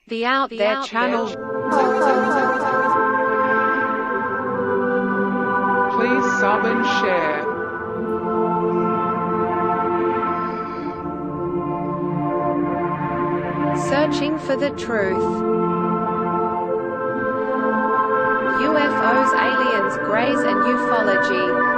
The Out There channel. Please sub and share. Searching for the truth. UFOs, aliens, greys and ufology.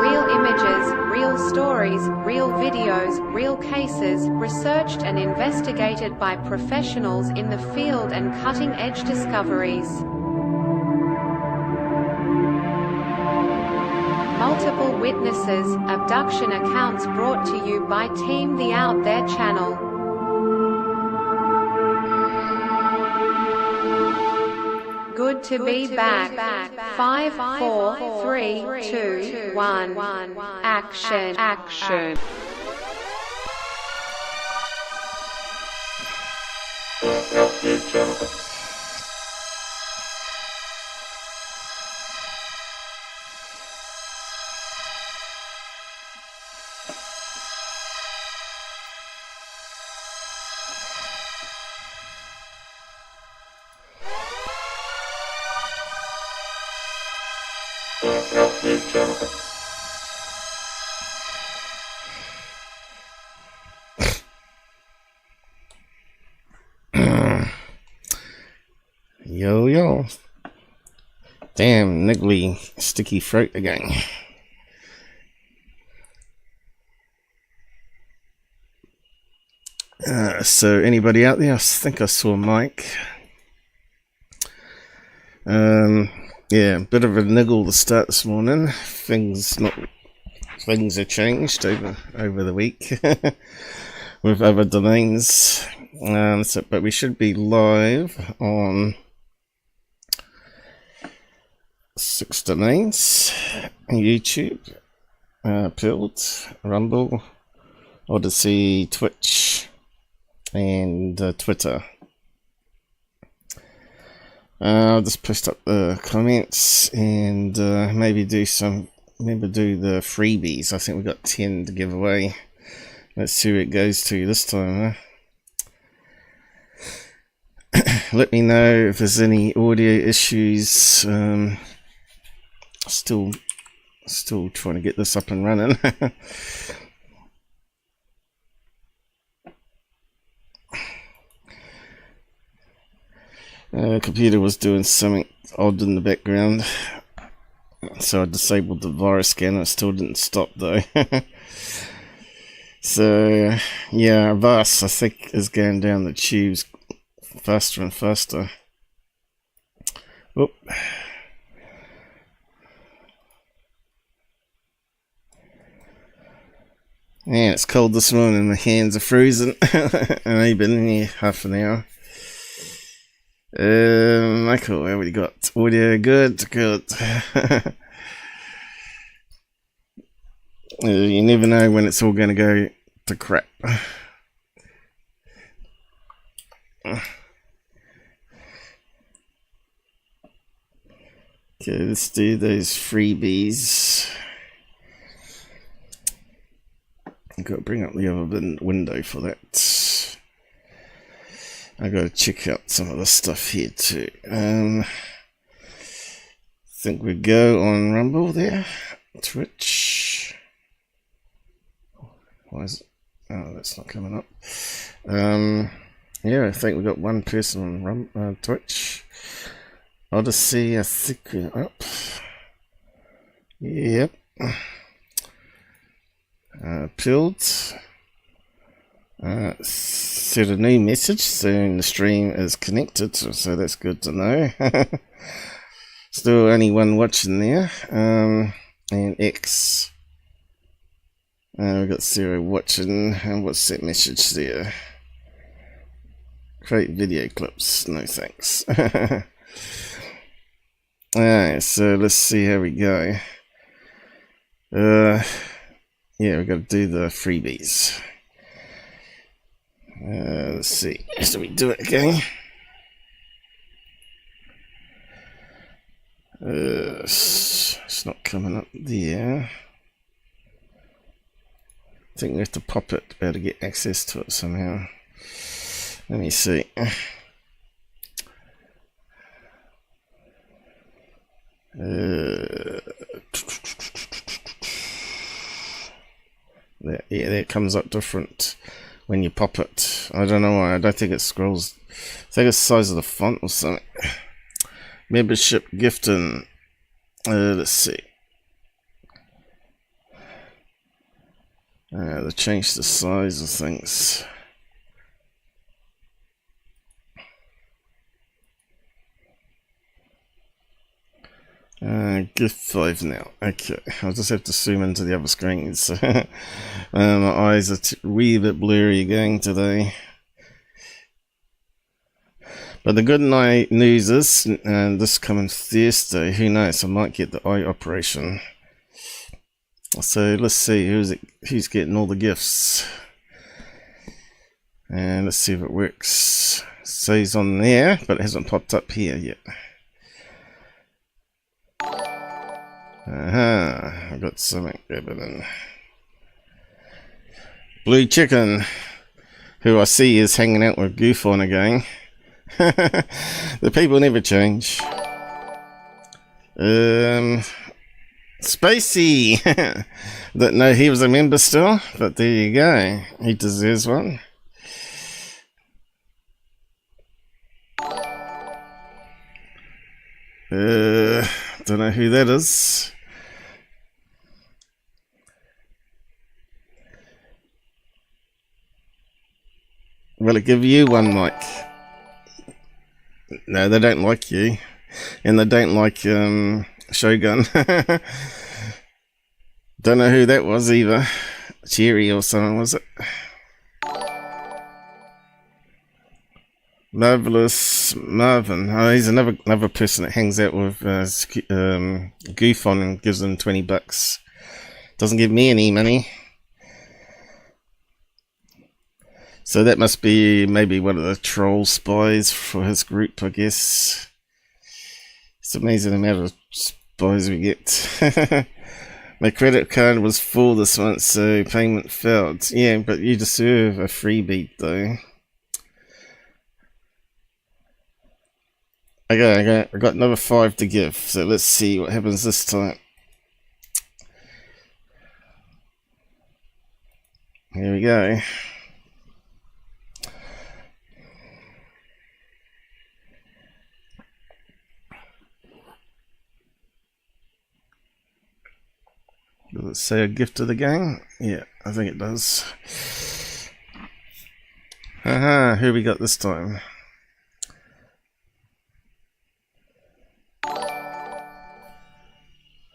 Real images, real stories, real videos, real cases, researched and investigated by professionals in the field and cutting-edge discoveries. Multiple witnesses, abduction accounts brought to you by Team The Out There channel. Good to be back. 5, 4, 3, 2, 1. Action. Yo. Damn, niggly, sticky throat again. So anybody out there? I think I saw Mike. Yeah, bit of a niggle to start this morning. Things have changed over the week with other domains. But we should be live on 6 domains: YouTube, Build, Rumble, Odyssey, Twitch, and Twitter. I'll just post up the comments and maybe do the freebies. I think we've got 10 to give away. Let's see where it goes to this time, huh? Let me know if there's any audio issues. Still trying to get this up and running. Computer was doing something odd in the background, so I disabled the virus scanner. It still didn't stop though. So yeah, Vast I think is going down the tubes faster and faster. Oop. Yeah, it's cold this morning. My hands are frozen. And I've been in here half an hour. Michael, what have we got? Audio, good. You never know when it's all going to go to crap. Okay, let's do those freebies. I've got to bring up the other window for that. I've got to check out some of the stuff here too. Think we go on Rumble there. Twitch. Why is it? Oh, that's not coming up. Yeah, I think we've got one person on Twitch. Odyssey, I think we're up. Yep. Build. Set a new message saying the stream is connected, so that's good to know. Still only one watching there. And X. We've got 0 watching. And what's that message there? Create video clips. No thanks. Alright, so let's see how we go. Yeah, we've got to do the freebies. Let's see. So we do it again. It's not coming up there. I think we have to pop it to be able to get access to it somehow. Let me see. That comes up different when you pop it. I don't know why. I don't think it scrolls. I think it's the size of the font or something. Membership gifting. Let's see. They changed the size of things. Gift 5 now. Okay, I'll just have to zoom into the other screens. My eyes are a wee bit blurry again today. But the good news is, this coming Thursday, who knows, I might get the eye operation. So let's see who's getting all the gifts. And let's see if it works. So he's on there, but it hasn't popped up here yet. Aha, I got something happening. Blue Chicken, who I see is hanging out with GUFON again. The people never change. Spacey. Don't know he was a member still, but there you go. He deserves one. Don't know who that is. Will it give you one, Mike? No, they don't like you. And they don't like Shogun. Don't know who that was either. Cherry or someone, was it? Marvelous Marvin. Oh, he's another person that hangs out with GUFON and gives them $20. Doesn't give me any money. So that must be maybe one of the troll spies for his group, I guess. It's amazing the amount of spies we get. My credit card was full this month, so payment failed. Yeah, but you deserve a freebie though. Okay, I got another 5 to give, so let's see what happens this time. Here we go. Does it say a gift of the gang? Yeah, I think it does. Haha, who we got this time?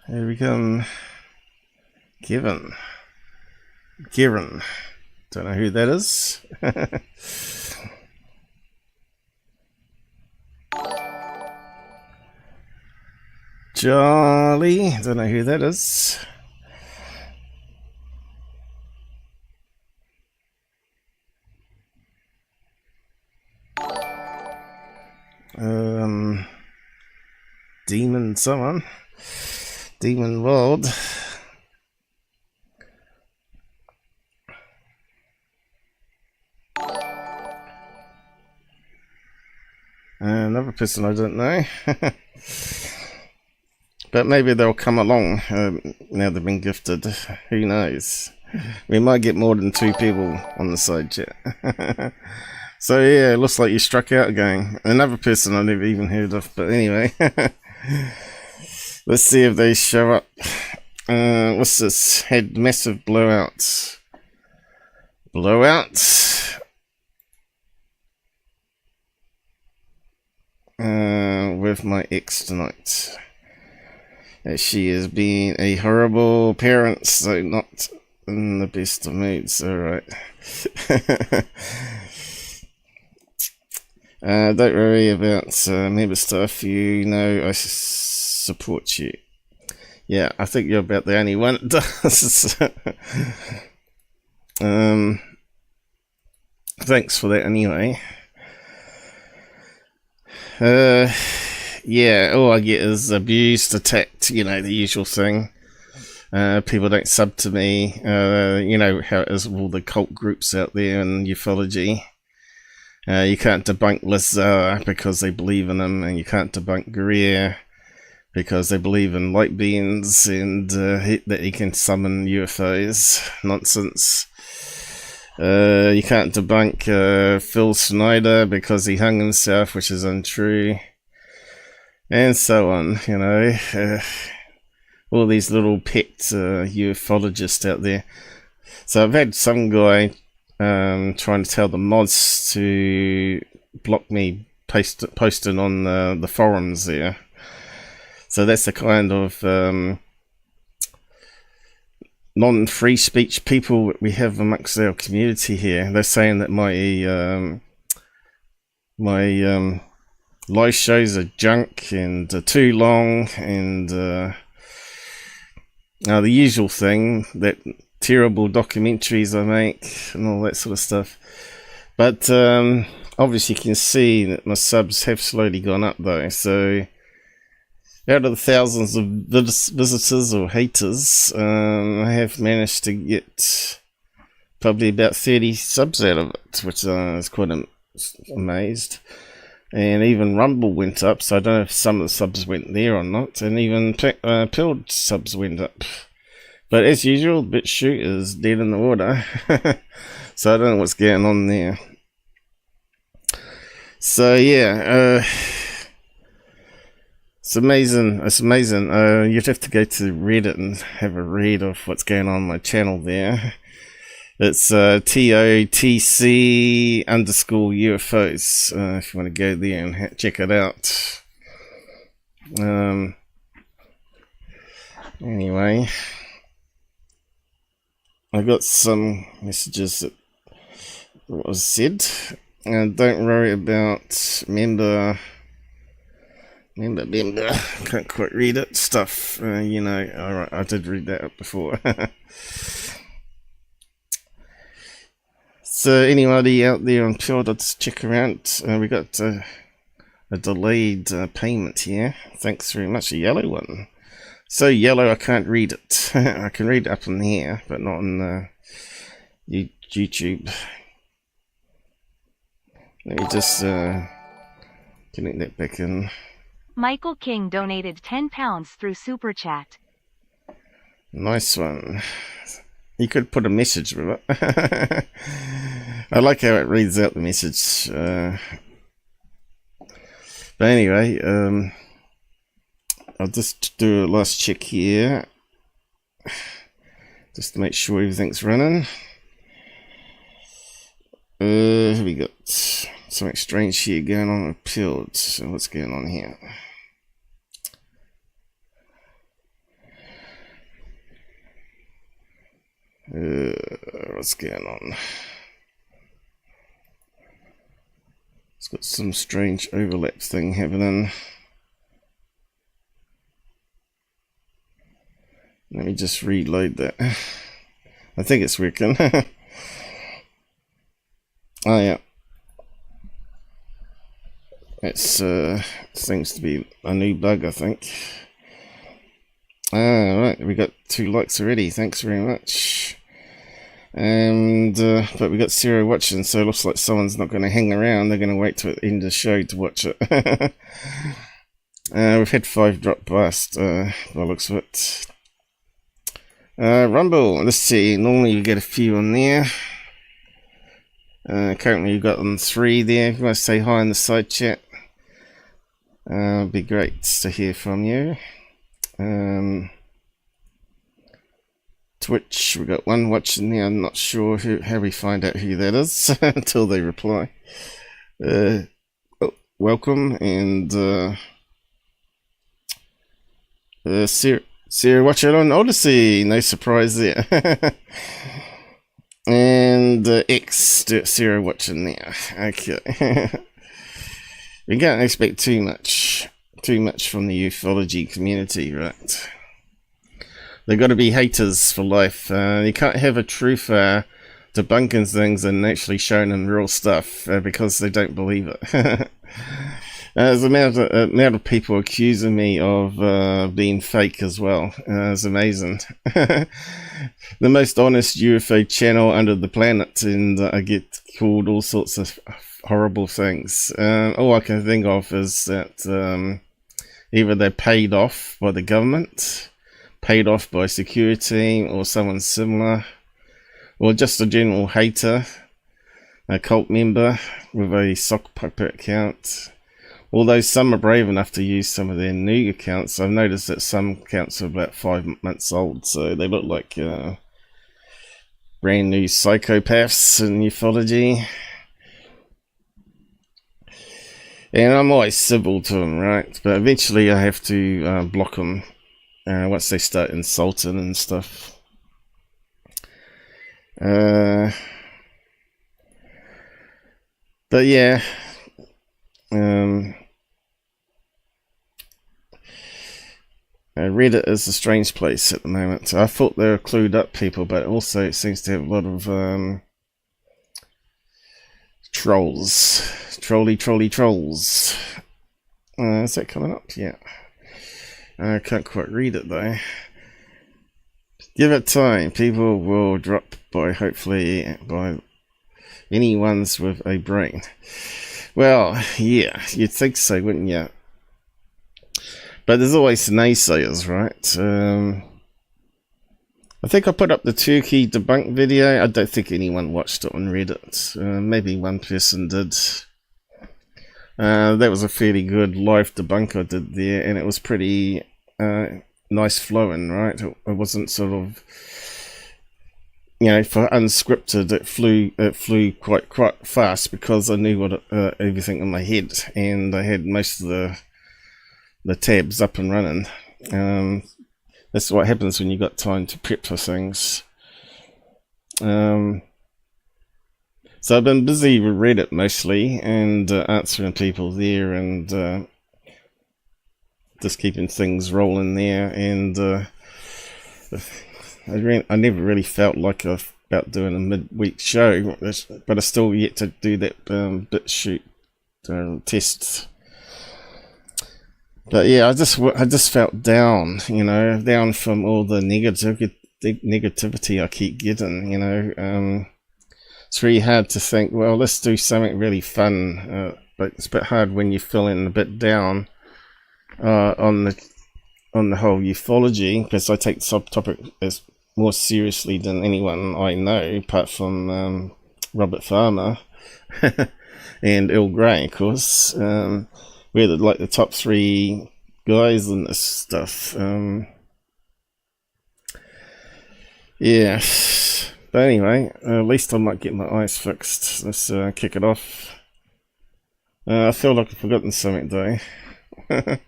Here we come. Kieran. Don't know who that is. Charlie. Don't know who that is. Demon someone. Demon World. Another person I don't know. But maybe they'll come along now they've been gifted. Who knows? We might get more than 2 people on the side chat. So yeah, it looks like you struck out again. Another person I never even heard of, but anyway. Let's see if they show up. What's this? Had massive blowouts. With my ex tonight. She is being a horrible parent, so not in the best of moods. Alright. Don't worry about member stuff. You know I support you. Yeah, I think you're about the only one that does. Thanks for that anyway. Yeah, all I get is abused, attacked, you know, the usual thing. People don't sub to me. You know how it is with all the cult groups out there and ufology. You can't debunk Lazar because they believe in him, and you can't debunk Greer because they believe in light beings and that he can summon UFOs. Nonsense. You can't debunk Phil Snyder because he hung himself, which is untrue. And so on, you know. All these little pet ufologists out there. So I've had some guy trying to tell the mods to block me posting on the forums there. So that's the kind of non-free speech people we have amongst our community here. They're saying that my live shows are junk and too long, and the usual thing, that terrible documentaries I make and all that sort of stuff. But obviously you can see that my subs have slowly gone up though. So out of the thousands of visitors or haters, I have managed to get probably about 30 subs out of it, which I was quite amazed. And even Rumble went up, so I don't know if some of the subs went there or not. And even Pilled subs went up. But as usual, BitChute is dead in the water. So I don't know what's going on there. So yeah, it's amazing. It's amazing. You'd have to go to Reddit and have a read of what's going on my channel there. It's TOTC_UFOs. If you want to go there and check it out. Anyway, I got some messages that was said. Don't worry about member. Can't quite read it. Stuff. You know. Alright, I did read that up before. So anybody out there on Pure, let's check around. We got a delayed payment here. Thanks very much. A yellow one. So yellow, I can't read it. I can read it up in here, but not on YouTube. Let me just connect that back in. Michael King donated £10 through Super Chat. Nice one. You could put a message with it. I like how it reads out the message. But anyway, I'll just do a last check here. Just to make sure everything's running. We got something strange here going on with Pilled. So what's going on here? What's going on? It's got some strange overlap thing happening. Let me just reload that. I think it's working. Oh yeah. It seems to be a new bug, I think. Right, we got 2 likes already. Thanks very much. And but we got 0 watching, so it looks like someone's not going to hang around. They're going to wait to the end of the show to watch it. We've had 5 drop past by the looks of it. Rumble, let's see. Normally you get a few on there. Currently you've got on 3 there. If you want to say hi in the side chat, it'd be great to hear from you. Twitch, we got 1 watching there. I'm not sure how we find out who that is until they reply. Welcome, and Sarah watching on Odyssey. No surprise there. And X, Sarah watching there. Okay. We can't expect too much from the ufology community, right? They've got to be haters for life. You can't have a truther debunking things and actually showing them real stuff because they don't believe it. There's the amount of people accusing me of being fake as well. It's amazing. The most honest UFO channel under the planet, and I get called all sorts of horrible things. All I can think of is that either they're paid off by the government, paid off by security, or someone similar, or just a general hater, a cult member with a sock puppet account. Although some are brave enough to use some of their new accounts, I've noticed that some accounts are about 5 months old, so they look like brand new psychopaths in ufology. And I'm always civil to them, right? But eventually I have to block them once they start insulting and stuff. But yeah. Reddit is a strange place at the moment. I thought they were clued up people, but also it seems to have a lot of trolls. Trolly trolls. Is that coming up? Yeah. I can't quite read it though. Give it time. People will drop by, hopefully, by any ones with a brain. Well, yeah, you'd think so, wouldn't you? But there's always naysayers, right? I think I put up the Turkey debunk video. I don't think anyone watched it on Reddit. Maybe one person did. That was a fairly good live debunk I did there, and it was pretty nice flowing, right? It wasn't sort of, you know, for unscripted. It flew quite fast because I knew what everything in my head, and I had most of the tabs up and running. That's what happens when you got time to prep for things. So I've been busy with Reddit mostly, and answering people there, and just keeping things rolling there. And I never really felt like about doing a midweek show, but I still yet to do that bit shoot test. But yeah, I just felt down, you know, down from all the negativity I keep getting, you know. It's really hard to think, well, let's do something really fun, but it's a bit hard when you're feeling a bit down on the whole ufology, because I take the subtopic as more seriously than anyone I know, apart from Robert Farmer and Earl Grey, of course. We're like the top 3 guys in this stuff. Yeah. But anyway, at least I might get my eyes fixed. Let's kick it off. I feel like I've forgotten something though. I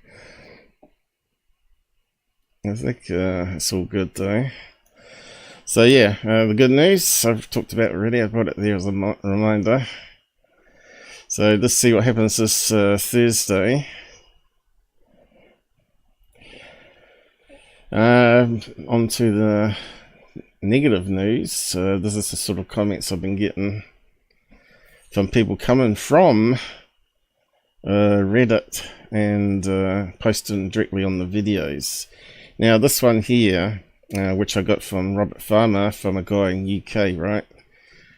think it's all good though. So yeah, the good news I've talked about already. I brought it there as a reminder. So let's see what happens this Thursday. On to the negative news. This is the sort of comments I've been getting from people coming from Reddit and posting directly on the videos. Now this one here, which I got from Robert Farmer, from a guy in UK, right,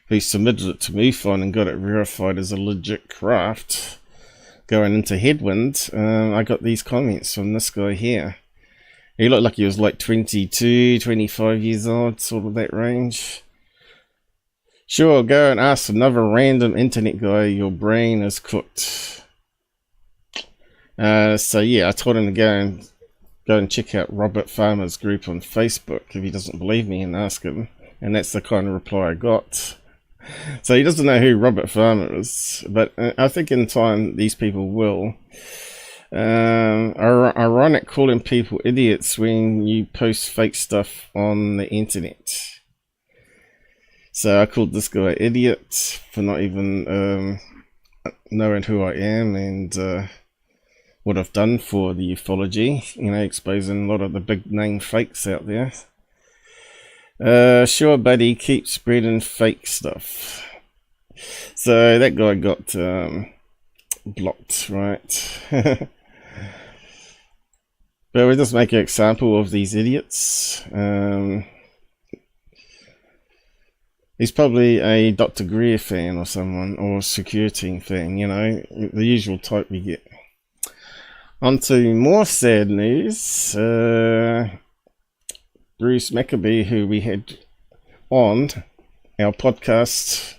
who submitted it to MUFON and got it verified as a legit craft going into Headwind. I got these comments from this guy here. He looked like he was like 22, 25 years old, sort of that range. Sure, go and ask another random internet guy, your brain is cooked. So yeah, I told him to go and check out Robert Farmer's group on Facebook if he doesn't believe me, and ask him. And that's the kind of reply I got. So he doesn't know who Robert Farmer is, but I think in time these people will. Ironic calling people idiots when you post fake stuff on the internet. So I called this guy idiot for not even knowing who I am and what I've done for the ufology, you know, exposing a lot of the big name fakes out there. Sure, buddy, keep spreading fake stuff. So that guy got blocked, right? But we just make an example of these idiots. He's probably a Dr. Greer fan or someone, or a security fan, you know, the usual type we get. On to more sad news. Bruce Maccabee, who we had on our podcast,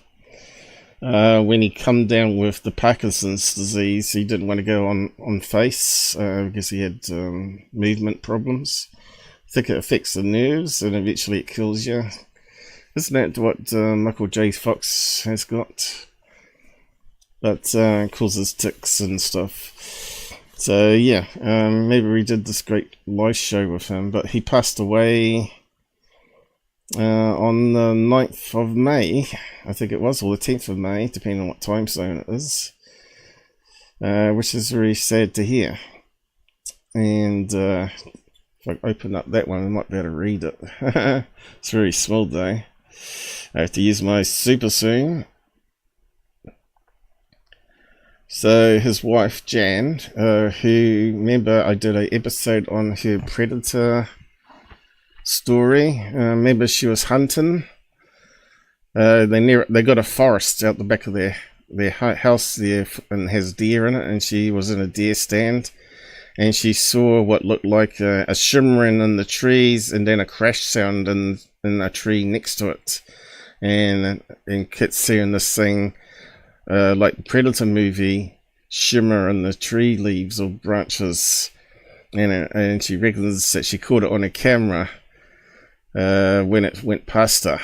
when he come down with the Parkinson's disease, he didn't want to go on face because he had movement problems. I think it affects the nerves and eventually it kills you. Isn't that what Michael J. Fox has got? But causes tics and stuff. So yeah, maybe we did this great live show with him, but he passed away on the 9th of May, I think it was, or the 10th of May, depending on what time zone it is, which is very sad to hear. And if I open up that one, I might be able to read it. It's very small though. I have to use my super zoom. So his wife Jan, who, remember I did an episode on her predator story. Remember she was hunting. They got a forest out the back of their house there, and has deer in it, and she was in a deer stand, and she saw what looked like a shimmering in the trees, and then a crash sound in a tree next to it, and kept seeing this thing like the Predator movie, shimmer in the tree leaves or branches, and she reckons that she caught it on a camera when it went past her.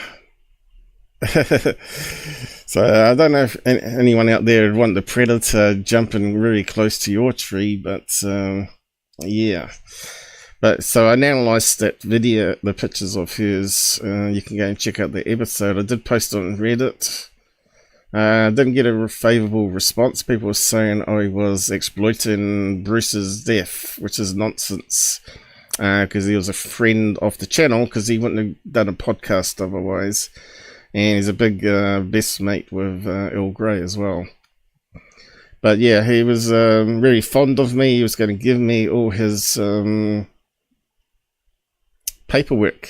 So I don't know if anyone out there would want the Predator jumping really close to your tree, but yeah. But so I analysed that video, the pictures of hers. You can go and check out the episode. I did post it on Reddit. Didn't get a favourable response. People were saying I was exploiting Bruce's death, which is nonsense. Because he was a friend of the channel, because he wouldn't have done a podcast otherwise. And he's a big best mate with Earl Grey as well. But yeah, he was very fond of me. He was going to give me all his paperwork.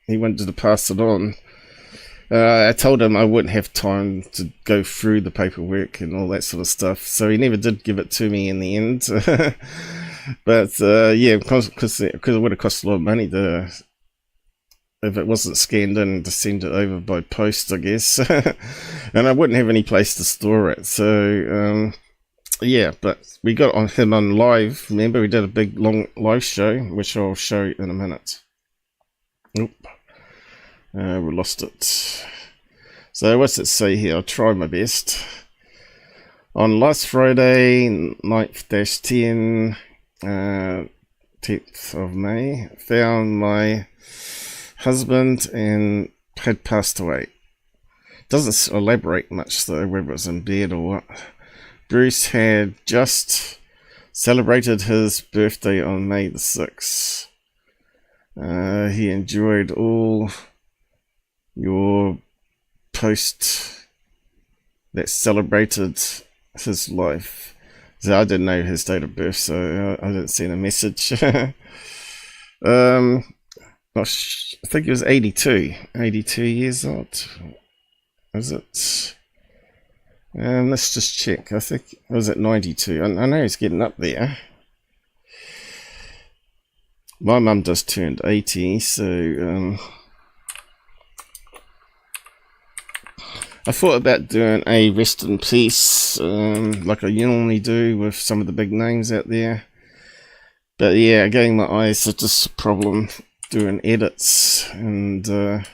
He wanted to pass it on. I told him I wouldn't have time to go through the paperwork and all that sort of stuff. So he never did give it to me in the end. But yeah, because it would have cost a lot of money to, if it wasn't scanned in, to send it over by post, I guess. And I wouldn't have any place to store it. So yeah, but we got him on live. Remember, we did a big long live show, which I'll show you in a minute. Oop. We lost it. So what's it say here? I'll try my best. On last Friday, 9th-10, 10th of May, found my husband and had passed away. Doesn't elaborate much though, whether it was in bed or what. Bruce had just celebrated his birthday on May the 6th. He enjoyed all your post that celebrated his life. So I didn't know his date of birth, so I didn't send a message. I think he was 82 years old. Was it? Let's just check. I think it was at 92. I know he's getting up there. My mum just turned 80, so I thought about doing a rest in peace, like I normally do with some of the big names out there. But yeah, again, my eyes are just a problem doing edits, and it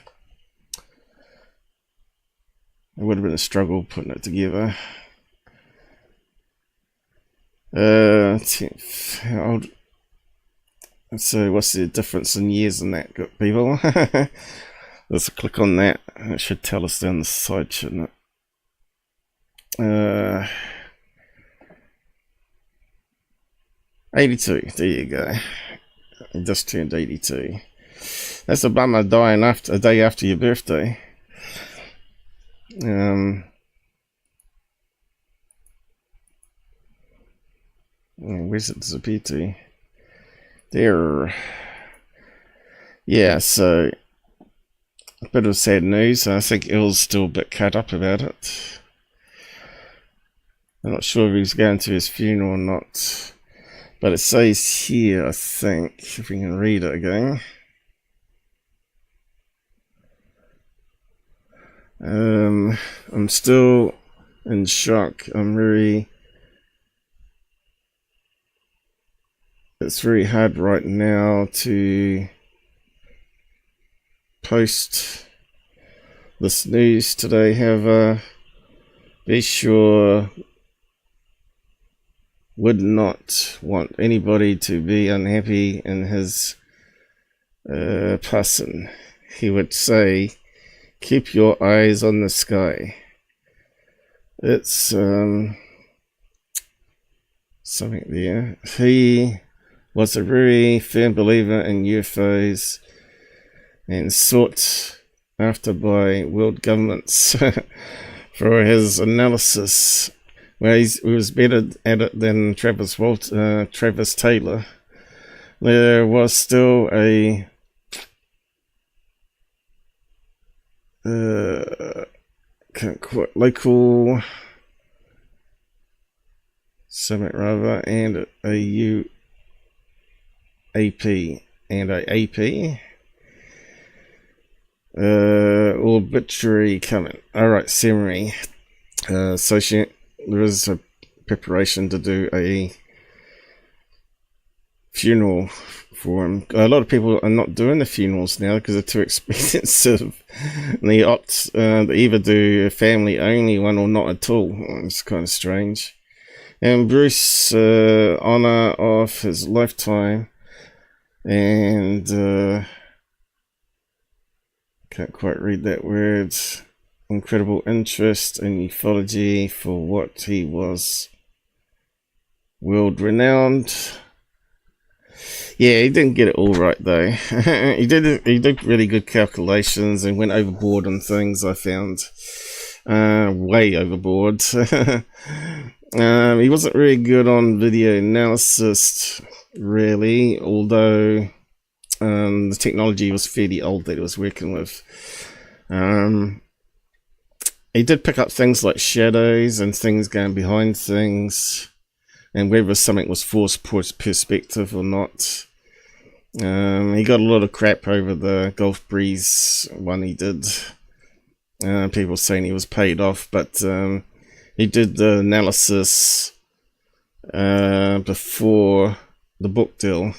would have been a struggle putting it together. 10th, how old? So what's the difference in years in that, people? Let's click on that. It should tell us down the side, shouldn't it? 82. There you go. He just turned 82. That's a bummer, dying a day after your birthday. Where's it disappear to? There. Yeah, so a bit of sad news. I think Il's still a bit cut up about it. I'm not sure if he's going to his funeral or not. But it says here, I think, if we can read it again. I'm still in shock. It's very hard right now to post this news today. However, be sure would not want anybody to be unhappy in his passing. He would say, keep your eyes on the sky. It's something there. He was a very firm believer in UFOs and sought after by world governments for his analysis. Well, he was better at it than Travis Taylor. There was still a local summit rather, and a UAP and a AP obituary coming. Alright, ceremony. There is a preparation to do a funeral for him. A lot of people are not doing the funerals now because they're too expensive. And they opt to either do a family only one or not at all. It's kind of strange. And Bruce, honor of his lifetime, and can't quite read that word. Incredible interest in ufology for what he was. World renowned. Yeah, he didn't get it all right though. He did really good calculations and went overboard on things, I found. Way overboard. He wasn't really good on video analysis, really, although the technology was fairly old that he was working with. He did pick up things like shadows and things going behind things, and whether something was forced perspective or not. He got a lot of crap over the Gulf Breeze one he did. People saying he was paid off, but he did the analysis before the book deal.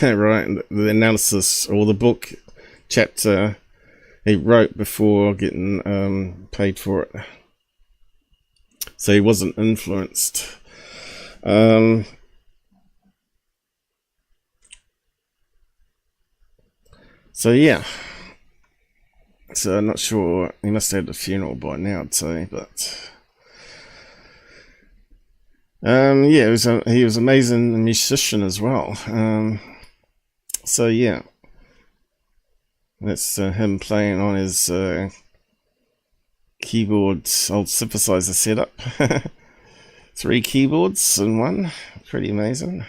Right, the analysis, or the book chapter he wrote before getting paid for it. So he wasn't influenced. So yeah. So I'm not sure, he must have had a funeral by now, I'd say, but yeah, he was an amazing musician as well. So yeah, that's him playing on his keyboard, old synthesizer setup. 3 keyboards in one, pretty amazing.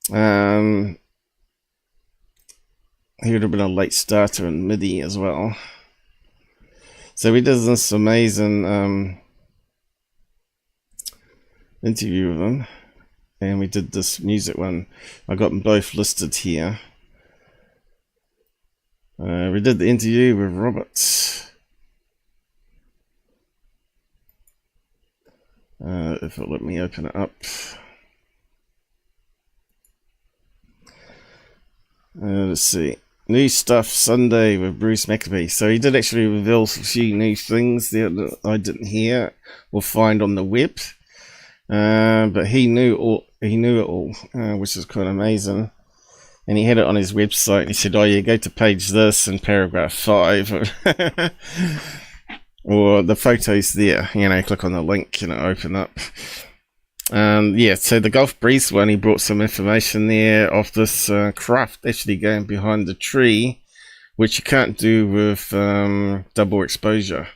He would have been a late starter in MIDI as well. So we did this amazing interview with him, and we did this music one. I got them both listed here. We did the interview with Robert. If it'll let me open it up. Let's see. New stuff Sunday with Bruce Maccabee. So he did actually reveal a few new things that I didn't hear or find on the web. But he knew it all, which is quite amazing. And he had it on his website. He said, "Oh yeah, go to page this and paragraph 5." Or the photos there, click on the link and it'll open up. Yeah, so the Gulf Breeze one, he brought some information there of this craft actually going behind the tree, which you can't do with double exposure.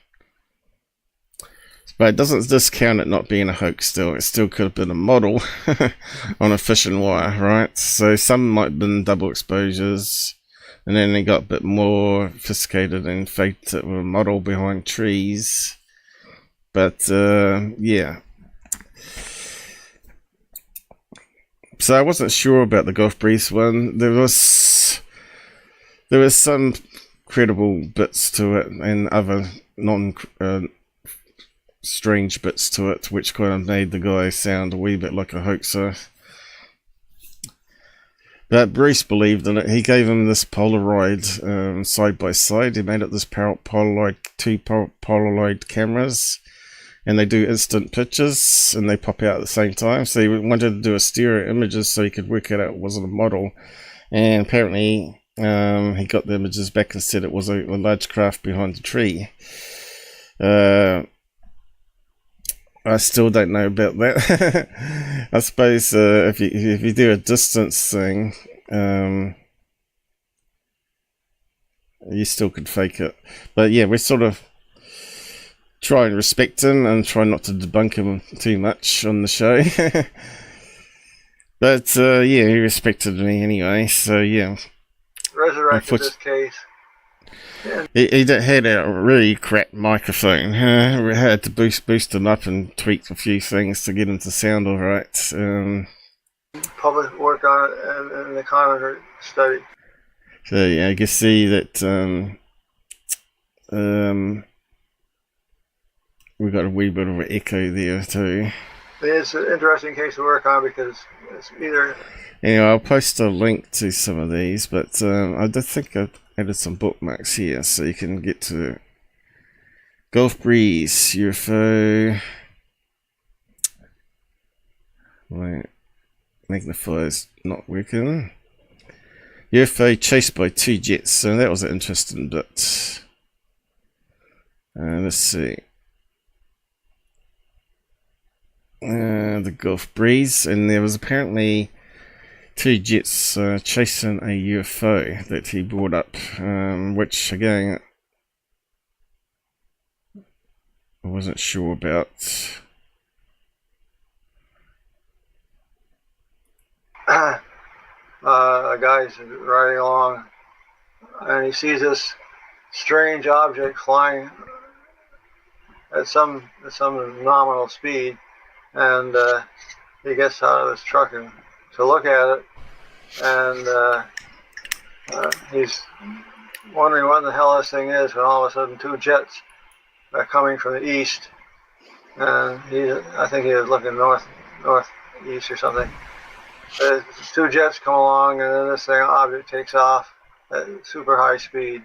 But it doesn't discount it not being a hoax still. It still could have been a model on a fishing wire, right? So some might have been double exposures, and then they got a bit more sophisticated and faked it with a model behind trees. But, yeah. So I wasn't sure about the Gulf Breeze one. There was some credible bits to it and other strange bits to it, which kind of made the guy sound a wee bit like a hoaxer. But Bruce believed in it. He gave him this Polaroid side by side. He made it this two Polaroid cameras, and they do instant pictures and they pop out at the same time. So he wanted to do a stereo images so he could work it out it wasn't a model. And apparently he got the images back and said it was a large craft behind the tree. I still don't know about that. I suppose if you do a distance thing, you still could fake it. But yeah, we sort of try and respect him and try not to debunk him too much on the show. But yeah, he respected me anyway, so yeah. Resurrected this case. Yeah. He had a really crap microphone. We had to boost him up and tweak a few things to get him to sound alright. Public work on it and the Connor study. So yeah, I can see that we got a wee bit of an echo there too. It's an interesting case to work on because it's either... Anyway, I'll post a link to some of these, but I do think I've added some bookmarks here so you can get to Gulf Breeze, UFO. Wait, magnifier's not working. UFO chased by 2 jets, so that was an interesting bit. Let's see. The Gulf Breeze, and there was apparently 2 jets chasing a UFO that he brought up, which again I wasn't sure about. A guy's riding along and he sees this strange object flying at some nominal speed, and he gets out of his truck and to look at it, and he's wondering what the hell this thing is when all of a sudden 2 jets are coming from the east, and I think he was looking northeast or something. 2 jets come along, and then this object takes off at super high speed.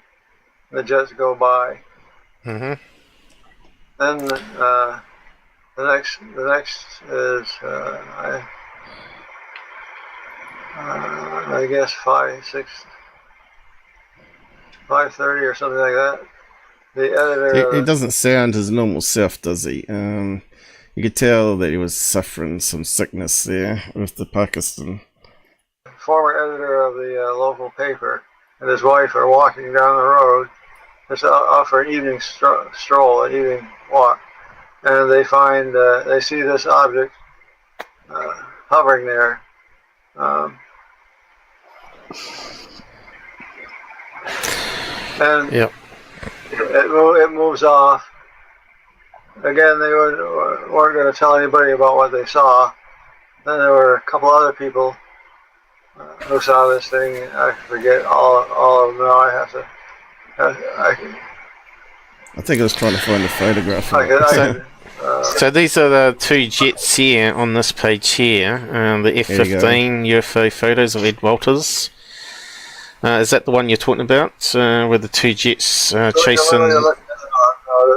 The jets go by. Mm-hmm. Then the next is I guess 5:30 or something like that. The editor. He doesn't sound his normal self, does he? You could tell that he was suffering some sickness there with the Pakistan. Former editor of the local paper and his wife are walking down the road, just out for an evening stroll, an evening walk, and they find they see this object hovering there. And yep. It moves off. Again, they weren't going to tell anybody about what they saw. Then there were a couple other people who saw this thing. I forget all of them now. I think I was trying to find a photograph. So these are the 2 jets here on this page here. The F-15 UFO photos of Ed Walters. Is that the one you're talking about? With the 2 jets chasing...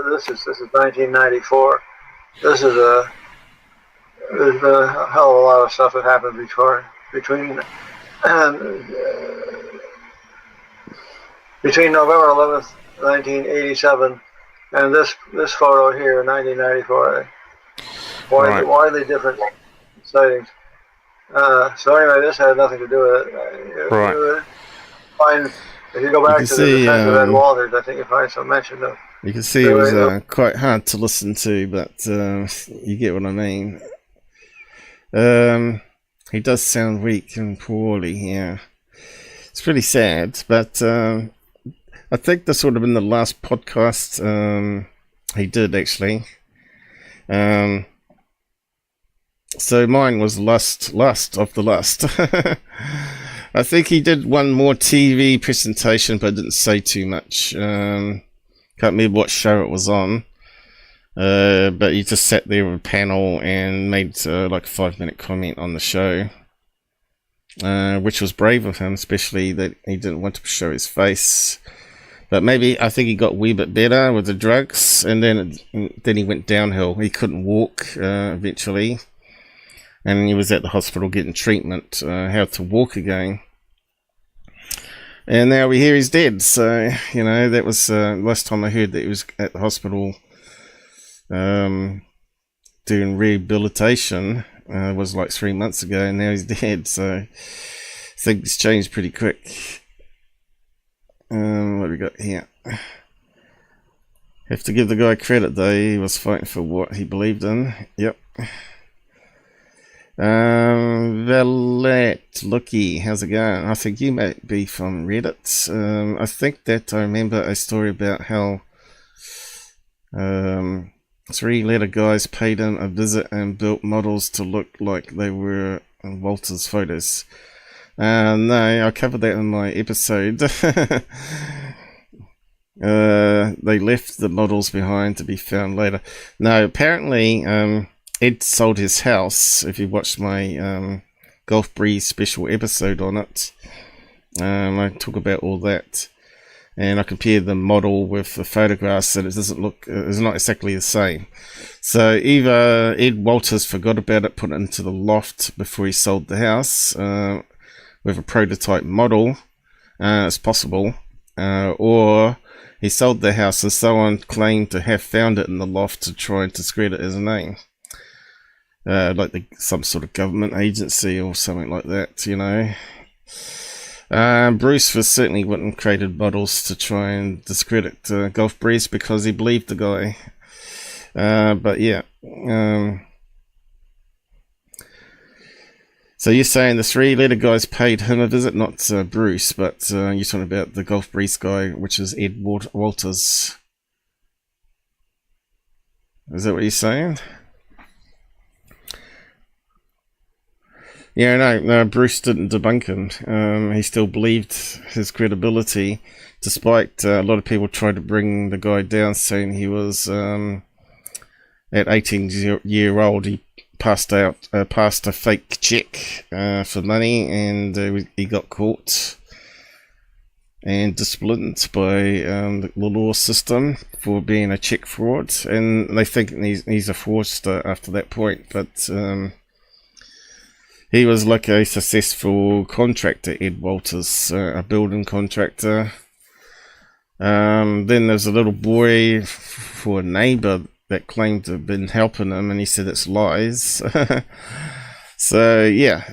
This is 1994. There's a hell of a lot of stuff that happened between November 11th, 1987, and this photo here, 1994. Widely different sightings. So anyway, this had nothing to do with it. Right. If you go back can to see, the defense of Ed Walters, I think you'll find some mention of. You can see it was quite hard to listen to, but you get what I mean. He does sound weak and poorly here. It's pretty sad, but I think this would have been the last podcast he did, actually. So mine was last of the last. I think he did one more TV presentation, but didn't say too much. Can't remember what show it was on. But he just sat there with a panel and made like a 5-minute comment on the show. Which was brave of him, especially that he didn't want to show his face. But maybe, I think he got a wee bit better with the drugs, and then he went downhill. He couldn't walk eventually. And he was at the hospital getting treatment, how to walk again. And now we hear he's dead. So, you know, that was last time I heard that he was at the hospital doing rehabilitation. Was like 3 months ago, and now he's dead. So things changed pretty quick. What do we got here? Have to give the guy credit though. He was fighting for what he believed in. Yep. Valet, Lucky, how's it going? I think you might be from Reddit. I think that I remember a story about how 3-letter guys paid him a visit and built models to look like they were Walter's photos. No, I covered that in my episode. They left the models behind to be found later. No, apparently Ed sold his house. If you watched my Gulf Breeze special episode on it, I talk about all that. And I compared the model with the photographs, and it doesn't look, it's not exactly the same. So either Ed Walters forgot about it, put it into the loft before he sold the house with a prototype model, it's possible, or he sold the house and someone claimed to have found it in the loft to try and discredit his name. Like some sort of government agency or something like that, you know. Bruce was certainly wouldn't created models to try and discredit Gulf Breeze because he believed the guy. But yeah. So you're saying the 3-letter guys paid him a visit, not Bruce, but you're talking about the Gulf Breeze guy, which is Ed Walters. Is that what you're saying? Yeah, no, Bruce didn't debunk him. He still believed his credibility, despite a lot of people tried to bring the guy down, saying he was, at 18-year-old, he passed a fake check for money, and he got caught and disciplined by the law system for being a check fraud, and they think he's a fraudster after that point, but he was like a successful contractor, Ed Walters, a building contractor. Then there's a little boy for a neighbour that claimed to have been helping him, and he said it's lies. So yeah,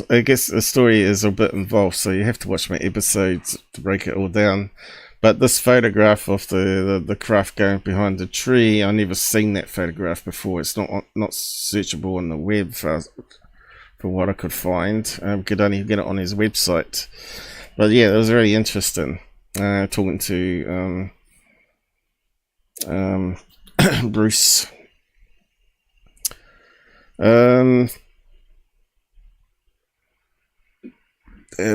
I guess the story is a bit involved, so you have to watch my episodes to break it all down. But this photograph of the craft going behind the tree, I never seen that photograph before. It's not searchable on the web for what I could find. Could only get it on his website. But yeah, it was really interesting talking to Bruce.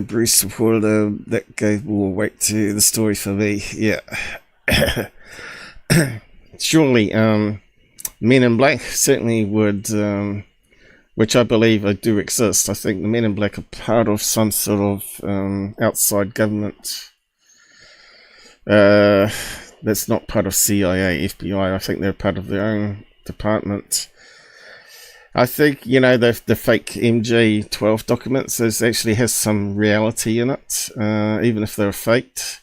Bruce supported that gave more weight to the story for me. Yeah. Surely Men in Black certainly would, which I believe do exist. I think the Men in Black are part of some sort of outside government that's not part of CIA, FBI. I think they're part of their own department. I think, you know, the fake MJ12 documents, this actually has some reality in it, even if they're faked.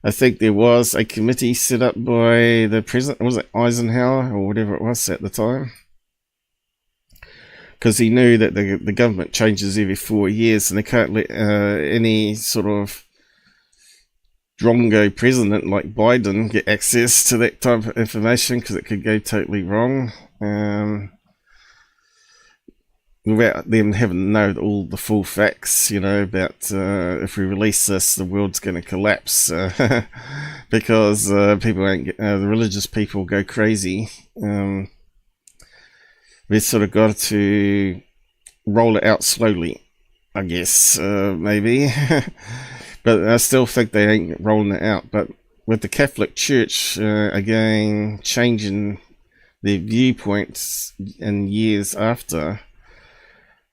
I think there was a committee set up by the president, was it Eisenhower or whatever it was at the time? Because he knew that the government changes every 4 years and they can't let any sort of drongo president like Biden get access to that type of information, because it could go totally wrong. Without them having known all the full facts, you know, about if we release this, the world's going to collapse, because people ain't the religious people go crazy. We've sort of got to roll it out slowly, I guess, maybe. But I still think they ain't rolling it out. But with the Catholic Church, again, changing their viewpoints in years after,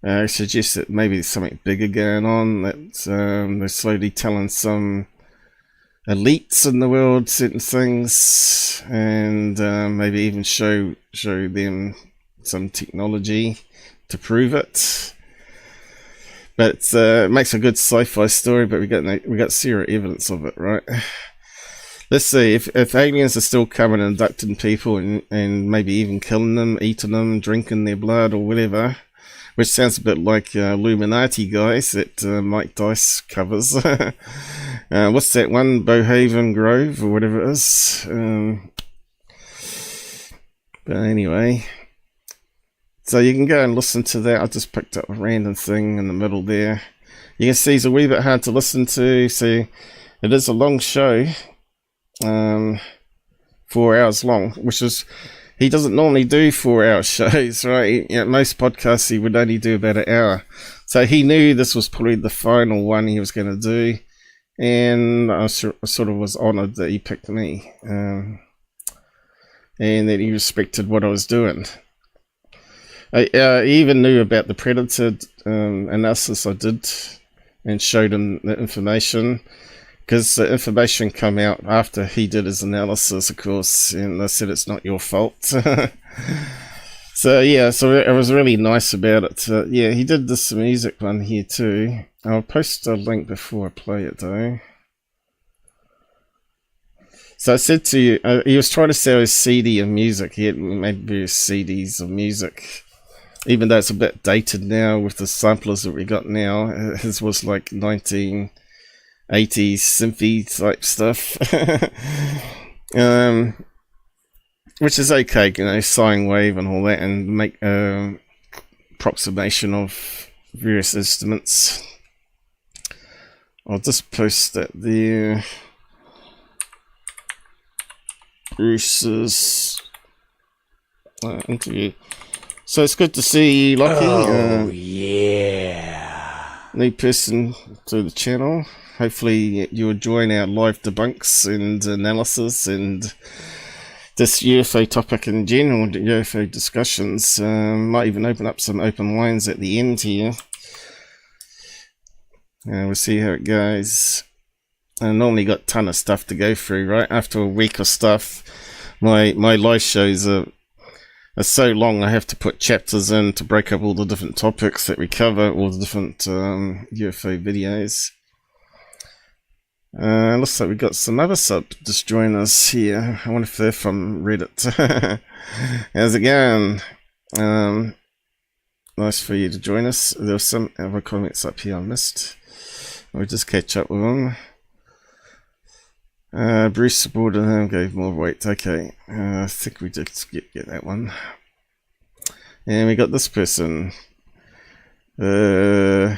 I suggest that maybe there's something bigger going on, that they're slowly telling some elites in the world certain things, and maybe even show them some technology to prove it. But it makes a good sci-fi story, but we got zero evidence of it, right? Let's see, if aliens are still coming and abducting people and maybe even killing them, eating them, drinking their blood or whatever, which sounds a bit like Illuminati guys that Mike Dice covers. What's that one? Bohaven Grove or whatever it is. But anyway, so you can go and listen to that. I just picked up a random thing in the middle there. You can see it's a wee bit hard to listen to. So it is a long show, 4 hours long, which is... He doesn't normally do 4-hour shows, right? You know, most podcasts he would only do about an hour. So he knew this was probably the final one he was going to do. And I sort of was honoured that he picked me. And that he respected what I was doing. He even knew about the predator analysis I did and showed him the information. Because the information come out after he did his analysis, of course, and they said it's not your fault. So yeah, so it was really nice about it. Yeah, he did this music one here too. I'll post a link before I play it though. So I said to you, he was trying to sell his CD of music. He had made various CDs of music. Even though it's a bit dated now with the samplers that we got now. His was like 1980s synthy type stuff. Which is okay, you know, sine wave and all that, and make approximation of various instruments. I'll just post that there. Bruce's interview. So it's good to see you, Lockie. Oh, yeah. New person to the channel. Hopefully you're enjoying our live debunks and analysis and this UFO topic in general, UFO discussions. Might even open up some open lines at the end here. We'll see how it goes. I normally got a ton of stuff to go through, right? After a week of stuff, my live shows are so long I have to put chapters in to break up all the different topics that we cover, all the different UFO videos. Looks like we got some other subs just join us here. I wonder if they're from Reddit. How's it going? Nice for you to join us. There were some other comments up here I missed. We'll just catch up with them. Bruce supported him, gave more weight. Okay, I think we did get that one. And we got this person. Hello.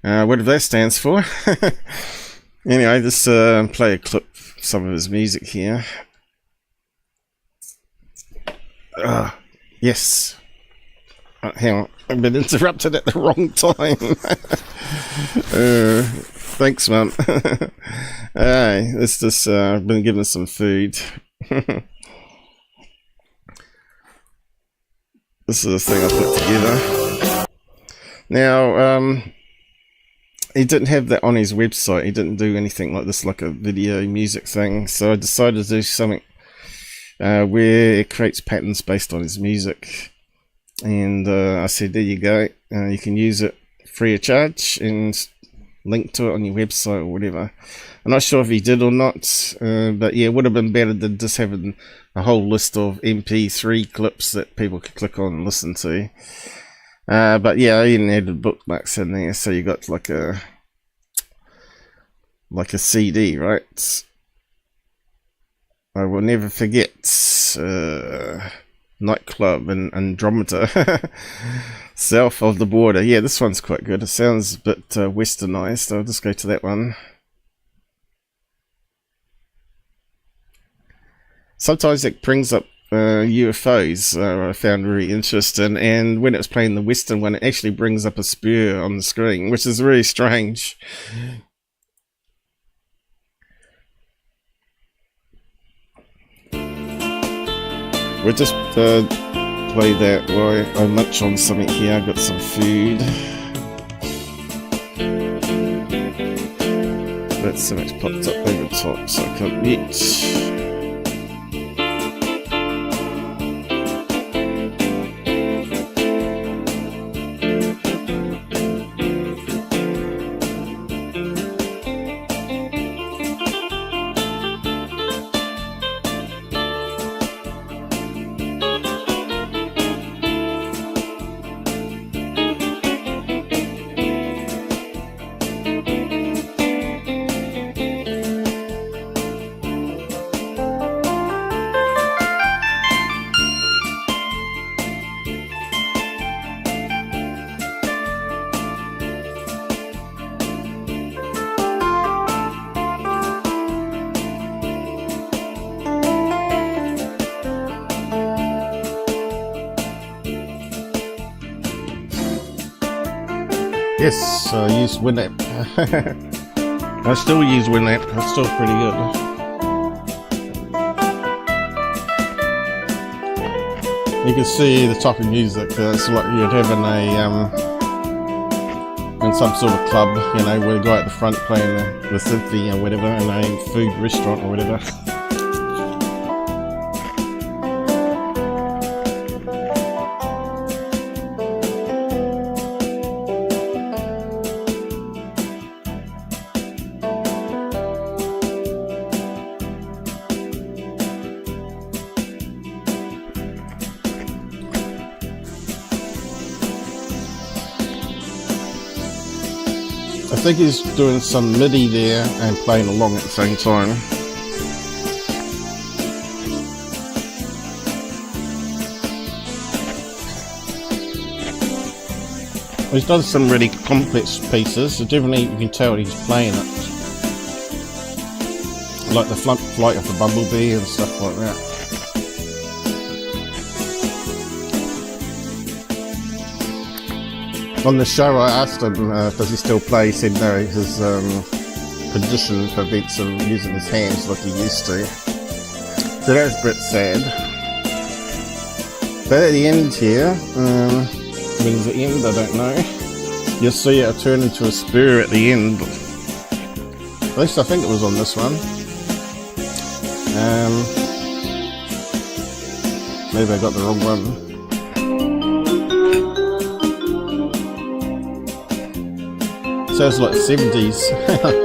Whatever that stands for. Anyway, just play a clip of some of his music here. Yes. Hang on, I've been interrupted at the wrong time. Thanks, man. Alright, let's just, I've been given some food. This is the thing I put together. Now, he didn't have that on his website. He didn't do anything like this, like a video music thing. So I decided to do something where it creates patterns based on his music. And I said, there you go. You can use it free of charge and link to it on your website or whatever. I'm not sure if he did or not, but yeah, it would have been better than just having a whole list of MP3 clips that people could click on and listen to. But yeah, I even added bookmarks in there, so you got like a CD, right? I will never forget nightclub in Andromeda, south of the border. Yeah, this one's quite good. It sounds a bit westernized. I'll just go to that one. Sometimes it brings up UFOs. I found really interesting, and when it was playing the western one, it actually brings up a spear on the screen, which is really strange. We'll just play that while I munch on something here. I've got some food. That something's popped up over the top, so I can't mute. Yes, I use Winamp. I still use Winamp. It's still pretty good. You can see the type of music. It's like you'd have in some sort of club, you know, where the guy at the front playing the symphony or whatever, in a food restaurant or whatever. I think he's doing some MIDI there and playing along at the same time. He's done some really complex pieces, so definitely you can tell he's playing it. Like the flight of the bumblebee and stuff like that. On the show I asked him, does he still play? He said no, his condition prevents him using his hands like he used to. So that's a bit sad. But at the end here, when's the end? I don't know. You'll see it turn into a spear at the end. At least I think it was on this one. Maybe I got the wrong one. Sounds like 70s.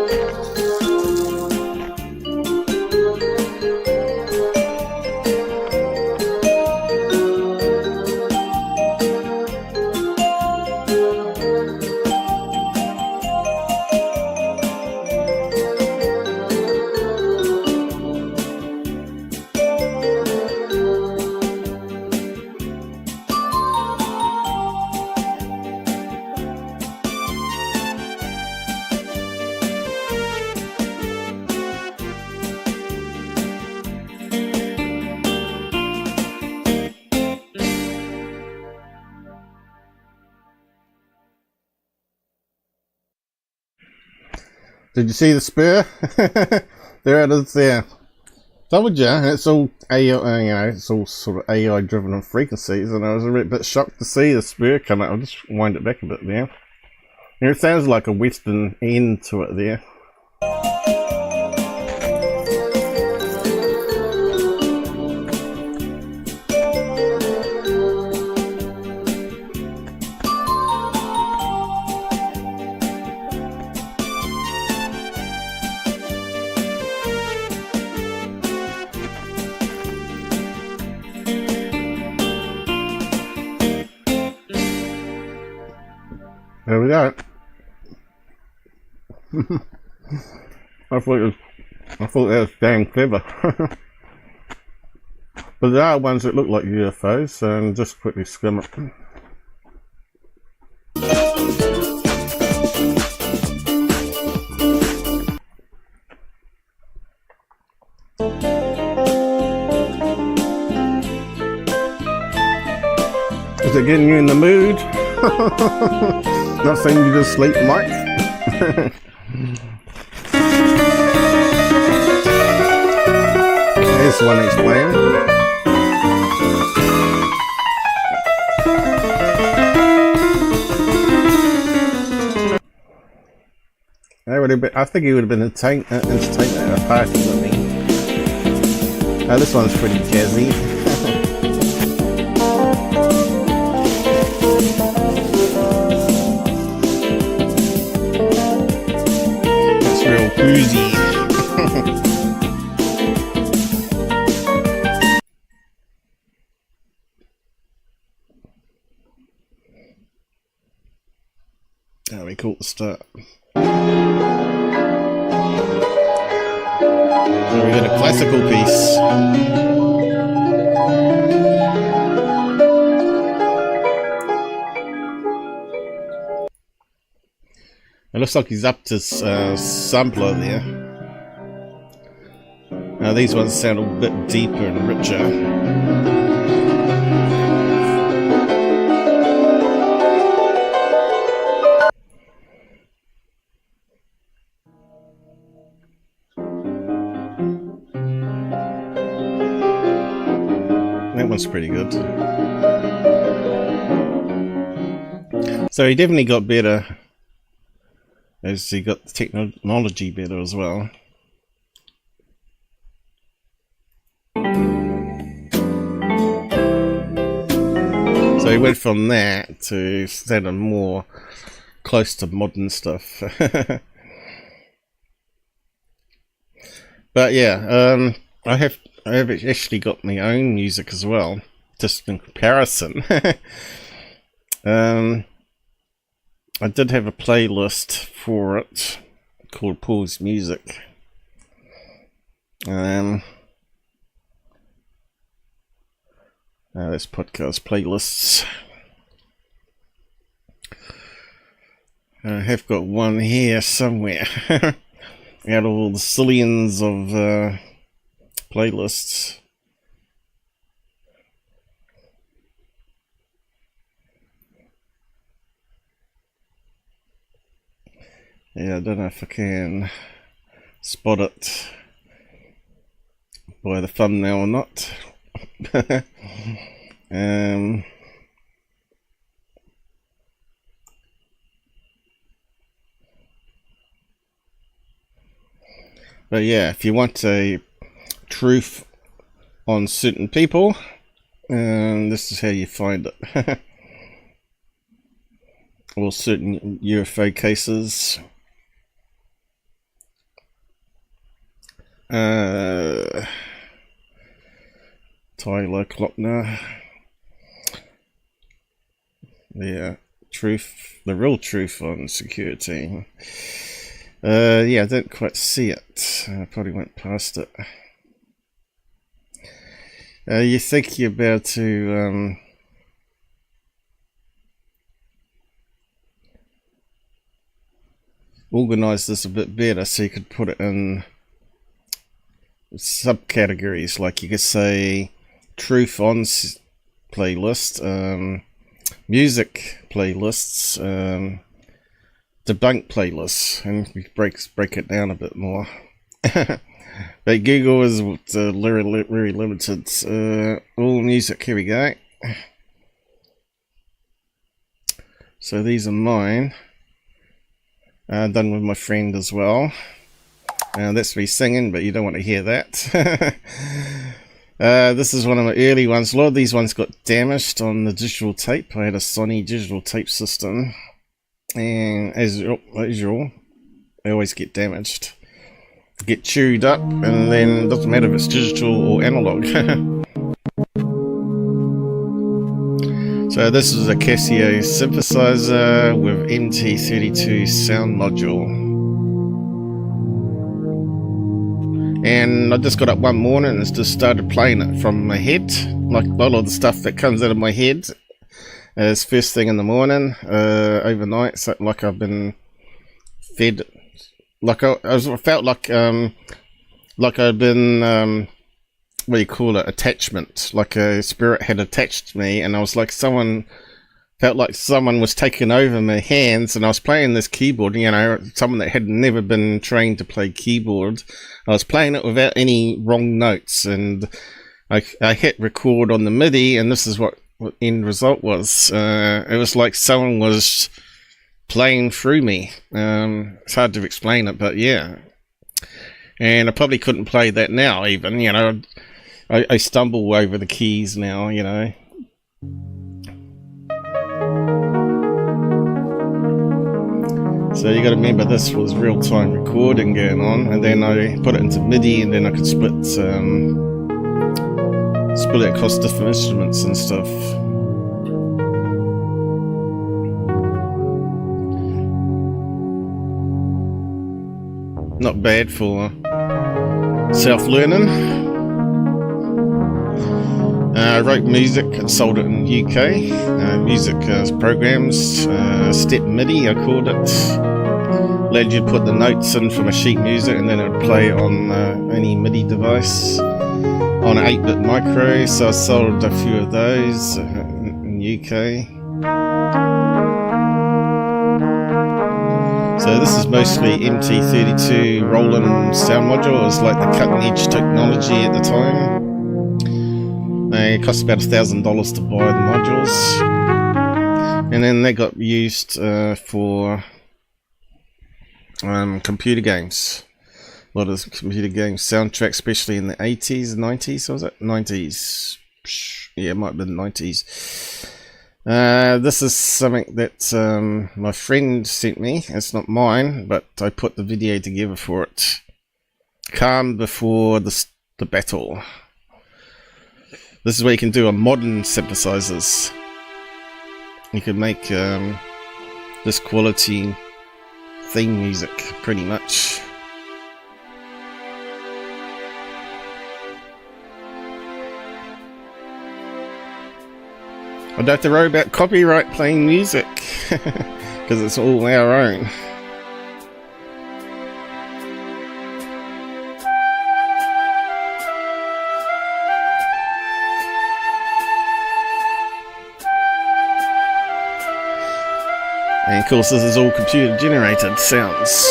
Did you see the spear? There it is there. Told you, it's all AI, you know, it's all sort of AI driven on frequencies, and I was a bit shocked to see the spear come out. I'll just wind it back a bit there. And it sounds like a western end to it there. we go. I thought that was damn clever. But there are ones that look like UFOs, so I'll just quickly skim it. Is it getting you in the mood? Not saying you just sleep, Mike. Here's one explaining. I think he would have been entertained at a party with me. This one's pretty jazzy. It's real boozy. Oh, we caught the start. So we got a classical piece. It looks like he's up to sampler there. Now these ones sound a bit deeper and richer. That one's pretty good. So he definitely got better as he got the technology better as well. So he went from that to sounding more close to modern stuff. But yeah, I have actually got my own music as well, just in comparison. I did have a playlist for it called Paul's Music. That's podcast playlists. I have got one here somewhere. Out of all the zillions of playlists. Yeah, I don't know if I can spot it by the thumbnail or not. But yeah, if you want a truth on certain people, this is how you find it. Or certain UFO cases. Tyler Klockner. Yeah, truth, the real truth on security. Yeah, I didn't quite see it. I probably went past it. You think you're about to organize this a bit better so you could put it in subcategories, like you could say truth on playlist, music playlists, debunk playlists, and we break it down a bit more. But Google is very limited. All music, here we go. So these are mine, done with my friend as well. That's me singing, but you don't want to hear that. This is one of my early ones. A lot of these ones got damaged on the digital tape. I had a Sony digital tape system, and as usual, they always get damaged. Get chewed up, and then it doesn't matter if it's digital or analog. So this is a Casio synthesizer with MT32 sound module. And I just got up one morning and just started playing it from my head. Like a lot of the stuff that comes out of my head is first thing in the morning, overnight. So like I've been fed, like I felt like I'd been, what do you call it, attachment, like a spirit had attached me, and I was like felt like someone was taking over my hands, and I was playing this keyboard, you know, someone that had never been trained to play keyboard. I was playing it without any wrong notes, and I hit record on the MIDI, and this is what end result was. It was like someone was playing through me. It's hard to explain it, but yeah. And I probably couldn't play that now even, you know. I stumble over the keys now, you know. So you got to remember this was real-time recording going on, and then I put it into MIDI, and then I could split it across different instruments and stuff. Not bad for self-learning. I wrote music and sold it in the UK. Music programs, step MIDI I called it. Allowed you to put the notes in from a sheet music, and then it would play on any MIDI device on an 8-bit micro. So I sold a few of those in the UK. So this is mostly MT32 Roland sound module. It was like the cutting edge technology at the time. It cost about $1,000 to buy the modules, and then they got used for computer games. A lot of computer games soundtracks, especially in the 80s, 90s. Was it 90s? Yeah, it might have been 90s. This is something that my friend sent me. It's not mine, but I put the video together for it. Calm before the battle. This is where you can do a modern synthesizers. You can make this quality theme music, pretty much. I don't have to worry about copyright playing music, because it's all our own. And of course this is all computer generated sounds.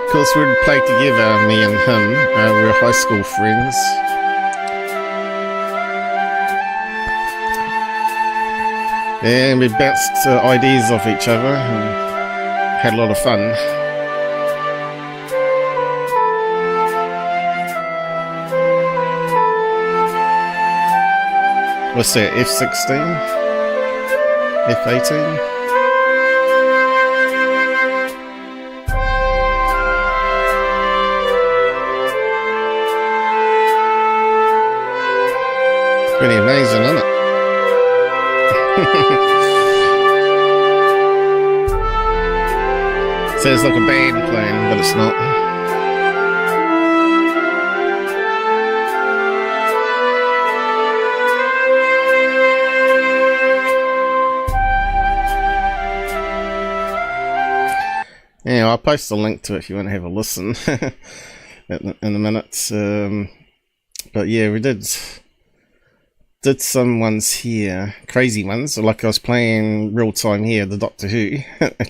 Of course we'd play together, me and him. We were high school friends. And we bounced ideas off each other and had a lot of fun. What's that, F16? F18? Pretty amazing, isn't it? Sounds like a band playing, but it's not. Yeah, I'll post a link to it if you want to have a listen in a minute. But yeah, we did some ones here, crazy ones. Like I was playing real time here, the Doctor Who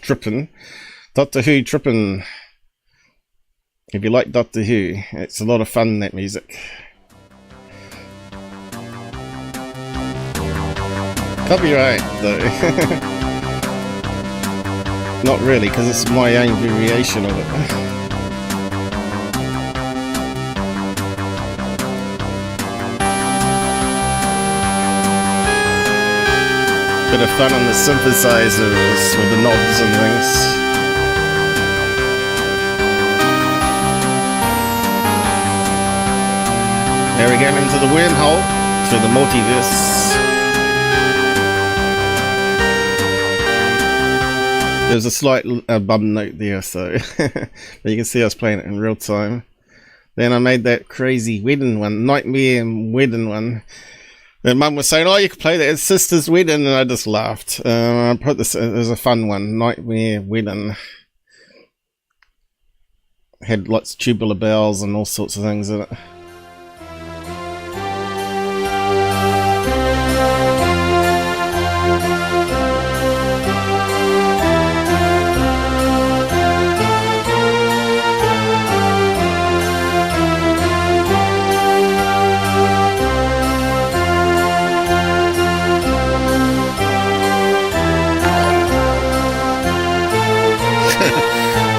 tripping. Doctor Who tripping. If you like Doctor Who, it's a lot of fun, that music. Copyright though. Not really, because it's my own variation of it. Bit of fun on the synthesizers with the knobs and things. There we go into the wormhole to the multiverse. There's a slight bum note there, so but you can see I was playing it in real time. Then I made that crazy wedding one, nightmare wedding one. The mum was saying, "Oh, you could play that at sister's wedding," and I just laughed. I put this. It was a fun one, nightmare wedding. Had lots of tubular bells and all sorts of things in it.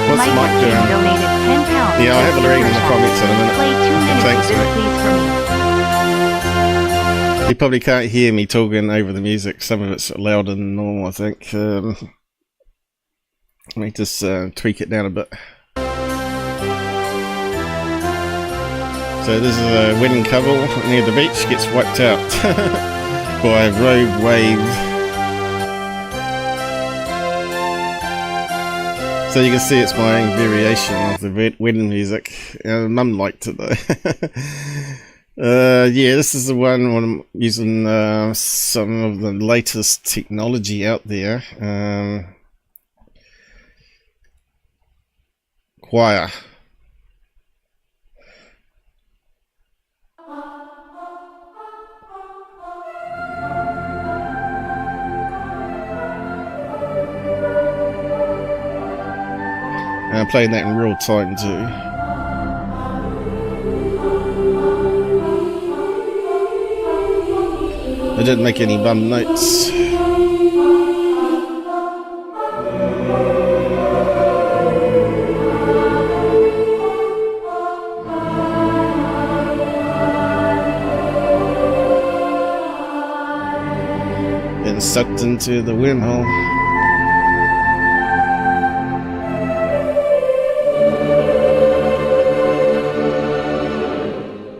What's Mike doing? Donated 10 pounds. Yeah, I'll have a read in the comments in a minute. Play 2 minutes Thanks, of this, mate. please, for me. You probably can't hear me talking over the music. Some of it's louder than normal, I think. Let me just tweak it down a bit. So this is a wedding couple near the beach gets wiped out by a rogue wave. So you can see it's my own variation of the wedding music. Mum liked it though. Yeah, this is the one when I'm using some of the latest technology out there. Choir. And I'm playing that in real time too. I didn't make any bum notes. Getting sucked into the wormhole.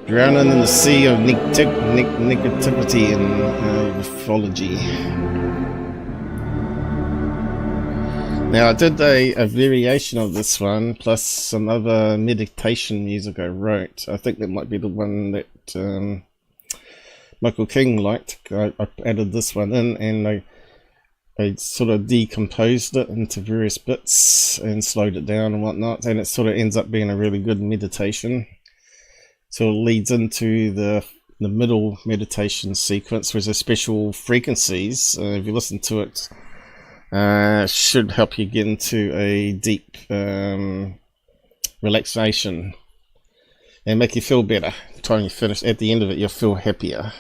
Drowning in the sea of negativity and ufology. Now I did a variation of this one, plus some other meditation music I wrote. I think that might be the one that Michael King liked. I added this one in, and I sort of decomposed it into various bits and slowed it down and whatnot, and it sort of ends up being a really good meditation. So it leads into the middle meditation sequence, which is special frequencies. If you listen to it, should help you get into a deep relaxation and make you feel better. By the time you finish, at the end of it, you'll feel happier.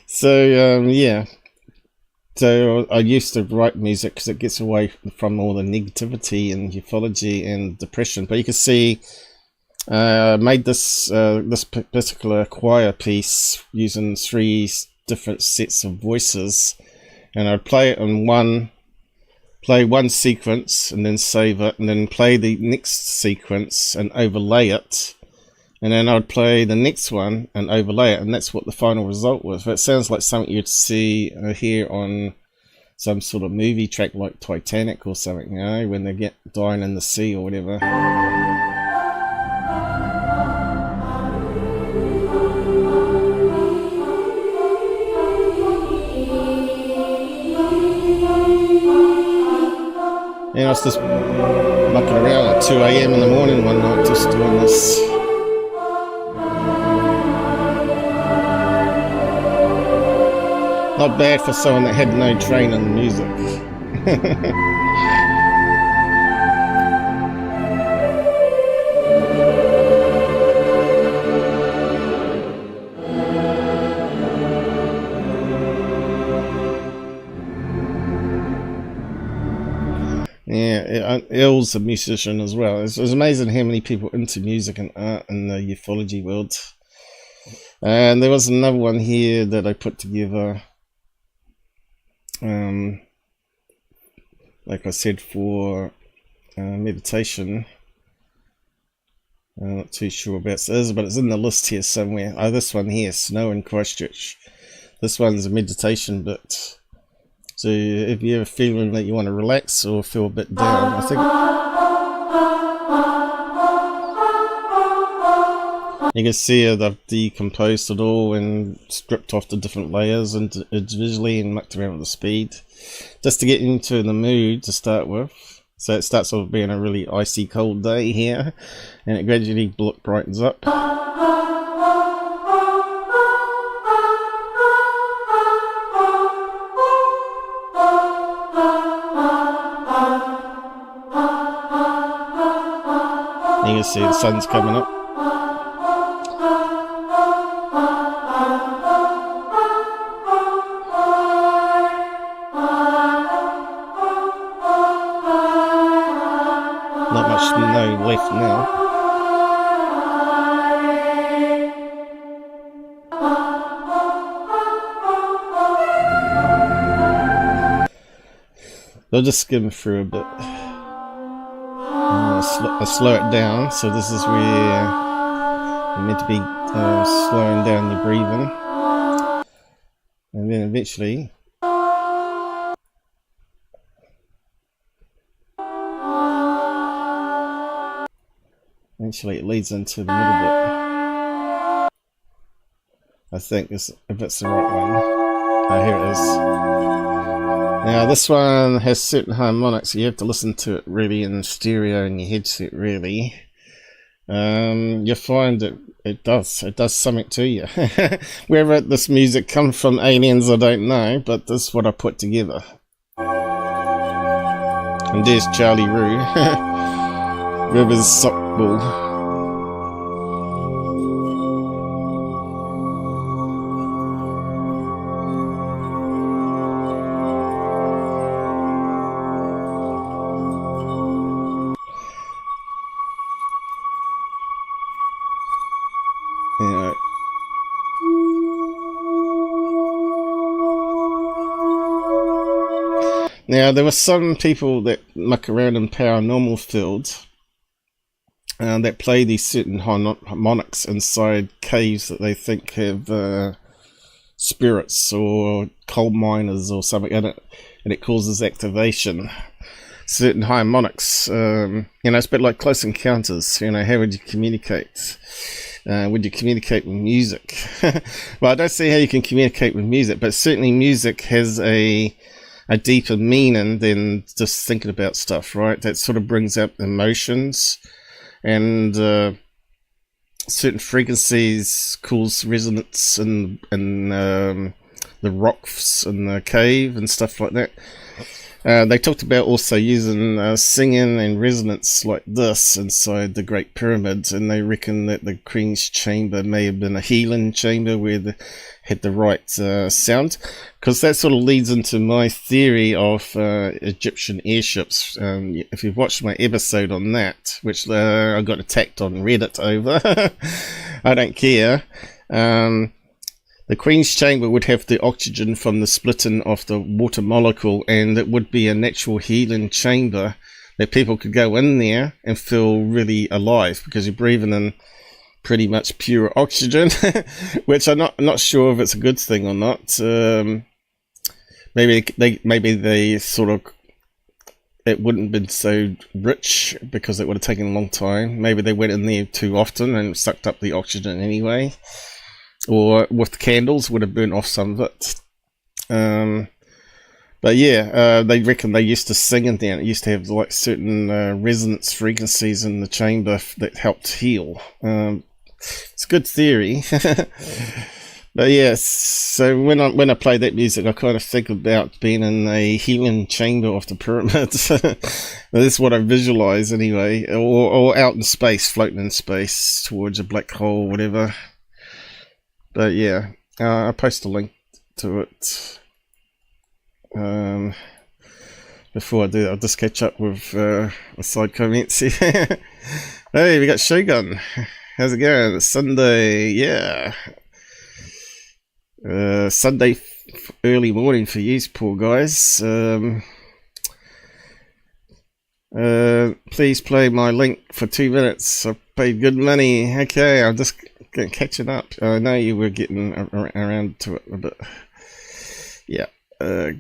So yeah. So I used to write music because it gets away from all the negativity and ufology and depression. But you can see. Made this this particular choir piece using 3 different sets of voices, and I'd play it in one sequence and then save it, and then play the next sequence and overlay it, and then I'd play the next one and overlay it, and that's what the final result was. But it sounds like something you'd see here on some sort of movie track like Titanic or something, you know, when they get dying in the sea or whatever. And I was just mucking around at 2 AM in the morning one night, just doing this. Not bad for someone that had no training in music. Yeah, Il's a musician as well. It's amazing how many people into music and art in the ufology world. And there was another one here that I put together, like I said, for meditation. I'm not too sure about this, but it's in the list here somewhere. Oh, this one here, Snow in Christchurch. This one's a meditation bit. So if you're feeling that you want to relax or feel a bit down, I think you can see they've decomposed it all and stripped off the different layers individually and mucked around with the speed, just to get into the mood to start with. So it starts off being a really icy cold day here, and it gradually brightens up. You can see the sun's coming up. Not much snow left now. I'll just skim through a bit. I'll slow it down, so this is where you're meant to be slowing down your breathing, and then eventually it leads into the middle bit. I think if it's the right one. Oh, here it is. Now this one has certain harmonics, so you have to listen to it really in stereo in your headset, really. You'll find that it does something to you. Wherever this music comes from, aliens, I don't know, but this is what I put together. And there's Charlie Roo with his sock ball. Now, there were some people that muck around in paranormal fields that play these certain harmonics inside caves that they think have spirits or coal miners or something in it, and it causes activation. Certain harmonics, it's a bit like Close Encounters. How would you communicate? Would you communicate with music? Well, I don't see how you can communicate with music, but certainly music has a deeper meaning than just thinking about stuff, right? That sort of brings up emotions, and certain frequencies cause resonance in the rocks in the cave and stuff like that. They talked about also using singing and resonance like this inside the Great Pyramids, and they reckon that the Queen's Chamber may have been a healing chamber where they had the right sound, because that sort of leads into my theory of Egyptian airships. If you've watched my episode on that, which I got attacked on Reddit over, I don't care. The Queen's Chamber would have the oxygen from the splitting of the water molecule, and it would be a natural healing chamber that people could go in there and feel really alive, because you're breathing in pretty much pure oxygen, which I'm not sure if it's a good thing or not. Maybe they sort of, it wouldn't have been so rich because it would have taken a long time. Maybe they went in there too often and sucked up the oxygen anyway. Or with candles would have burnt off some of it. But yeah, they reckon they used to sing in there. It used to have like certain resonance frequencies in the chamber that helped heal. It's a good theory. But yes, so when I play that music, I kind of think about being in a healing chamber of the pyramids. That's what I visualize anyway, or out in space, floating in space towards a black hole, or whatever. But yeah, I'll post a link to it. Before I do that, I'll just catch up with side comments here. Hey, we got Shogun. How's it going? It's Sunday, yeah. Sunday early morning for you, poor guys. Please play my link for 2 minutes. I paid good money. Okay, I'm just catching up. I know you were getting around to it a bit. Yeah,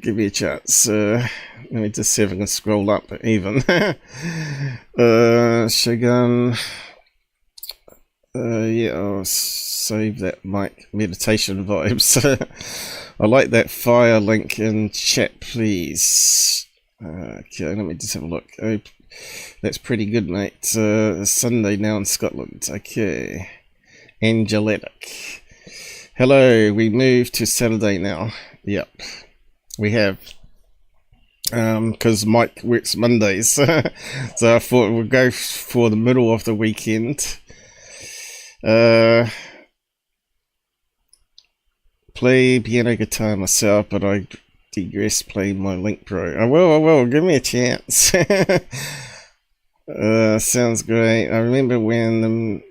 give me a chance. Let me just see if I can scroll up even. Shogun. Yeah, I'll save that mic meditation vibes. I like that fire link in chat, please. Okay, let me just have a look. Oh, that's pretty good, mate. Sunday now in Scotland. Okay. Angelic. Hello, we moved to Saturday now. Yep, we have. Because Mike works Mondays. So I thought we'll go for the middle of the weekend. Play piano guitar myself, but I digress playing my link bro. I will, give me a chance. Sounds great. I remember when the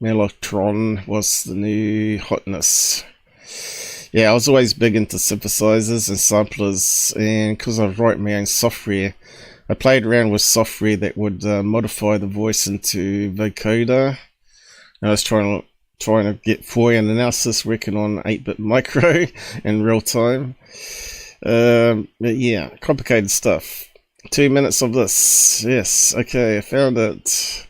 Mellotron was the new hotness. Yeah, I was always big into synthesizers and samplers, and because I write my own software, I played around with software that would modify the voice into vocoder. I was trying to get Fourier analysis working on 8-bit micro in real time. But yeah, complicated stuff. 2 minutes of this. Yes, okay, I found it.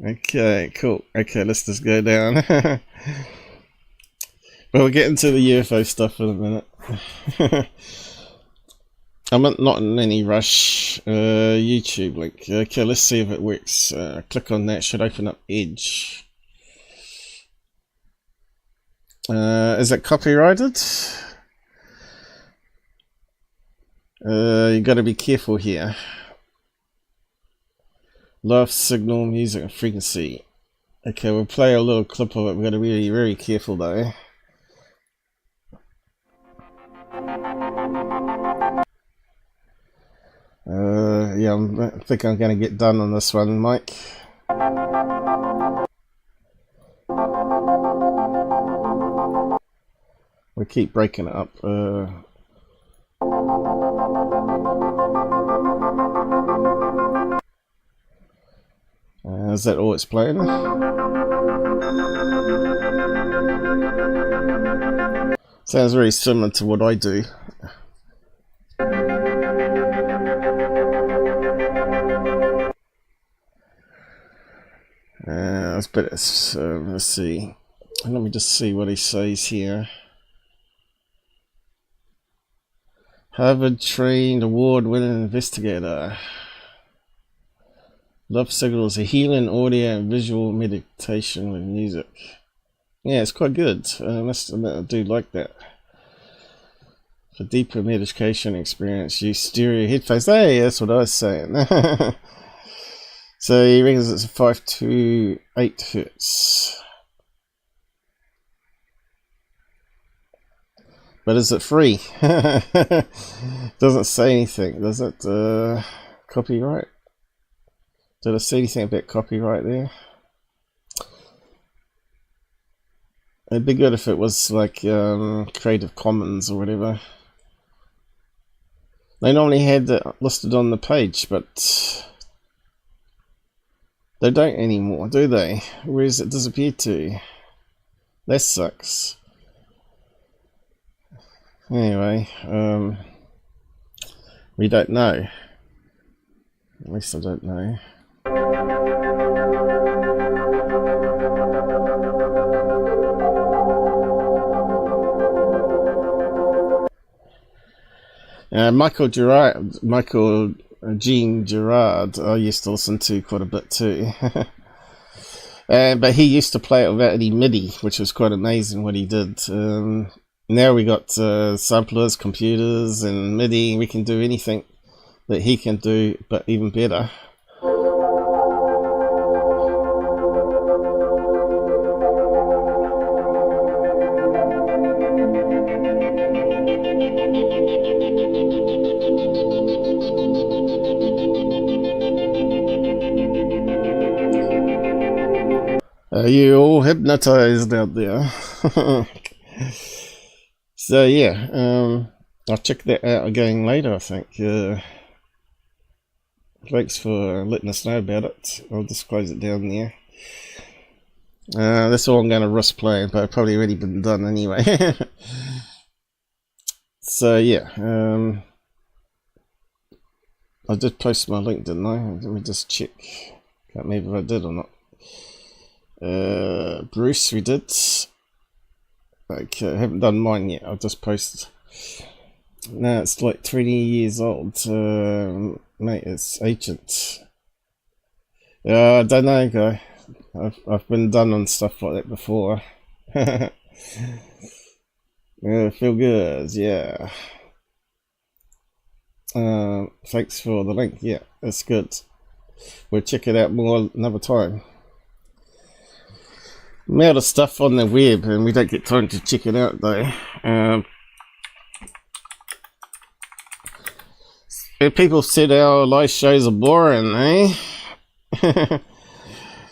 Okay, cool. Okay, let's just go down. Well, we'll get into the UFO stuff in a minute. I'm not in any rush. YouTube link. Okay, let's see if it works. Click on that. Should open up Edge. Is it copyrighted? You got to be careful here. Love signal, music, and frequency. Okay, we'll play a little clip of it. We've got to be really, very careful though. Yeah, I think I'm going to get done on this one, Mike. We keep breaking it up. Is that all it's playing? Sounds very similar to what I do. Let's see. Let me just see what he says here. Harvard-trained, award-winning investigator. Love signals, a healing audio and visual meditation with music. Yeah, it's quite good. I do like that. For deeper meditation experience, use stereo headphones. Hey, that's what I was saying. So he reckons it's 528 hertz. But is it free? Doesn't say anything, does it? Copyright? Did I see anything about copyright there? It'd be good if it was like Creative Commons or whatever. They normally had that listed on the page, but they don't anymore, do they? Where has it disappeared to? That sucks. Anyway, we don't know. At least I don't know. Michael Jean Gerard, I used to listen to quite a bit too. But he used to play it without any MIDI, which was quite amazing what he did. Now we got samplers, computers, and MIDI. We can do anything that he can do, but even better. Are you all hypnotized out there? So yeah, I'll check that out again later, I think. Thanks for letting us know about it. I'll just close it down there. That's all I'm going to risk playing, but it's probably already been done anyway. So yeah, I did post my link, didn't I? Let me just check. Can't remember if I did or not. Bruce, we did. Okay, I haven't done mine yet. I'll just post. No, it's like 20 years old. Mate, it's ancient. I don't know, guy. I've been done on stuff like that before. Yeah, feel good, yeah. Thanks for the link. Yeah, that's good. We'll check it out more another time. Amount of stuff on the web, and we don't get time to check it out though. People said our live shows are boring, eh?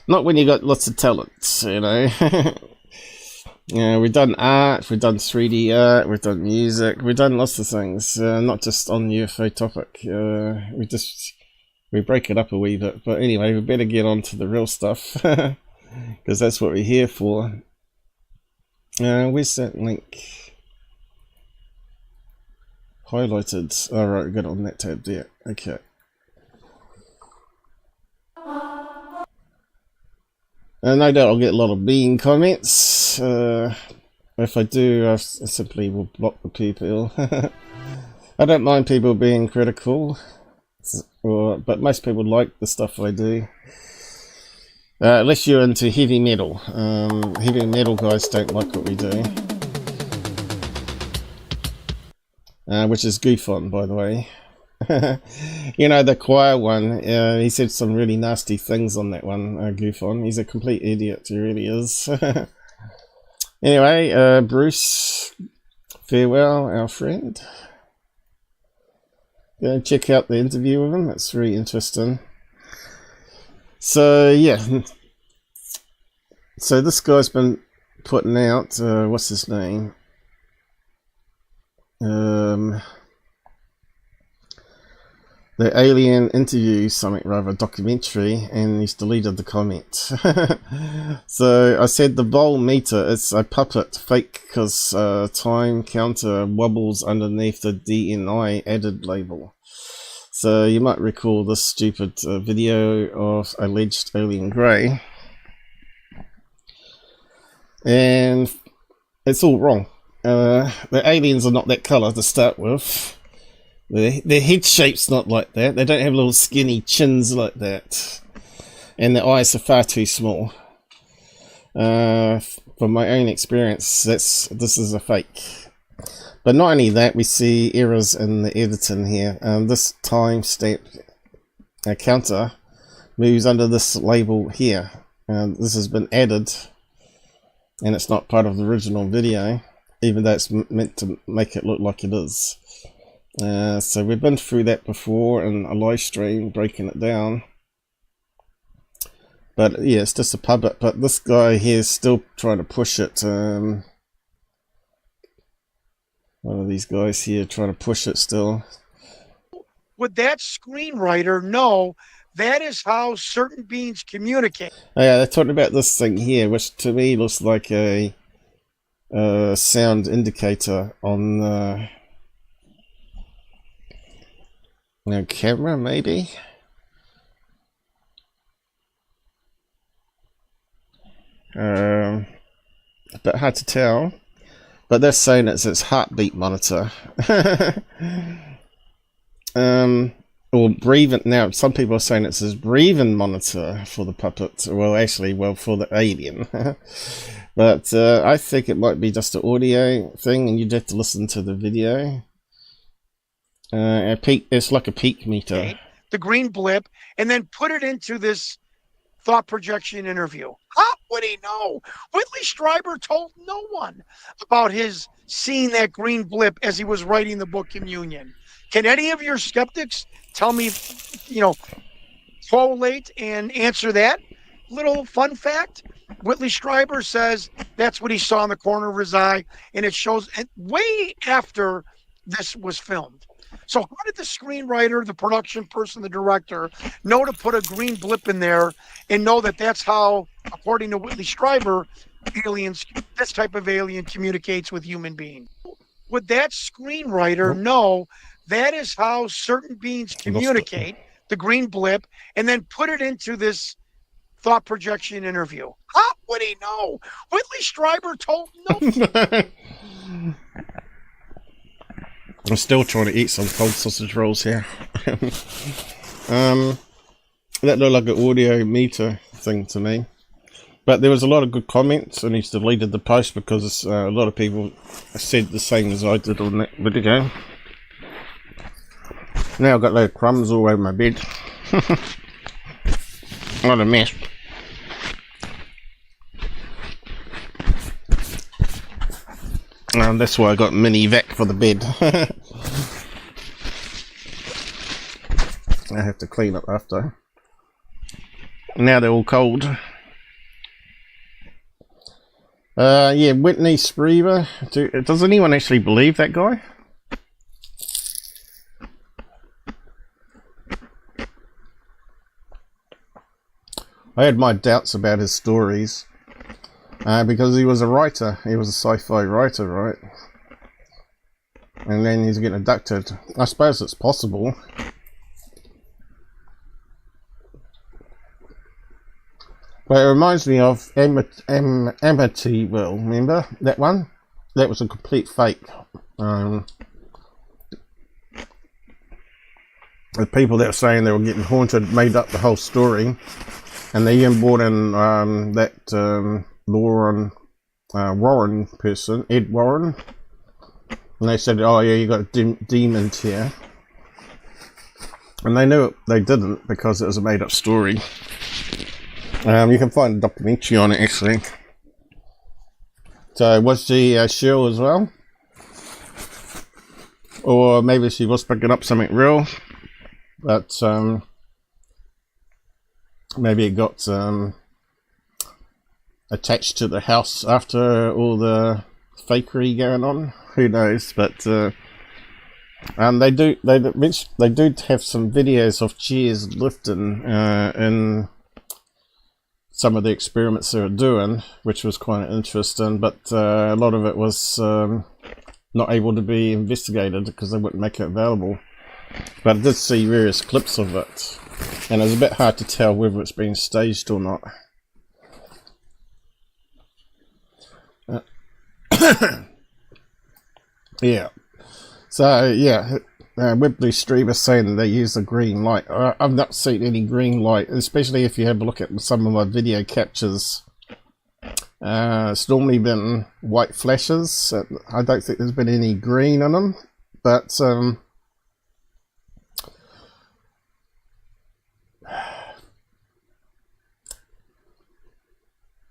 Not when you got lots of talents, you know. Yeah, we've done art, we've done 3D art, we've done music, we've done lots of things, not just on the UFO topic. We break it up a wee bit, but anyway, we better get on to the real stuff, because that's what we're here for. Where's that link? Highlighted. Alright, we got it on that tab there. Okay. No doubt I'll get a lot of mean comments. If I do, I simply will block the people. I don't mind people being critical, but most people like the stuff I do. Unless you're into heavy metal. Heavy metal guys don't like what we do. Which is GUFON, by the way. You know, the choir one, he said some really nasty things on that one, GUFON. He's a complete idiot, he really is. Anyway, Bruce, farewell, our friend. Go check out the interview with him, it's very interesting. So, yeah. So this guy's been putting out, what's his name? The alien interview something rather documentary, and he's deleted the comment. So I said the bowl meter, it's a puppet, fake, because time counter wobbles underneath the DNI added label. So you might recall this stupid video of alleged alien grey, and it's all wrong. The aliens are not that colour to start with. Their head shape's not like that. They don't have little skinny chins like that. And their eyes are far too small. From my own experience, this is a fake. But not only that, we see errors in the editing here. This timestamp counter moves under this label here. This has been added, and it's not part of the original video, even though it's meant to make it look like it is. So we've been through that before in a live stream, breaking it down. But yeah, it's just a puppet. But this guy here is still trying to push it. One of these guys here trying to push it still. Would that screenwriter know that is how certain beings communicate? Oh yeah, they're talking about this thing here, which to me looks like a sound indicator on camera, maybe. But hard to tell. But they're saying it's its heartbeat monitor. Or breathing. Now, some people are saying it's his breathing monitor for the puppet. Well, actually, for the alien. But I think it might be just an audio thing, and you'd have to listen to the video. It's like a peak meter. The green blip, and then put it into this thought projection interview. How would he know? Whitley Strieber told no one about his seeing that green blip as he was writing the book Communion. Can any of your skeptics tell me, correlate and answer that little fun fact? Whitley Strieber says that's what he saw in the corner of his eye, and it shows way after this was filmed. So how did the screenwriter, the production person, the director know to put a green blip in there and know that that's how, according to Whitley Strieber, aliens, this type of alien communicates with human beings? Would that screenwriter know that is how certain beings communicate, the green blip, and then put it into this thought projection interview? How would he know? Whitley Strieber told no. I'm still trying to eat some cold sausage rolls here. That looked like an audio meter thing to me. But there was a lot of good comments, and he's deleted the post because a lot of people said the same as I did on that video. Now I've got those crumbs all over my bed. What a mess. And that's why I got mini vac for the bed. I have to clean up after. Now they're all cold. Yeah, Whitley Strieber. Does anyone actually believe that guy? I had my doubts about his stories. Because he was a writer. He was a sci-fi writer, right? And then he's getting abducted. I suppose it's possible. But it reminds me of Amityville, remember that one? That was a complete fake. The people that were saying they were getting haunted made up the whole story. And they even brought in that Warren person, Ed Warren. And they said, oh yeah, you got demons here. And they knew it, they didn't, because it was a made up story. You can find a documentary on it actually. So was she Shirley as well? Or maybe she was picking up something real, but maybe it got attached to the house after all the fakery going on. Who knows? But they do have some videos of chairs lifting in some of the experiments they were doing, which was quite interesting. But a lot of it was not able to be investigated because they wouldn't make it available. But I did see various clips of it, and it was a bit hard to tell whether it's been staged or not. Yeah. So yeah, Whitley Strieber saying they use the green light. I've not seen any green light, especially if you have a look at some of my video captures. It's normally been white flashes. I don't think there's been any green on them, but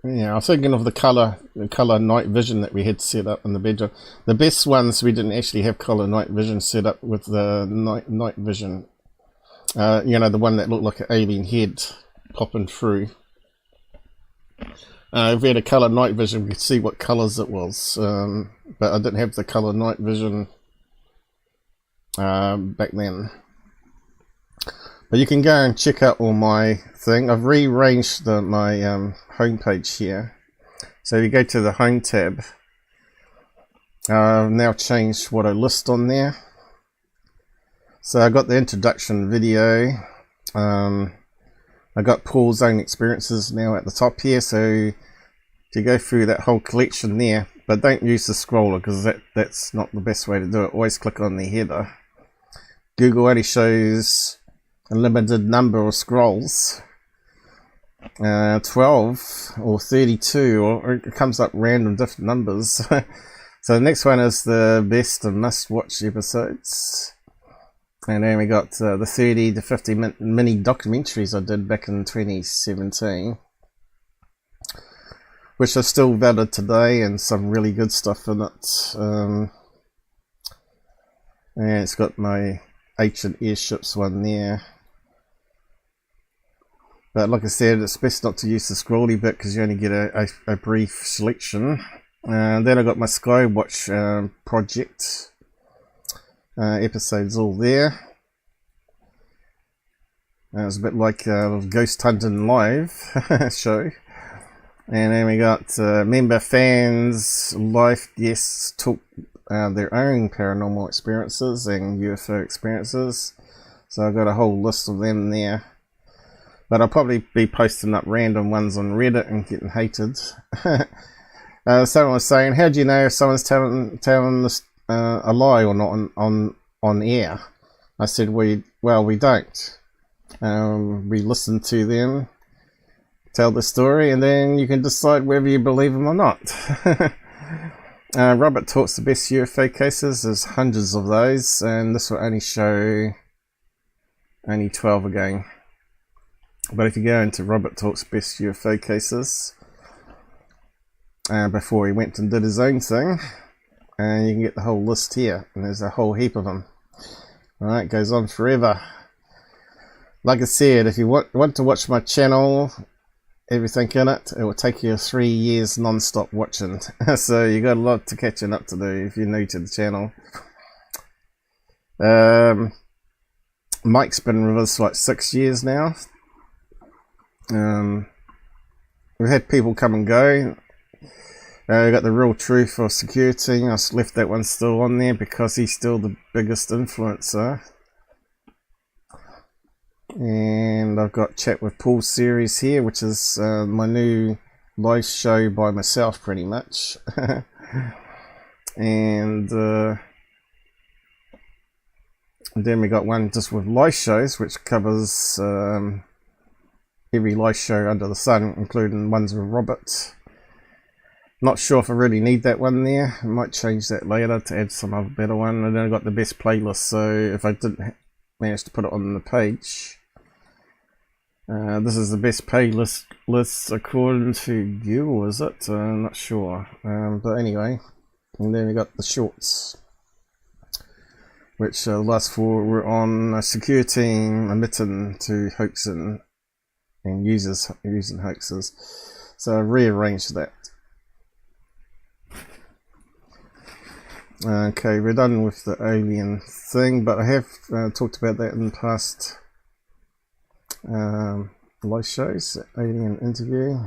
yeah, I was thinking of the color night vision that we had set up in the bedroom. The best ones we didn't actually have color night vision set up with the night vision. You know, the one that looked like an alien head popping through. If we had a color night vision, we could see what colors it was. But I didn't have the color night vision back then. But you can go and check out all my thing. I've rearranged my homepage here. So if you go to the home tab, I've now changed what I list on there. So I got the introduction video. I got Paul's own experiences now at the top here. So to go through that whole collection there, but don't use the scroller because that's not the best way to do it. Always click on the header. Google only shows a limited number of scrolls, 12 or 32, or it comes up random different numbers. So the next one is the best and must watch episodes, and then we got the 30 to 50 mini documentaries I did back in 2017, which are still valid today, and some really good stuff in it. And it's got my ancient airships one there. But like I said, it's best not to use the scrolly bit because you only get a brief selection. And then I got my Skywatch project. episodes all there. It's a bit like a Ghost Hunting Live show. And then we got member fans, live guests talk their own paranormal experiences and UFO experiences. So I've got a whole list of them there. But I'll probably be posting up random ones on Reddit and getting hated. Someone was saying, how do you know if someone's telling this, a lie or not on air? I said, we don't. We listen to them tell the story, and then you can decide whether you believe them or not. Robert Talks the Best UFO Cases. There's hundreds of those, and this will only show only 12 again. But if you go into Robert Talks Best UFO Cases, before he went and did his own thing, and you can get the whole list here, and there's a whole heap of them. Alright, it goes on forever. Like I said, if you want to watch my channel, everything in it, it will take you 3 years non-stop watching. So you got a lot to catching up to do if you're new to the channel. Mike's been with us like 6 years now. We've had people come and go. We got the Real Truth of Security. I left that one still on there because he's still the biggest influencer. And I've got Chat with Paul series here, which is my new live show by myself pretty much. And then we got one just with live shows, which covers every live show under the sun, including ones with Robert. Not sure if I really need that one there. I might change that later to add some other better one. And then I got the best playlist, so if I didn't manage to put it on the page, this is the best playlist according to you, is it? I'm not sure. But anyway, and then we got the shorts, which the last 4 were on secure team admitting to hoaxing and using hoaxes. So I rearranged that. Okay, we're done with the alien thing, but I have talked about that in the past live shows. Alien interview.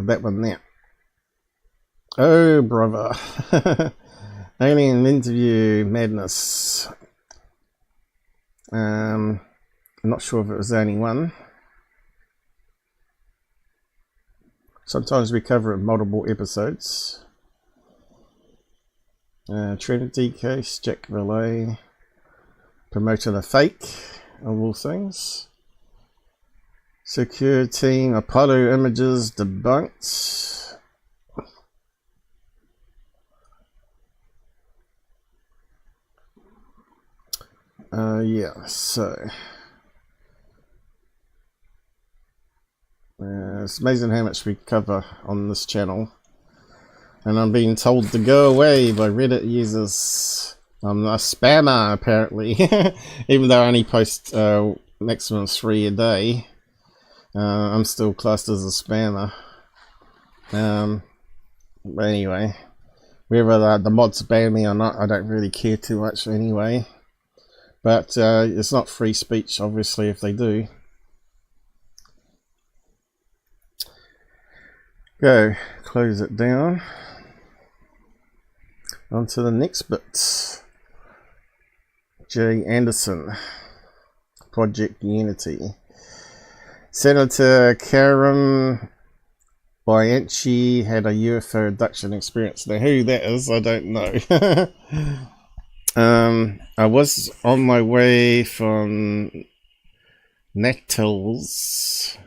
That one there. Oh, brother. Alien interview madness. I'm not sure if it was the only one. Sometimes we cover it in multiple episodes. Trinity case, Jack Valet, promoting a fake of all things. Secure team, Apollo images debunked. Yeah, so it's amazing how much we cover on this channel, and I'm being told to go away by Reddit users. I'm a spammer apparently, even though I only post maximum 3 a day. I'm still classed as a spammer. But anyway, whether the mods ban me or not, I don't really care too much anyway. But it's not free speech, obviously, if they do. Go, close it down. On to the next bit. J. Anderson, Project Unity. Senator Karen Bianchi had a UFO abduction experience. Now, who that is, I don't know. I was on my way from Natals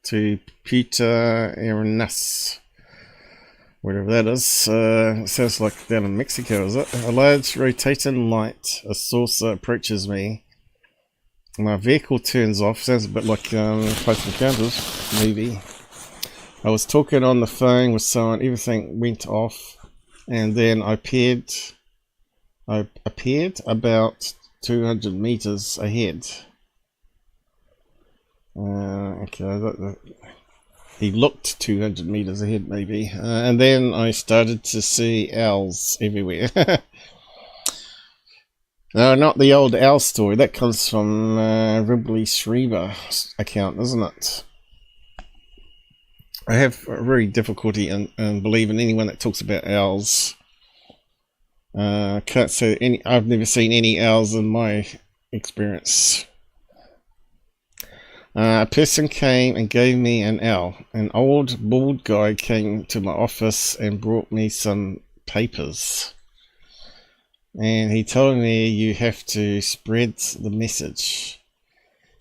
to Puerto Arenas, whatever that is. Sounds like down in Mexico, is it? A large rotating light, a saucer approaches me. My vehicle turns off. Sounds a bit like Close Encounters movie. I was talking on the phone with someone, everything went off, and then I appeared about 200 meters ahead. Okay, he looked 200 meters ahead, maybe. And then I started to see owls everywhere. No, not the old owl story. That comes from Ridley Schreiber's account, isn't it? I have very difficulty in believing anyone that talks about owls. Can't say any. I've never seen any owls in my experience. A person came and gave me an owl. An old bald guy came to my office and brought me some papers. And he told me you have to spread the message.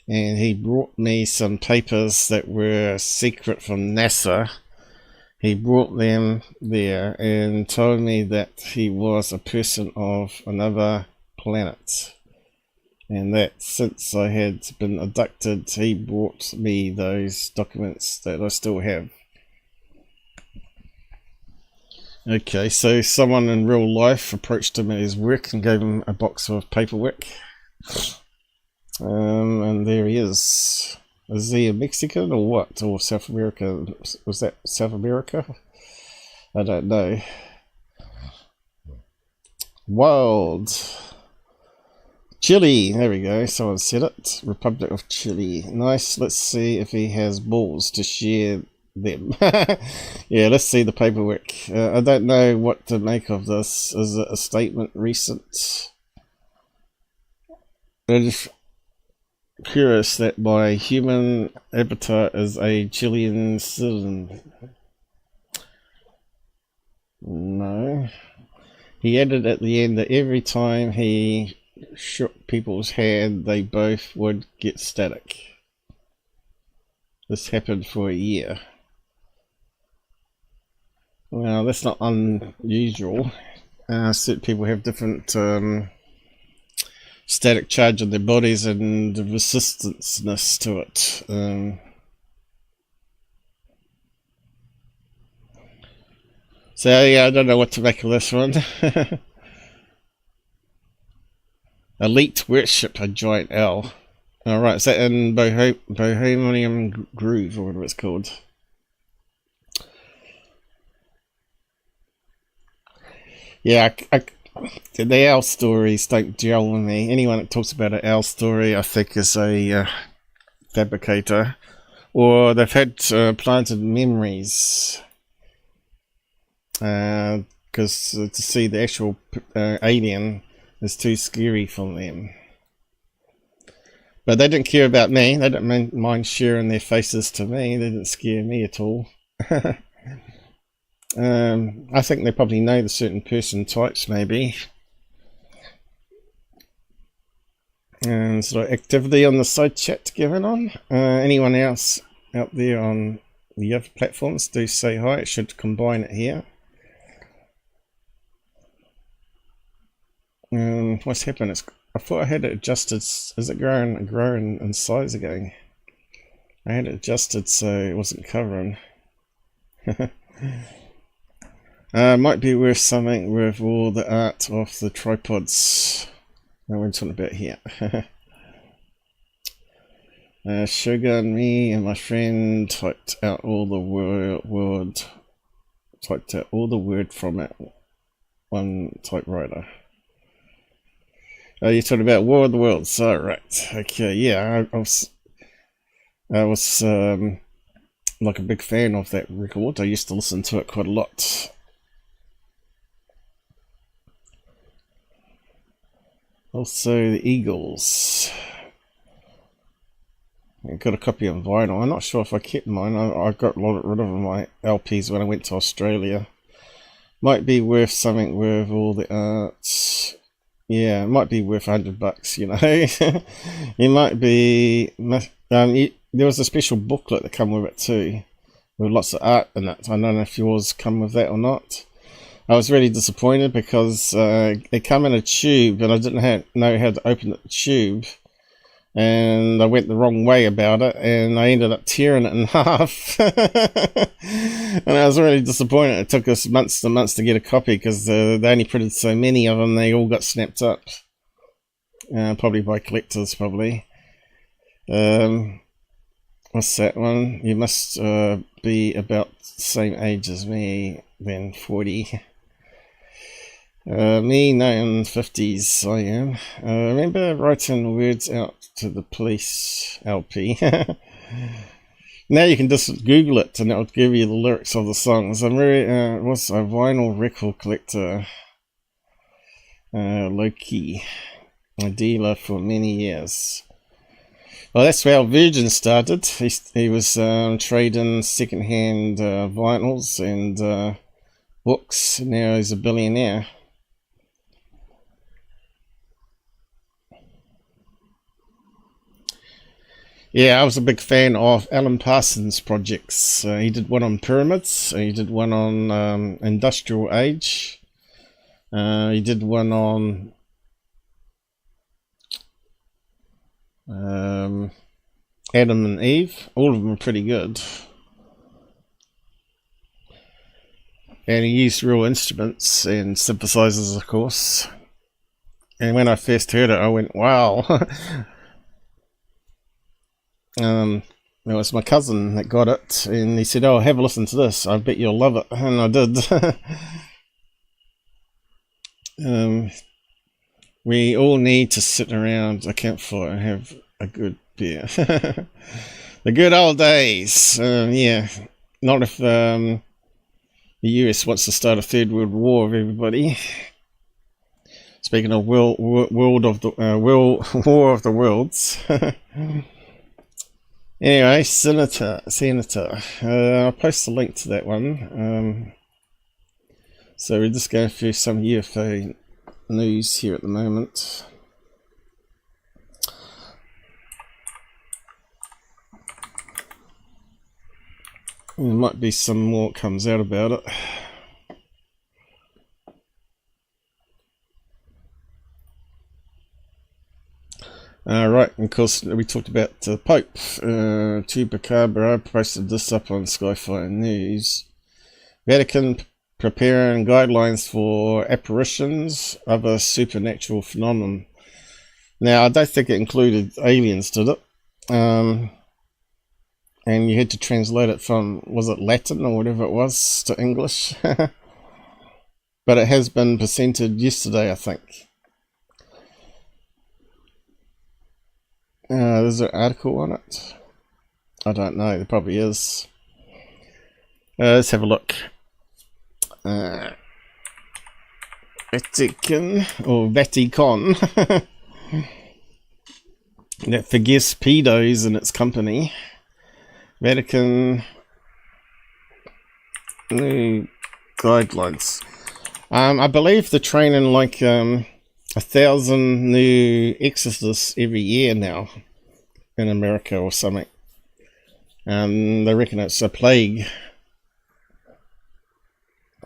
And he brought me some papers that were secret from NASA. He brought them there and told me that he was a person of another planet. And that since I had been abducted, he brought me those documents that I still have. Okay, so someone in real life approached him at his work and gave him a box of paperwork. And there he is. Is he a Mexican or what? Or South America? Was that South America? I don't know. Wild. Chile. There we go. Someone said it. Republic of Chile. Nice. Let's see if he has balls to share them. Yeah, let's see the paperwork. I don't know what to make of this. Is it a statement recent? I'm just curious that my human avatar is a Chilean citizen. No. He added at the end that every time he shook people's hand, they both would get static. This happened for a year. Well, that's not unusual. Certain people have different static charge on their bodies and the resistanceness to it. So yeah, I don't know what to make of this one. Elite worship a giant owl. Alright, is that in Bohemian Groove or whatever it's called? Yeah, the owl stories don't gel with me. Anyone that talks about an owl story, I think, is a fabricator, or they've had planted memories. Because to see the actual alien is too scary for them. But they didn't care about me. They didn't mind sharing their faces to me. They didn't scare me at all. I think they probably know the certain person types, maybe. And sort of activity on the side chat going on. Anyone else out there on the other platforms, do say hi. It should combine it here. What's happened? I thought I had it adjusted. Is it growing in size again? I had it adjusted so it wasn't covering. Might be worth something with all the art of the tripods. We're talking about here. Shogun, me and my friend typed out all the word from it. One typewriter. Oh, you're talking about War of the Worlds. Oh, right. Okay, yeah, I was like a big fan of that record. I used to listen to it quite a lot. Also, the Eagles. I got a copy on vinyl. I'm not sure if I kept mine. I got rid of my LPs when I went to Australia. Might be worth something with all the arts. Yeah, it might be worth $100, you know. It might be. There was a special booklet that came with it too, with lots of art in it. I don't know if yours come with that or not. I was really disappointed because it came in a tube and I didn't know how to open the tube, and I went the wrong way about it and I ended up tearing it in half. And I was really disappointed. It took us months and months to get a copy because they only printed so many of them. They all got snapped up. probably by collectors, probably. What's that one? You must be about the same age as me, then 40. Me, 50s, I am. I remember writing words out to the police, LP. Now you can just Google it and it'll give you the lyrics of the songs. I'm was a vinyl record collector, low-key, a dealer for many years. Well, that's where Virgin started. He was trading second-hand vinyls and books. Now he's a billionaire. Yeah, I was a big fan of Alan Parsons' projects. He did one on pyramids. He did one on industrial age. He did one on Adam and Eve. All of them are pretty good. And he used real instruments and synthesizers, of course. And when I first heard it, I went, wow. It was my cousin that got it, and he said, oh, have a listen to this. I bet you'll love it. And I did. We all need to sit around a campfire and have a good beer. The good old days. Yeah, not if the US wants to start a third world war with everybody. Speaking of war of the worlds. Anyway, Senator. I'll post a link to that one. So we're just going through some UFO news here at the moment. There might be some more comes out about it. Right, and of course we talked about the Pope. Chupacabra posted this up on Skyfire News. Vatican preparing guidelines for apparitions, other supernatural phenomenon. Now, I don't think it included aliens, did it? And you had to translate it from, was it Latin or whatever it was, to English? But it has been presented yesterday, I think. There's an article on it. I don't know, there probably is. Let's have a look. Vatican, or Vaticon, that forgives pedos in its company. Vatican new guidelines. I believe they're training like 1,000 new exorcists every year now in America or something. They reckon it's a plague,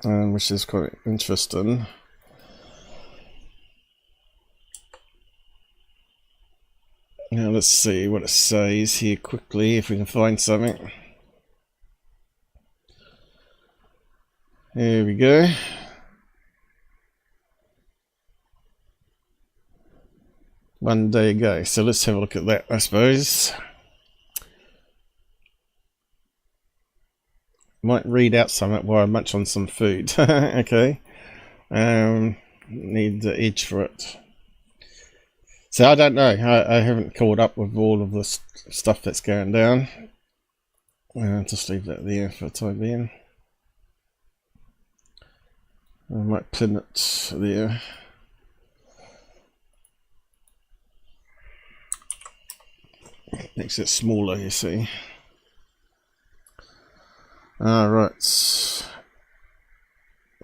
which is quite interesting. Now let's see what it says here quickly, if we can find something. There we go. One day ago, so let's have a look at that, I suppose. Might read out something while I munch on some food. Okay. Need the edge for it. So I don't know. I haven't caught up with all of this stuff that's going down. Just leave that there for the time being. I might pin it there. Makes it smaller, you see. Alright.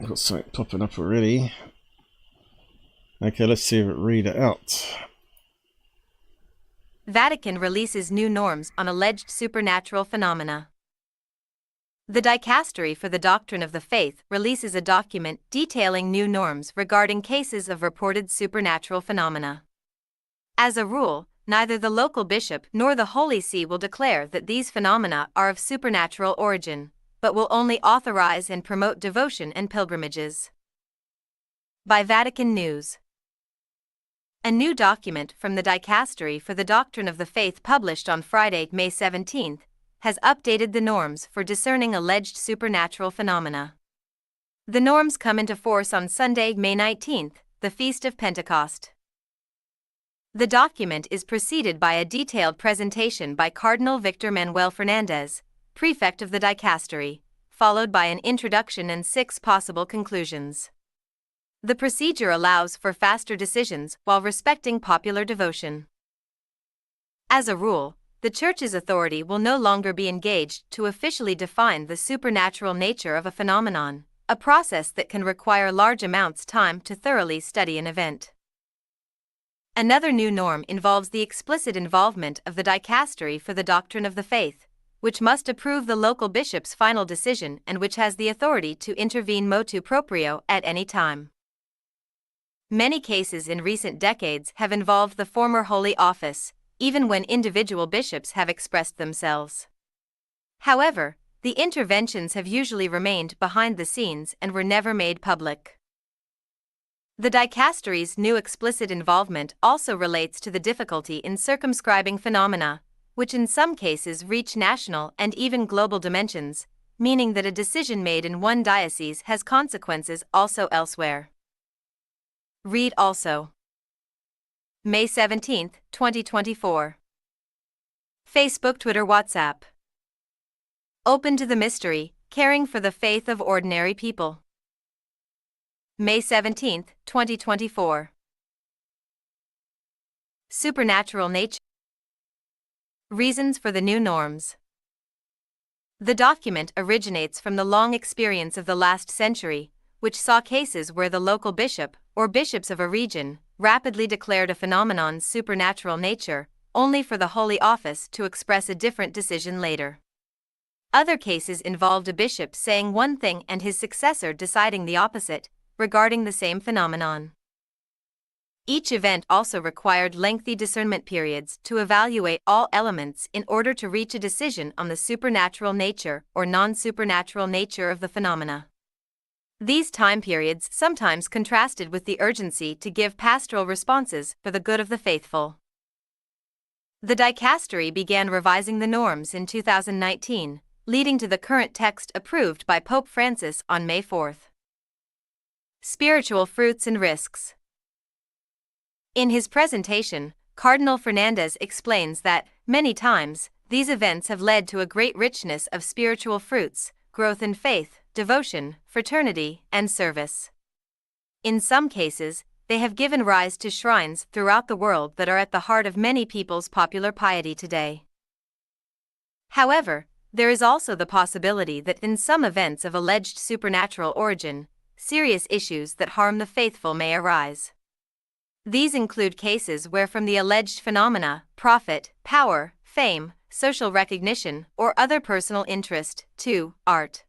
I've got something popping up already. Okay, let's see if it read it out. Vatican releases new norms on alleged supernatural phenomena. The Dicastery for the Doctrine of the Faith releases a document detailing new norms regarding cases of reported supernatural phenomena. As a rule, neither the local bishop nor the Holy See will declare that these phenomena are of supernatural origin, but will only authorize and promote devotion and pilgrimages. By Vatican News. A new document from the Dicastery for the Doctrine of the Faith published on Friday, May 17, has updated the norms for discerning alleged supernatural phenomena. The norms come into force on Sunday, May 19, the Feast of Pentecost. The document is preceded by a detailed presentation by Cardinal Victor Manuel Fernandez, prefect of the Dicastery, followed by an introduction and 6 possible conclusions. The procedure allows for faster decisions while respecting popular devotion. As a rule, the Church's authority will no longer be engaged to officially define the supernatural nature of a phenomenon, a process that can require large amounts of time to thoroughly study an event. Another new norm involves the explicit involvement of the Dicastery for the Doctrine of the Faith, which must approve the local bishop's final decision and which has the authority to intervene motu proprio at any time. Many cases in recent decades have involved the former Holy Office, even when individual bishops have expressed themselves. However, the interventions have usually remained behind the scenes and were never made public. The Dicastery's new explicit involvement also relates to the difficulty in circumscribing phenomena, which in some cases reach national and even global dimensions, meaning that a decision made in one diocese has consequences also elsewhere. Read also. May 17, 2024. Facebook, Twitter, WhatsApp. Open to the mystery, caring for the faith of ordinary people. May 17, 2024. Supernatural nature. Reasons for the new norms. The document originates from the long experience of the last century, which saw cases where the local bishop, or bishops of a region, rapidly declared a phenomenon's supernatural nature, only for the Holy Office to express a different decision later. Other cases involved a bishop saying one thing and his successor deciding the opposite, regarding the same phenomenon. Each event also required lengthy discernment periods to evaluate all elements in order to reach a decision on the supernatural nature or non-supernatural nature of the phenomena. These time periods sometimes contrasted with the urgency to give pastoral responses for the good of the faithful. The Dicastery began revising the norms in 2019, leading to the current text approved by Pope Francis on May 4. Spiritual fruits and risks. In his presentation, Cardinal Fernandez explains that, many times, these events have led to a great richness of spiritual fruits, growth in faith, devotion, fraternity, and service. In some cases, they have given rise to shrines throughout the world that are at the heart of many people's popular piety today. However, there is also the possibility that in some events of alleged supernatural origin, serious issues that harm the faithful may arise. These include cases where from the alleged phenomena, profit, power, fame, social recognition, or other personal interest, 2, art.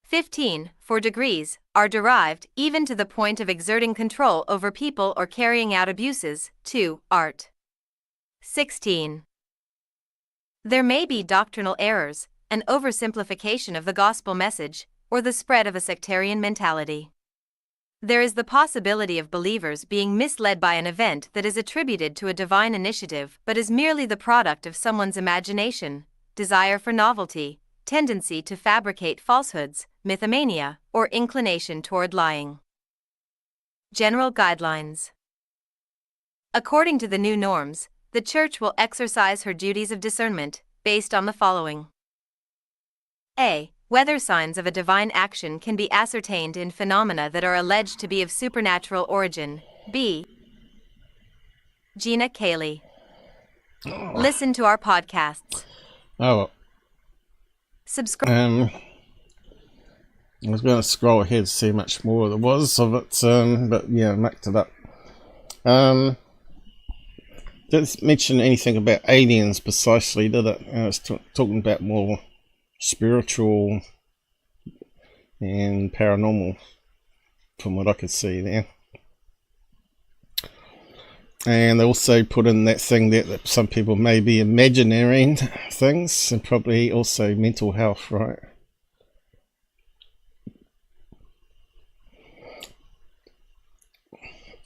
15, for degrees, are derived even to the point of exerting control over people or carrying out abuses, 2, art. 16. There may be doctrinal errors, an oversimplification of the gospel message, or the spread of a sectarian mentality. There is the possibility of believers being misled by an event that is attributed to a divine initiative but is merely the product of someone's imagination, desire for novelty, tendency to fabricate falsehoods, mythomania, or inclination toward lying. General guidelines. According to the new norms, the Church will exercise her duties of discernment, based on the following. A. Whether signs of a divine action can be ascertained in phenomena that are alleged to be of supernatural origin. B. Gina Cayley. Listen to our podcasts. Oh. Subscribe. I was going to scroll ahead to see how much more there was of it, but yeah, I macked it up. Didn't mention anything about aliens precisely, did it? I was talking about more spiritual and paranormal from what I could see there. And they also put in that thing that some people may be imagining things, and probably also mental health, right?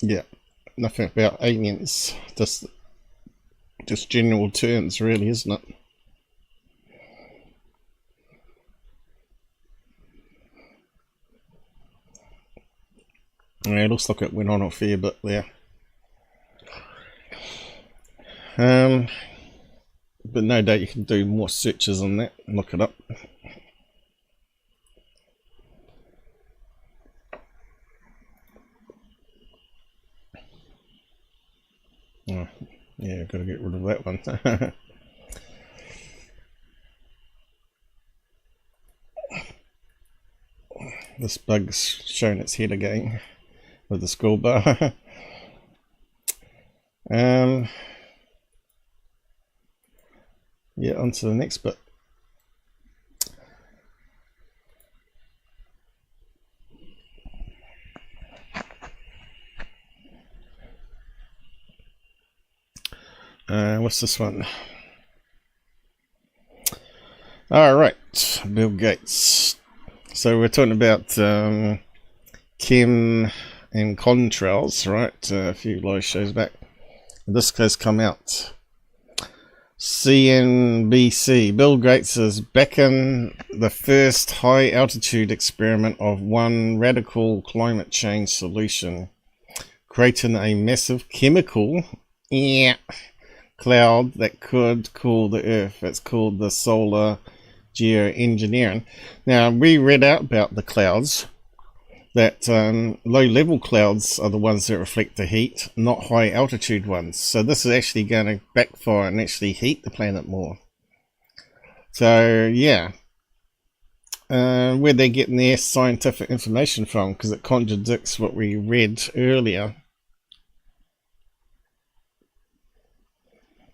Yeah. nothing about aliens. Just general terms, really, isn't it? Yeah, it looks like it went on a fair bit there. But no doubt you can do more searches on that and look it up. Oh, yeah, I've got to get rid of that one. This bug's showing its head again with the scroll bar. Yeah, on to the next bit. What's this one? Alright, Bill Gates. So we're talking about chem and contrails, right? A few live shows back. This has come out. CNBC. Bill Gates is backing the first high altitude experiment of one radical climate change solution, creating a massive chemical cloud that could cool the Earth. It's called the solar geoengineering. Now, we read out about the clouds, that low-level clouds are the ones that reflect the heat, not high-altitude ones. So this is actually going to backfire and actually heat the planet more. So, yeah. Where they're getting their scientific information from, because it contradicts what we read earlier.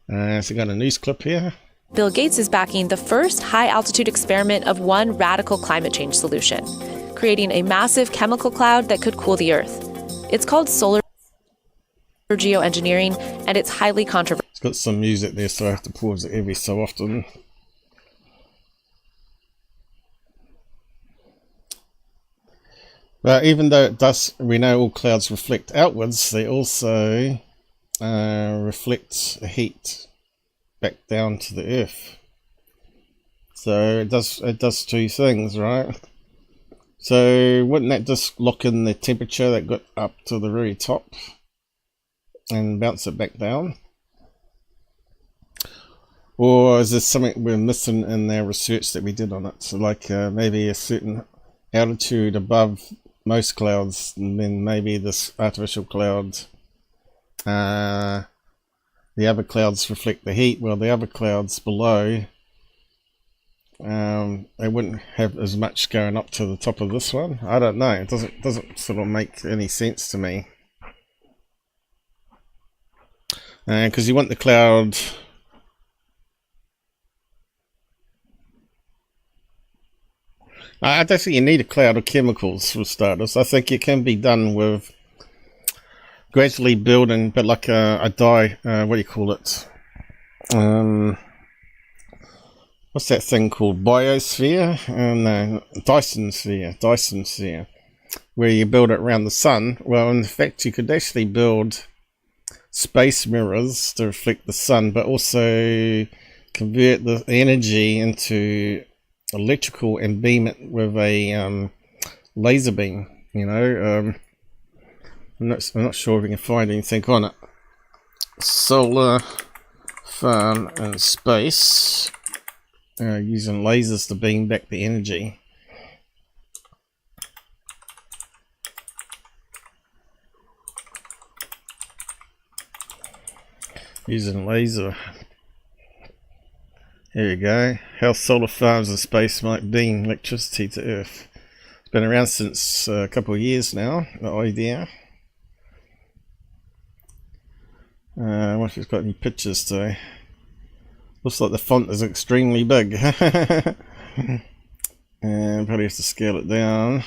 So got a news clip here. Bill Gates is backing the first high-altitude experiment of one radical climate change solution, creating a massive chemical cloud that could cool the Earth. It's called solar geoengineering, and it's highly controversial. It's got some music there, so I have to pause it every so often. But even though it does, we know all clouds reflect outwards, they also reflect heat back down to the Earth. So it does two things, right? So wouldn't that just lock in the temperature that got up to the very top and bounce it back down? Or is there something we're missing in our research that we did on it? So like maybe a certain altitude above most clouds, and then maybe this artificial cloud, the other clouds reflect the heat, while the other clouds below, they wouldn't have as much going up to the top of this one. I don't know. It doesn't sort of make any sense to me. Because you want the cloud. I don't think you need a cloud of chemicals for starters. I think it can be done with gradually building, but like a dye, what do you call it? What's that thing called? Biosphere? No, Dyson sphere, where you build it around the sun. Well, in fact, you could actually build space mirrors to reflect the sun, but also convert the energy into electrical and beam it with a laser beam. You know, I'm not sure if we can find anything on it. Solar farm in space, using lasers to beam back the energy. Using laser. Here you go. How solar farms in space might beam electricity to Earth. It's been around since a couple of years now, the idea. I wonder if it's got any pictures today. Looks like the font is extremely big. And probably have to scale it down.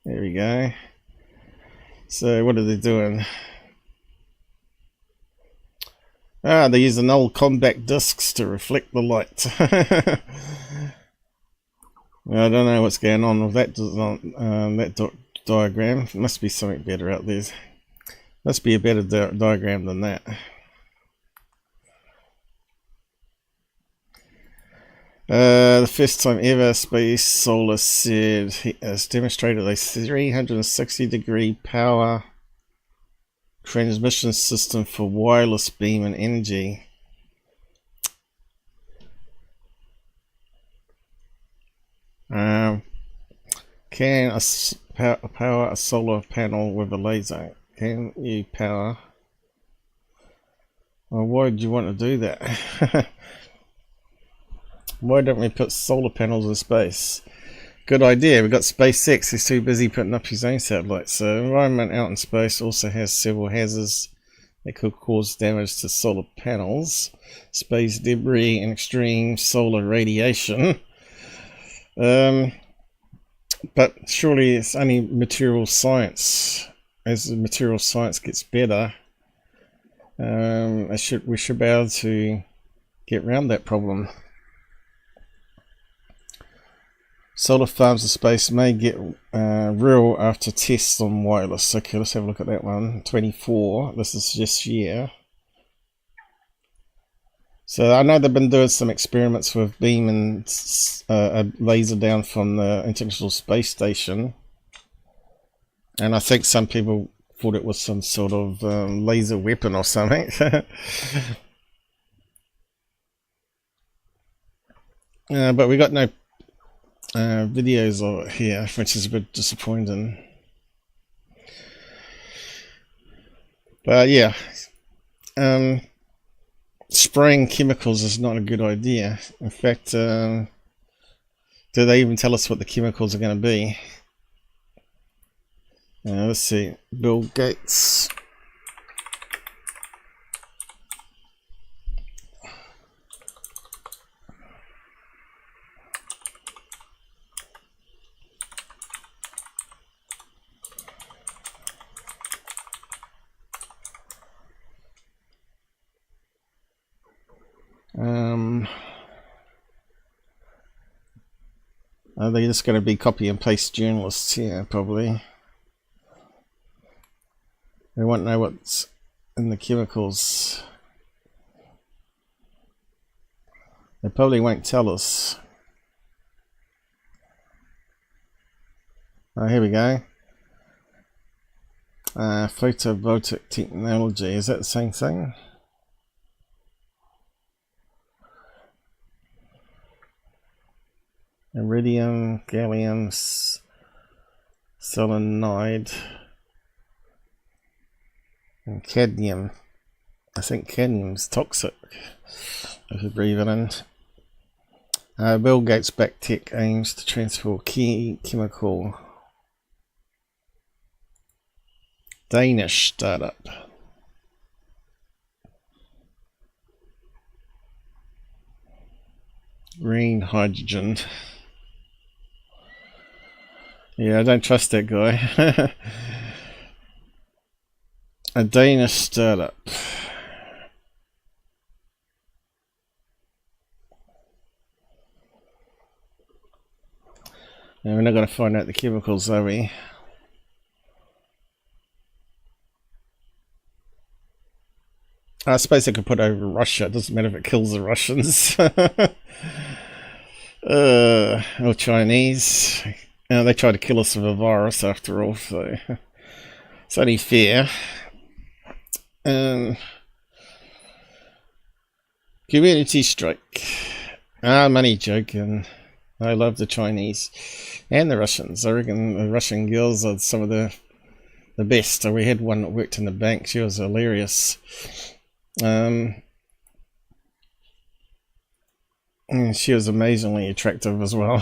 There we go. So what are they doing? They're using old compact discs to reflect the light. I don't know what's going on with that diagram. Must be something better out there. Must be a better diagram than that. The first time ever Space Solar said he has demonstrated a 360-degree power transmission system for wireless beam and energy. Can power a solar panel with a laser? Can you power? Well, why do you want to do that? Why don't we put solar panels in space? Good idea. We've got SpaceX. He's too busy putting up his own satellites. So environment out in space also has several hazards that could cause damage to solar panels, space debris, and extreme solar radiation. But surely it's only material science. As the material science gets better, we should be able to get around that problem. Solar farms in space may get real after tests on wireless. Okay, let's have a look at that one. 24. This is this year. So I know they've been doing some experiments with beaming a laser down from the International Space Station, and I think some people thought it was some sort of laser weapon or something. But we got no videos of it here, which is a bit disappointing. But yeah, spraying chemicals is not a good idea. In fact, do they even tell us what the chemicals are going to be? Let's see. Bill Gates. Are they just going to be copy and paste journalists here? Probably. They won't know what's in the chemicals. They probably won't tell us. Oh, here we go. Photovoltaic technology. Is that the same thing? Iridium, gallium, selenide, and cadmium. I think cadmium's toxic if you breathe it in. Bill Gates' back tech aims to transfer key chemical. Danish startup. Green hydrogen. Yeah, I don't trust that guy. A Danish startup. Now we're not going to find out the chemicals, are we? I suppose I could put over Russia. It doesn't matter if it kills the Russians. Or Chinese. They try to kill us with a virus after all, so it's only fair. Community strike. I'm only joking. I love the Chinese and the Russians. I reckon the Russian girls are some of the best. We had one that worked in the bank. She was hilarious. And she was amazingly attractive as well.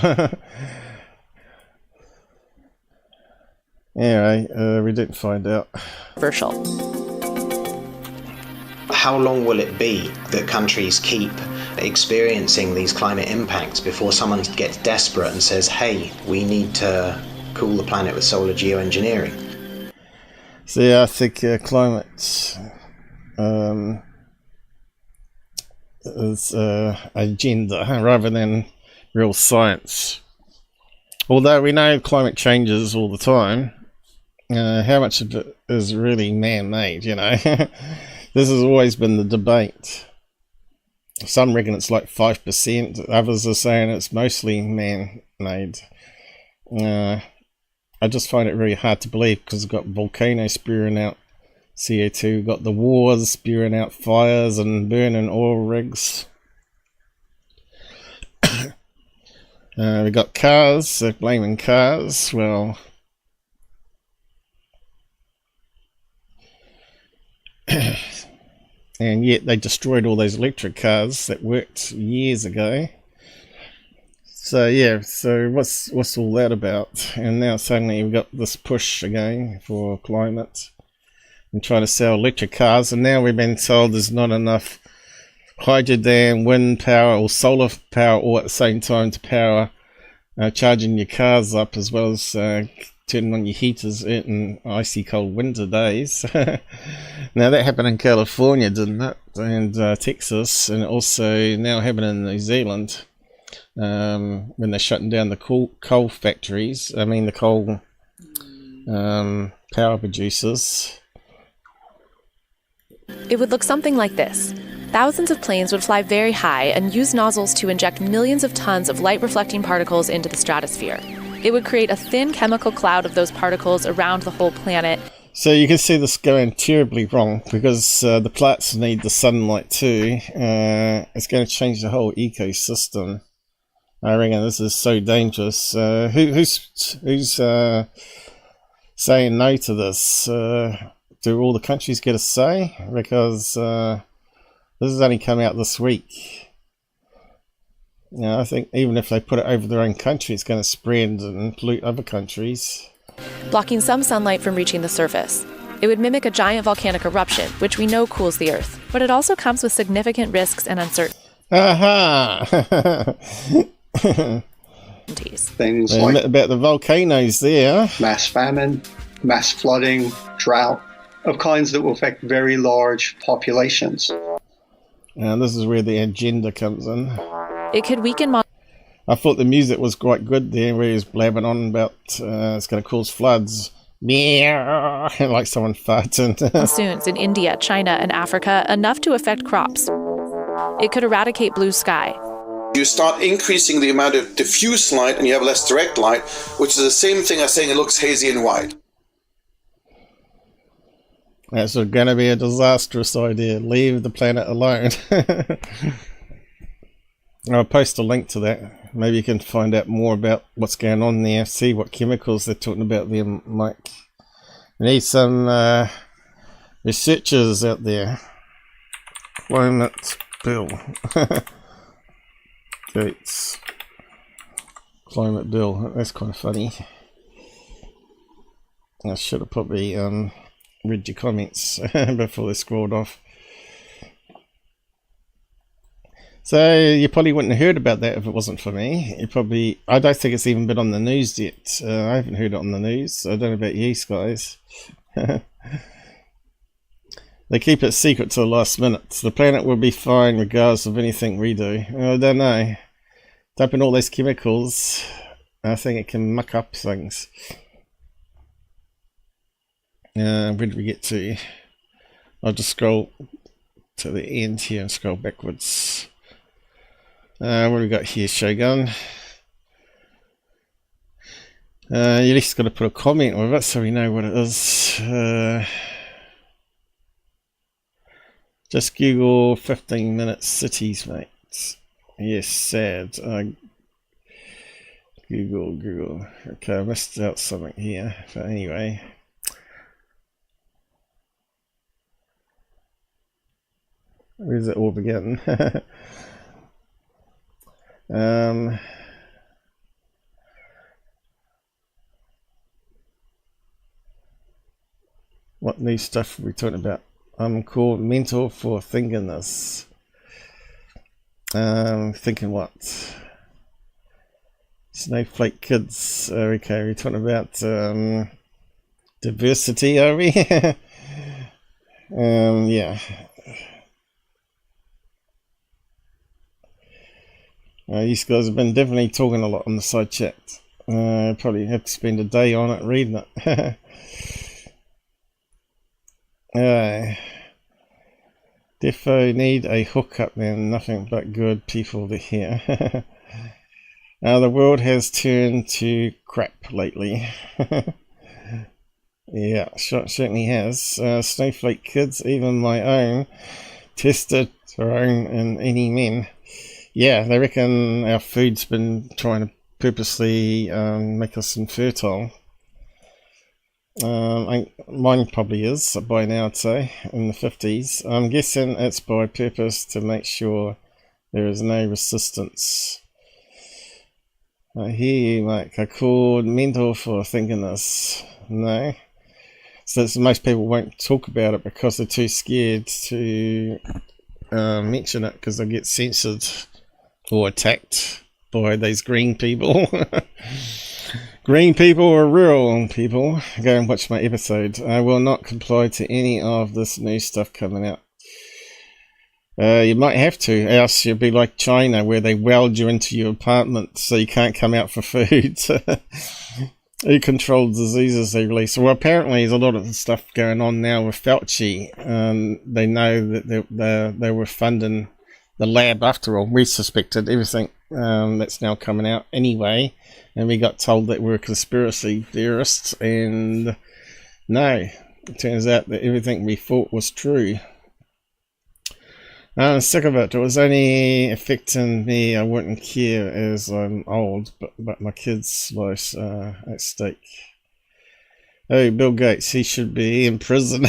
Anyway, we didn't find out. Virtual. How long will it be that countries keep experiencing these climate impacts before someone gets desperate and says, hey, we need to cool the planet with solar geoengineering? So yeah, I think climate is agenda rather than real science. Although we know climate changes all the time, how much of it is really man-made, you know? This has always been the debate. Some reckon it's like 5%, others are saying it's mostly man-made. I just find it very hard to believe because we've got volcanoes spewing out CO2, we've got the wars spewing out fires and burning oil rigs. We've got cars, they're blaming cars. Well, and yet they destroyed all those electric cars that worked years ago. So yeah, so what's all that about? And now suddenly we've got this push again for climate and trying to sell electric cars, and now we've been told there's not enough hydrogen, wind power or solar power all at the same time to power charging your cars up, as well as turning on your heaters in icy cold winter days. Now that happened in California, didn't it? And Texas, and also now happening in New Zealand, when they're shutting down the coal factories, I mean the coal power producers. It would look something like this. Thousands of planes would fly very high and use nozzles to inject millions of tons of light-reflecting particles into the stratosphere. It would create a thin chemical cloud of those particles around the whole planet. So you can see this going terribly wrong because the plants need the sunlight too. It's going to change the whole ecosystem. I reckon this is so dangerous. Who's saying no to this? Do all the countries get a say? Because this has only come out this week. You know, I think even if they put it over their own country, it's going to spread and pollute other countries. Blocking some sunlight from reaching the surface. It would mimic a giant volcanic eruption, which we know cools the Earth. But it also comes with significant risks and uncertainties. Aha! Things like about the volcanoes there. Mass famine, mass flooding, drought, of kinds that will affect very large populations. And this is where the agenda comes in. It could weaken I thought the music was quite good there, where he was blabbing on about it's going to cause floods. Like someone farting. monsoons in India, China, and Africa, enough to affect crops. It could eradicate blue sky. You start increasing the amount of diffuse light and you have less direct light, which is the same thing as saying it looks hazy and white. That's going to be a disastrous idea. Leave the planet alone. I'll post a link to that. Maybe you can find out more about what's going on there. See what chemicals they're talking about there, Mike. We need some researchers out there. Climate Bill. Gates. Climate Bill. That's kind of funny. I should have probably read your comments before they scrolled off. So you probably wouldn't have heard about that if it wasn't for me. I don't think it's even been on the news yet. I haven't heard it on the news. I don't know about you guys. They keep it secret till the last minute. The planet will be fine regardless of anything we do. I don't know. Dumping all those chemicals, I think it can muck up things. Where did we get to? I'll just scroll to the end here and scroll backwards. What do we got here, Shogun? You at least got to put a comment with it so we know what it is. Just Google 15-minute cities, mate. Yes, sad. Google. Okay, I missed out something here. But anyway. Where does it all begin? What new stuff are we talking about? I'm called mental for thinking this. Thinking what? Snowflake kids. Okay, we're talking about diversity, are we? Yeah. These guys have been definitely talking a lot on the side chat. Probably have to spend a day on it reading it. Defo need a hookup, man. Nothing but good people to hear. The world has turned to crap lately. Yeah, certainly has. Snowflake kids, even my own, testosterone in any men. Yeah, they reckon our food's been trying to purposely make us infertile. Mine probably is by now, I'd say, in the 50s. I'm guessing it's by purpose to make sure there is no resistance. I hear you, Mike. I called mental for thinking this. No. So most people won't talk about it because they're too scared to mention it because they'll get censored or attacked by these green people. Green people are real people. Go and watch my episode. I will not comply to any of this new stuff coming out. You might have to, else you'll be like China where they weld you into your apartment so you can't come out for food. Who controls diseases they release? Well, apparently there's a lot of stuff going on now with Fauci. They know that they were funding the lab after all. We suspected everything that's now coming out anyway, and we got told that we're conspiracy theorists, and no, it turns out that everything we thought was true. I'm sick of it. It was only affecting me. I wouldn't care as I'm old, but my kids' lives are at stake. Oh, Bill Gates, he should be in prison.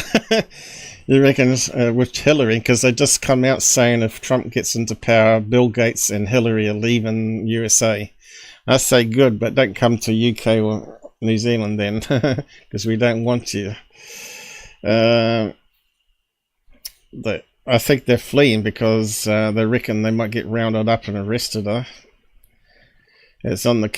You reckon with Hillary, because they just come out saying if Trump gets into power, Bill Gates and Hillary are leaving USA. I say good, but don't come to UK or New Zealand then, because we don't want you. I think they're fleeing because they reckon they might get rounded up and arrested. It's on the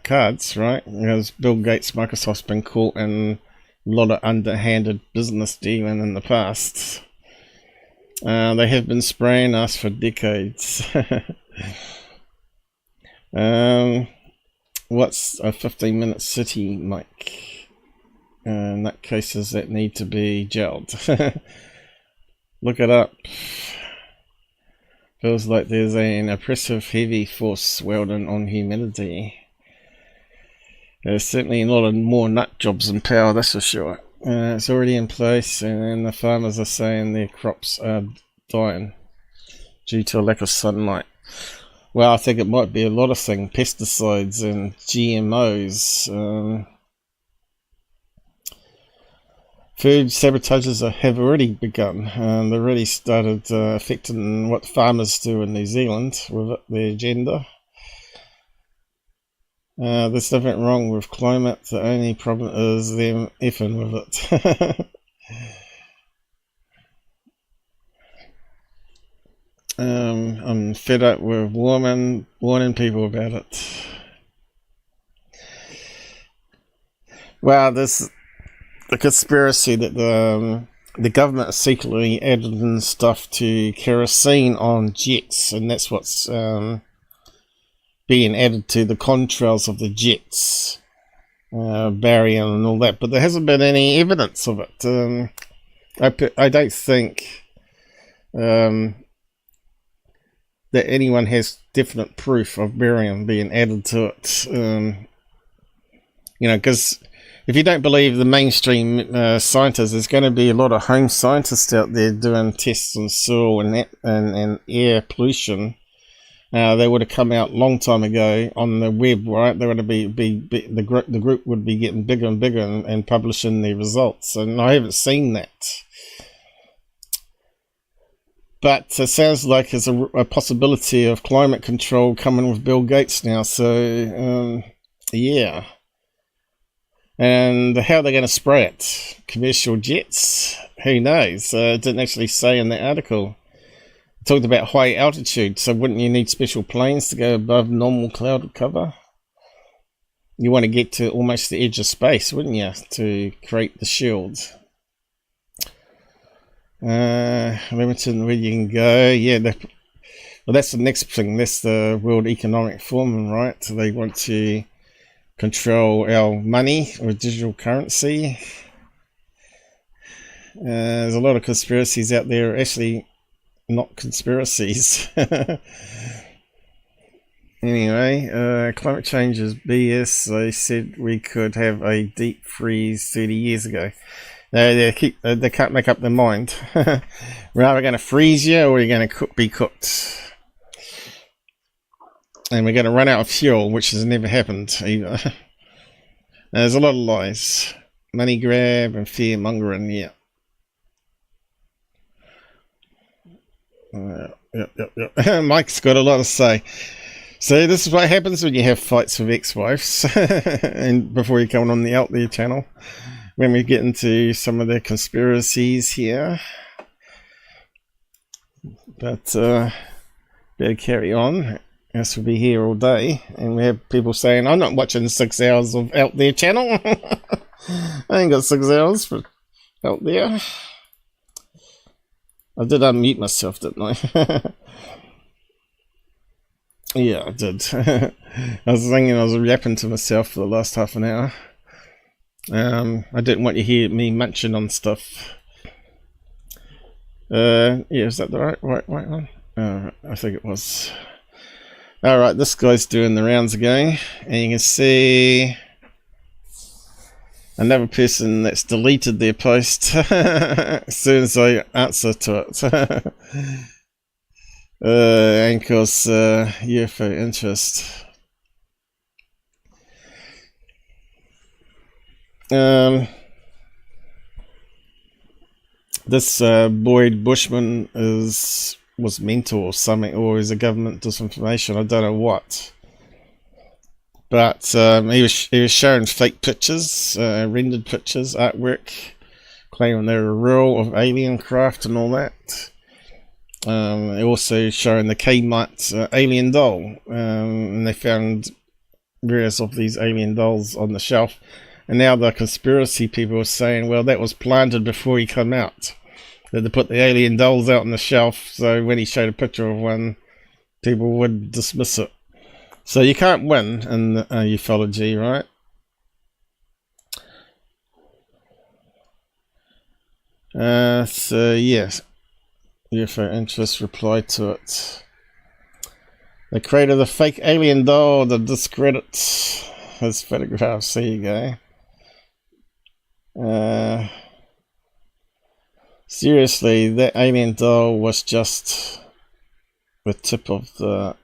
cards, right? Because Bill Gates, Microsoft's been caught in a lot of underhanded business dealing in the past. They have been spraying us for decades. What's a 15-minute city, Mike? Nutcases that need to be gelled. Look it up. Feels like there's an oppressive heavy force welding on humanity. There's certainly a lot of more nut jobs in power, that's for sure. It's already in place, and the farmers are saying their crops are dying due to a lack of sunlight. Well, I think it might be a lot of things. Pesticides and GMOs. Food sabotages have already begun. They've already started affecting what farmers do in New Zealand with their agenda. There's nothing wrong with climate. The only problem is them effing with it. I'm fed up with warning people about it. Well, there's the conspiracy that the government secretly added in stuff to kerosene on jets, and that's what's being added to the contrails of the jets, barium and all that. But there hasn't been any evidence of it. I don't think that anyone has definite proof of barium being added to it. Because if you don't believe the mainstream scientists, there's going to be a lot of home scientists out there doing tests on soil and air pollution. They would have come out a long time ago on the web, right? They would have the group would be getting bigger and bigger and publishing their results, and I haven't seen that. But it sounds like there's a possibility of climate control coming with Bill Gates now. So yeah. And how are they going to spray it? Commercial jets? Who knows? It didn't actually say in the article. It talked about high altitude, so wouldn't you need special planes to go above normal cloud cover? You want to get to almost the edge of space, wouldn't you, to create the shield? Limited where you can go. Yeah, well, that's the next thing. That's the World Economic Forum, right? So they want to control our money or digital currency. There's a lot of conspiracies out there, actually not conspiracies. Anyway, climate change is BS. They said we could have a deep freeze 30 years ago. They can't make up their mind. We're either going to freeze you or we're going to be cooked. And we're going to run out of fuel, which has never happened either. There's a lot of lies. Money grab and fear mongering, yeah. Yep. Mike's got a lot to say. So this is what happens when you have fights with ex-wives and before you come on the Out There channel. When we get into some of the conspiracies here. But better carry on. Else we'll be here all day. And we have people saying, I'm not watching 6 hours of Out There channel. I ain't got 6 hours for Out There. I did unmute myself, didn't I? Yeah, I did. I was thinking I was yapping to myself for the last half an hour. I didn't want you to hear me munching on stuff. Yeah, is that the right one? I think it was. Alright, this guy's doing the rounds again. And you can see another person that's deleted their post as soon as I answer to it. And of course, UFO interest. This Boyd Bushman was mental or something, or is a government disinformation. I don't know what. But he was showing fake pictures, rendered pictures, artwork, claiming they were real of alien craft and all that. Also showing the Kmart alien doll, and they found various of these alien dolls on the shelf. And now the conspiracy people are saying, well, that was planted before he came out. That they put the alien dolls out on the shelf, so when he showed a picture of one, people would dismiss it. So you can't win in ufology, right? So yes, UFO interest replied to it. They created a fake alien doll to discredit his photographs. There you go. Seriously, that alien doll was just the tip of the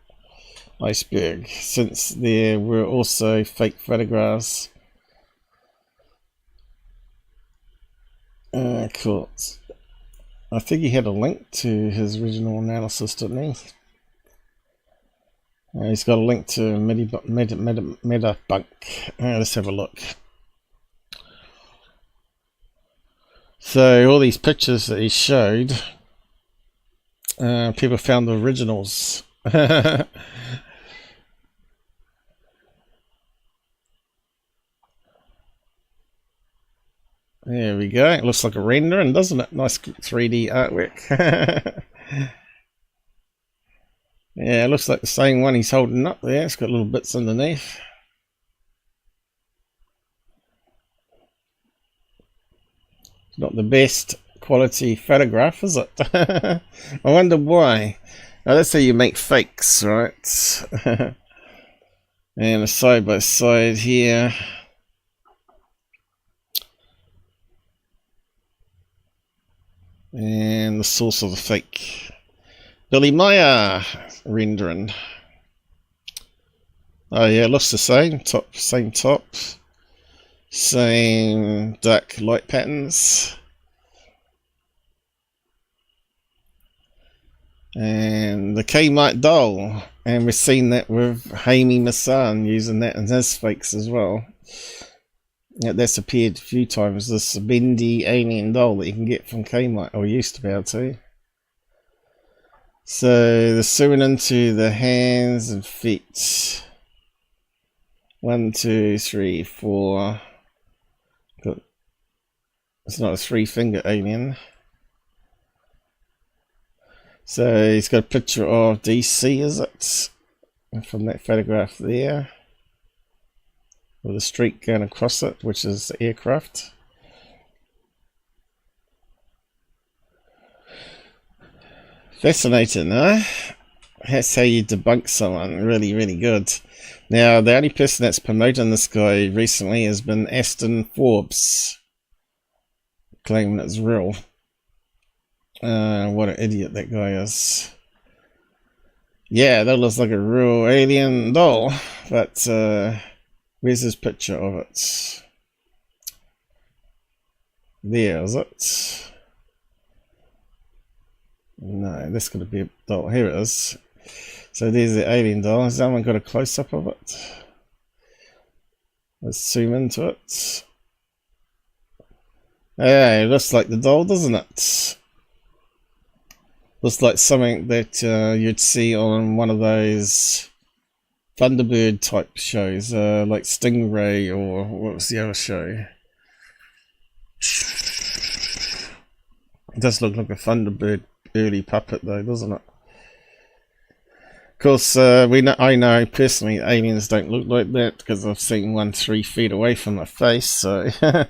iceberg, since there were also fake photographs. Cool. I think he had a link to his original analysis, didn't he? He's got a link to Metabunk. Let's have a look. So all these pictures that he showed, people found the originals. There we go. It looks like a rendering, doesn't it? Nice 3D artwork. Yeah, it looks like the same one he's holding up there. It's got little bits underneath. It's not the best quality photograph, is it? I wonder why. Now, that's how you make fakes, right? And a side by side here. And the source of the fake. Billy Meyer rendering. Oh yeah, it looks the same. Same top. Same dark light patterns. And the Kmart doll. And we've seen that with Jaime Maussan using that in his fakes as well. Yeah, that's appeared a few times. This bendy alien doll that you can get from Kmart, or used to be able to. So the sewing into the hands and feet. 1, 2, 3, 4. It's not a 3-finger alien. So he's got a picture of DC, is it? From that photograph there. With a streak going across it, which is the aircraft. Fascinating, huh? That's how you debunk someone. Really, really good. Now, the only person that's promoting this guy recently has been Aston Forbes, claiming it's real. What an idiot that guy is. Yeah, that looks like a real alien doll, but where's his picture of it? There, is it? No, this could be a doll. Here it is. So there's the alien doll. Has someone got a close-up of it? Let's zoom into it. Yeah, it looks like the doll, doesn't it? Looks like something that you'd see on one of those Thunderbird type shows, like Stingray, or what was the other show? It does look like a Thunderbird early puppet though, doesn't it? Of course, I know personally aliens don't look like that because I've seen one 3 feet away from my face, so I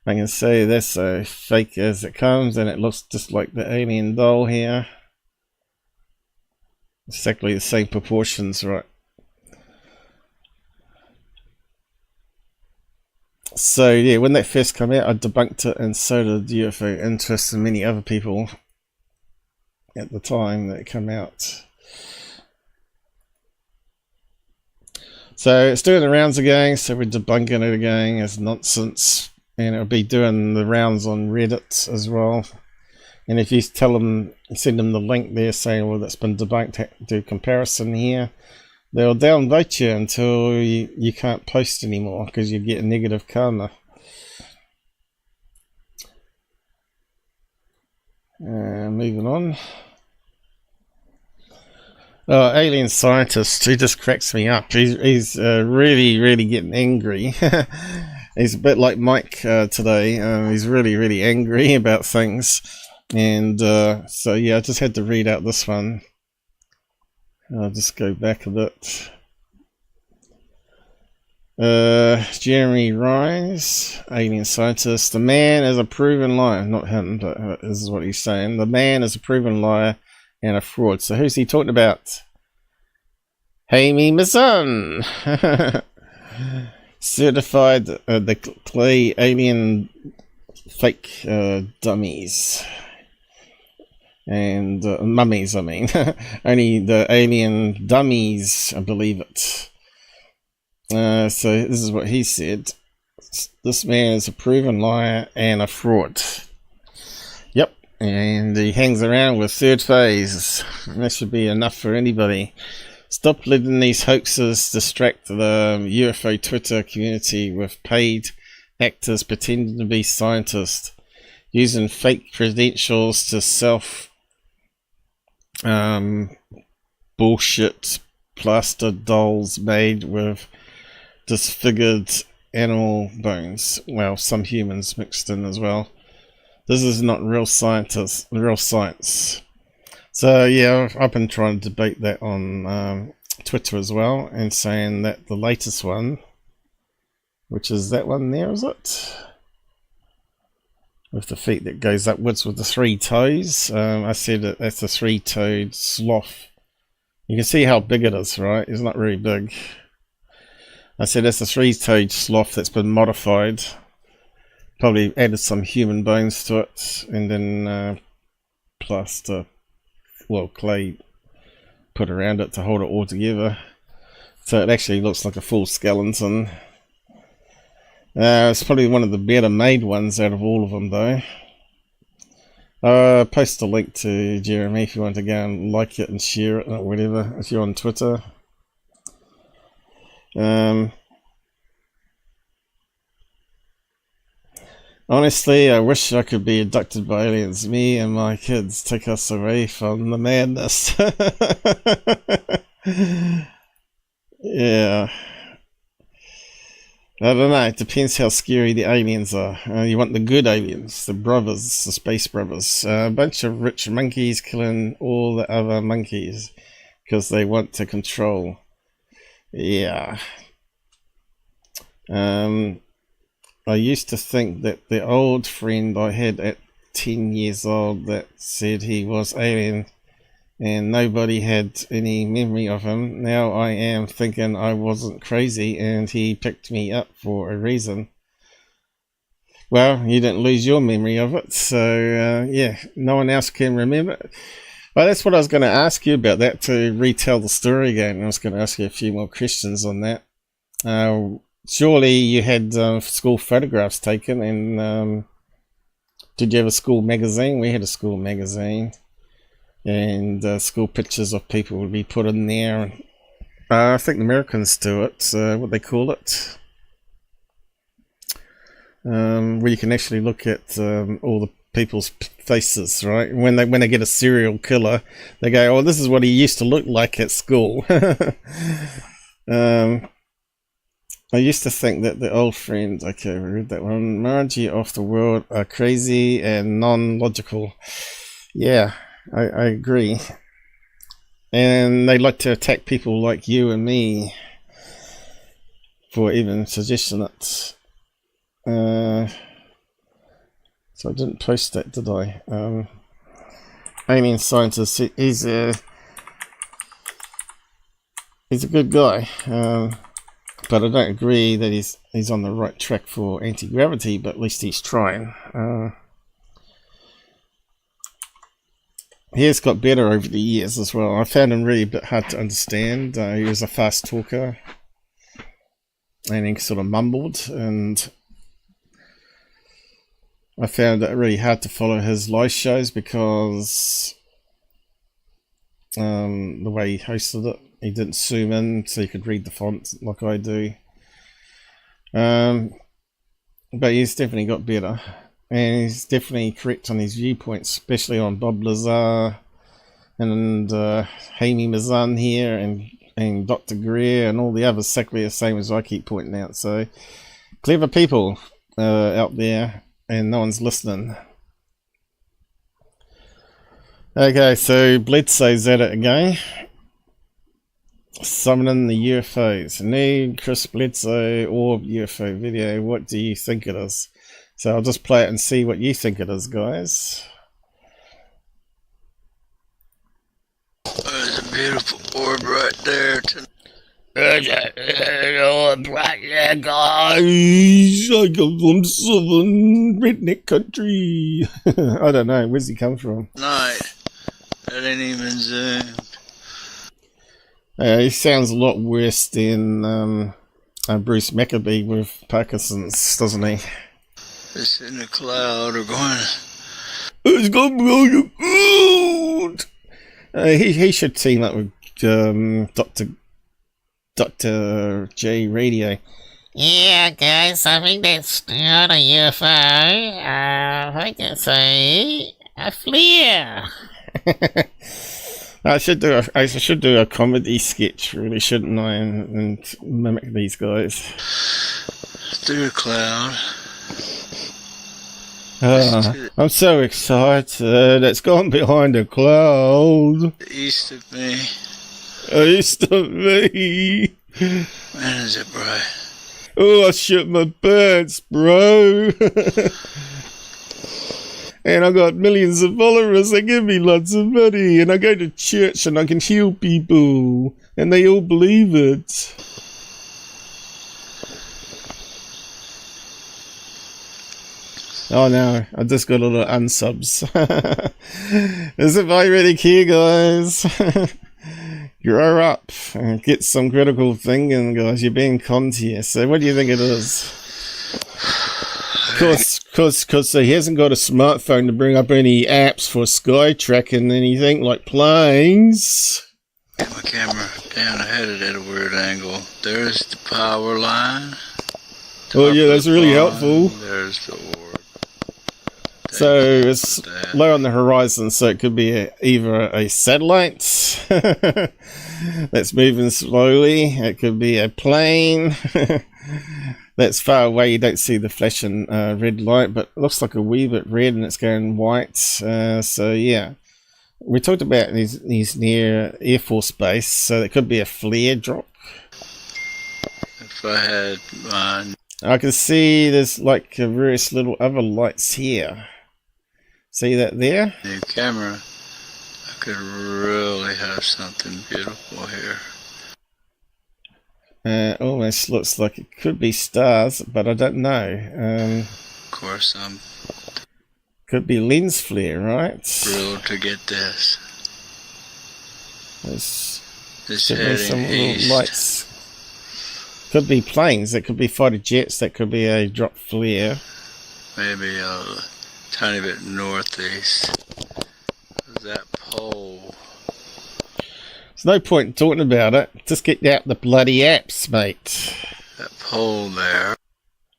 can say that's as fake as it comes, and it looks just like the alien doll here. Exactly the same proportions, right? So yeah, when that first came out, I debunked it, and so did UFO Interest and many other people at the time that it came out. So it's doing the rounds again, so we're debunking it again as nonsense. And it'll be doing the rounds on Reddit as well. And if you tell them, send them the link there saying, well, that's been debunked, do comparison here, they'll downvote you until you can't post anymore because you get negative karma. Moving on. Oh, alien scientist, he just cracks me up. He's really, really getting angry. He's a bit like Mike today. He's really, really angry about things. And so, yeah, I just had to read out this one. I'll just go back a bit. Jeremy Rise, alien scientist. The man is a proven liar. Not him, but this is what he's saying. The man is a proven liar and a fraud. So who's he talking about? Hey, my son. Certified the clay alien fake dummies and mummies, I mean. Only the alien dummies, I believe it. So this is what he said. This man is a proven liar and a fraud. Yep, and he hangs around with third phase. That should be enough for anybody. Stop letting these hoaxes distract the UFO Twitter community with paid actors pretending to be scientists, using fake credentials to bullshit plaster dolls made with disfigured animal bones. Well, some humans mixed in as well. This is not real science. So yeah, I've been trying to debate that on Twitter as well, and saying that the latest one, which is that one there, is it? With the feet that goes upwards with the 3 toes. I said that that's a 3-toed sloth. You can see how big it is, right? It's not really big. I said that's a 3-toed sloth that's been modified. Probably added some human bones to it, and then plaster, well, clay put around it to hold it all together. So it actually looks like a full skeleton. It's probably one of the better made ones out of all of them, though. Post a link to Jeremy if you want to go and like it and share it or whatever, if you're on Twitter. Honestly, I wish I could be abducted by aliens. Me and my kids, take us away from the madness. Yeah. I don't know, it depends how scary the aliens are. You want the good aliens, the brothers, the space brothers. A bunch of rich monkeys killing all the other monkeys because they want to control. Yeah. I used to think that the old friend I had at 10 years old that said he was alien and nobody had any memory of him. Now I am thinking I wasn't crazy and he picked me up for a reason. Well, you didn't lose your memory of it, so yeah, no one else can remember it. Well, that's what I was going to ask you about, that, to retell the story again. I was going to ask you a few more questions on that. Surely you had school photographs taken, and did you have a school magazine? We had a school magazine, and school pictures of people would be put in there. I think the Americans do it, what they call it, where you can actually look at all the people's faces, right? When they get a serial killer, they go, "Oh, this is what he used to look like at school." I used to think that the old friends, okay, we read that one, Margie of the world are crazy and non-logical. Yeah, I agree. And they like to attack people like you and me for even suggesting it. So I didn't post that, did I? Alien scientist, he's a good guy. But I don't agree that he's on the right track for anti-gravity, but at least he's trying. He has got better over the years as well. I found him really a bit hard to understand. He was a fast talker, and he sort of mumbled, and I found it really hard to follow his live shows because the way he hosted it. He didn't zoom in so you could read the font like I do. But he's definitely got better. And he's definitely correct on his viewpoints, especially on Bob Lazar and Jaime Mazzan here and Dr. Greer and all the others, exactly the same as I keep pointing out. So, clever people out there, and no one's listening. Okay, so Bledsoe's at it again. Summoning the UFOs. New Chris Bledsoe Orb UFO video. What do you think it is? So I'll just play it and see what you think it is, guys. There's a beautiful orb right there. There's an orb right there, guys. I come from southern redneck country. I don't know. Where's he come from? Night. That ain't even zoomed. He sounds a lot worse than Bruce Maccabee with Parkinson's, doesn't he? It's in the cloud or going. It's gonna be on the ground. He should team up with Dr. J Radio. Yeah, guys, I think that's not a UFO. I think it's a flare. I should do a comedy sketch, really, shouldn't I? And mimic these guys. Through the cloud. I'm so excited. It's gone behind a cloud. East of me. East of me. Man, is it bright. Oh, I shit my pants, bro. And I got millions of followers. They give me lots of money. And I go to church and I can heal people. And they all believe it. Oh no, I just got a lot of unsubs. Is it ironic here, guys? Grow up and get some critical thinking, guys. You're being conned here. So what do you think it is? Because he hasn't got a smartphone to bring up any apps for sky tracking anything like planes. Get my camera down. I had it at a weird angle. There's the power line. Oh yeah, that's really helpful. There's the orb. So it's low on the horizon, so it could be either a satellite that's moving slowly. It could be a plane that's far away. You don't see the flashing red light, but it looks like a wee bit red and it's going white. So yeah, we talked about these near Air Force Base, so it could be a flare drop. If I had mine. I can see there's like various little other lights here. See that there? New camera. I could really have something beautiful here. Almost looks like it could be stars, but I don't know. Of course, I'm could be lens flare, right? thrilled to get this. There's heading some east. little lights. Could be planes. That could be fighter jets. That could be a drop flare. Maybe a tiny bit northeast. That pole. There's no point in talking about it. Just get out the bloody apps, mate. That pole there.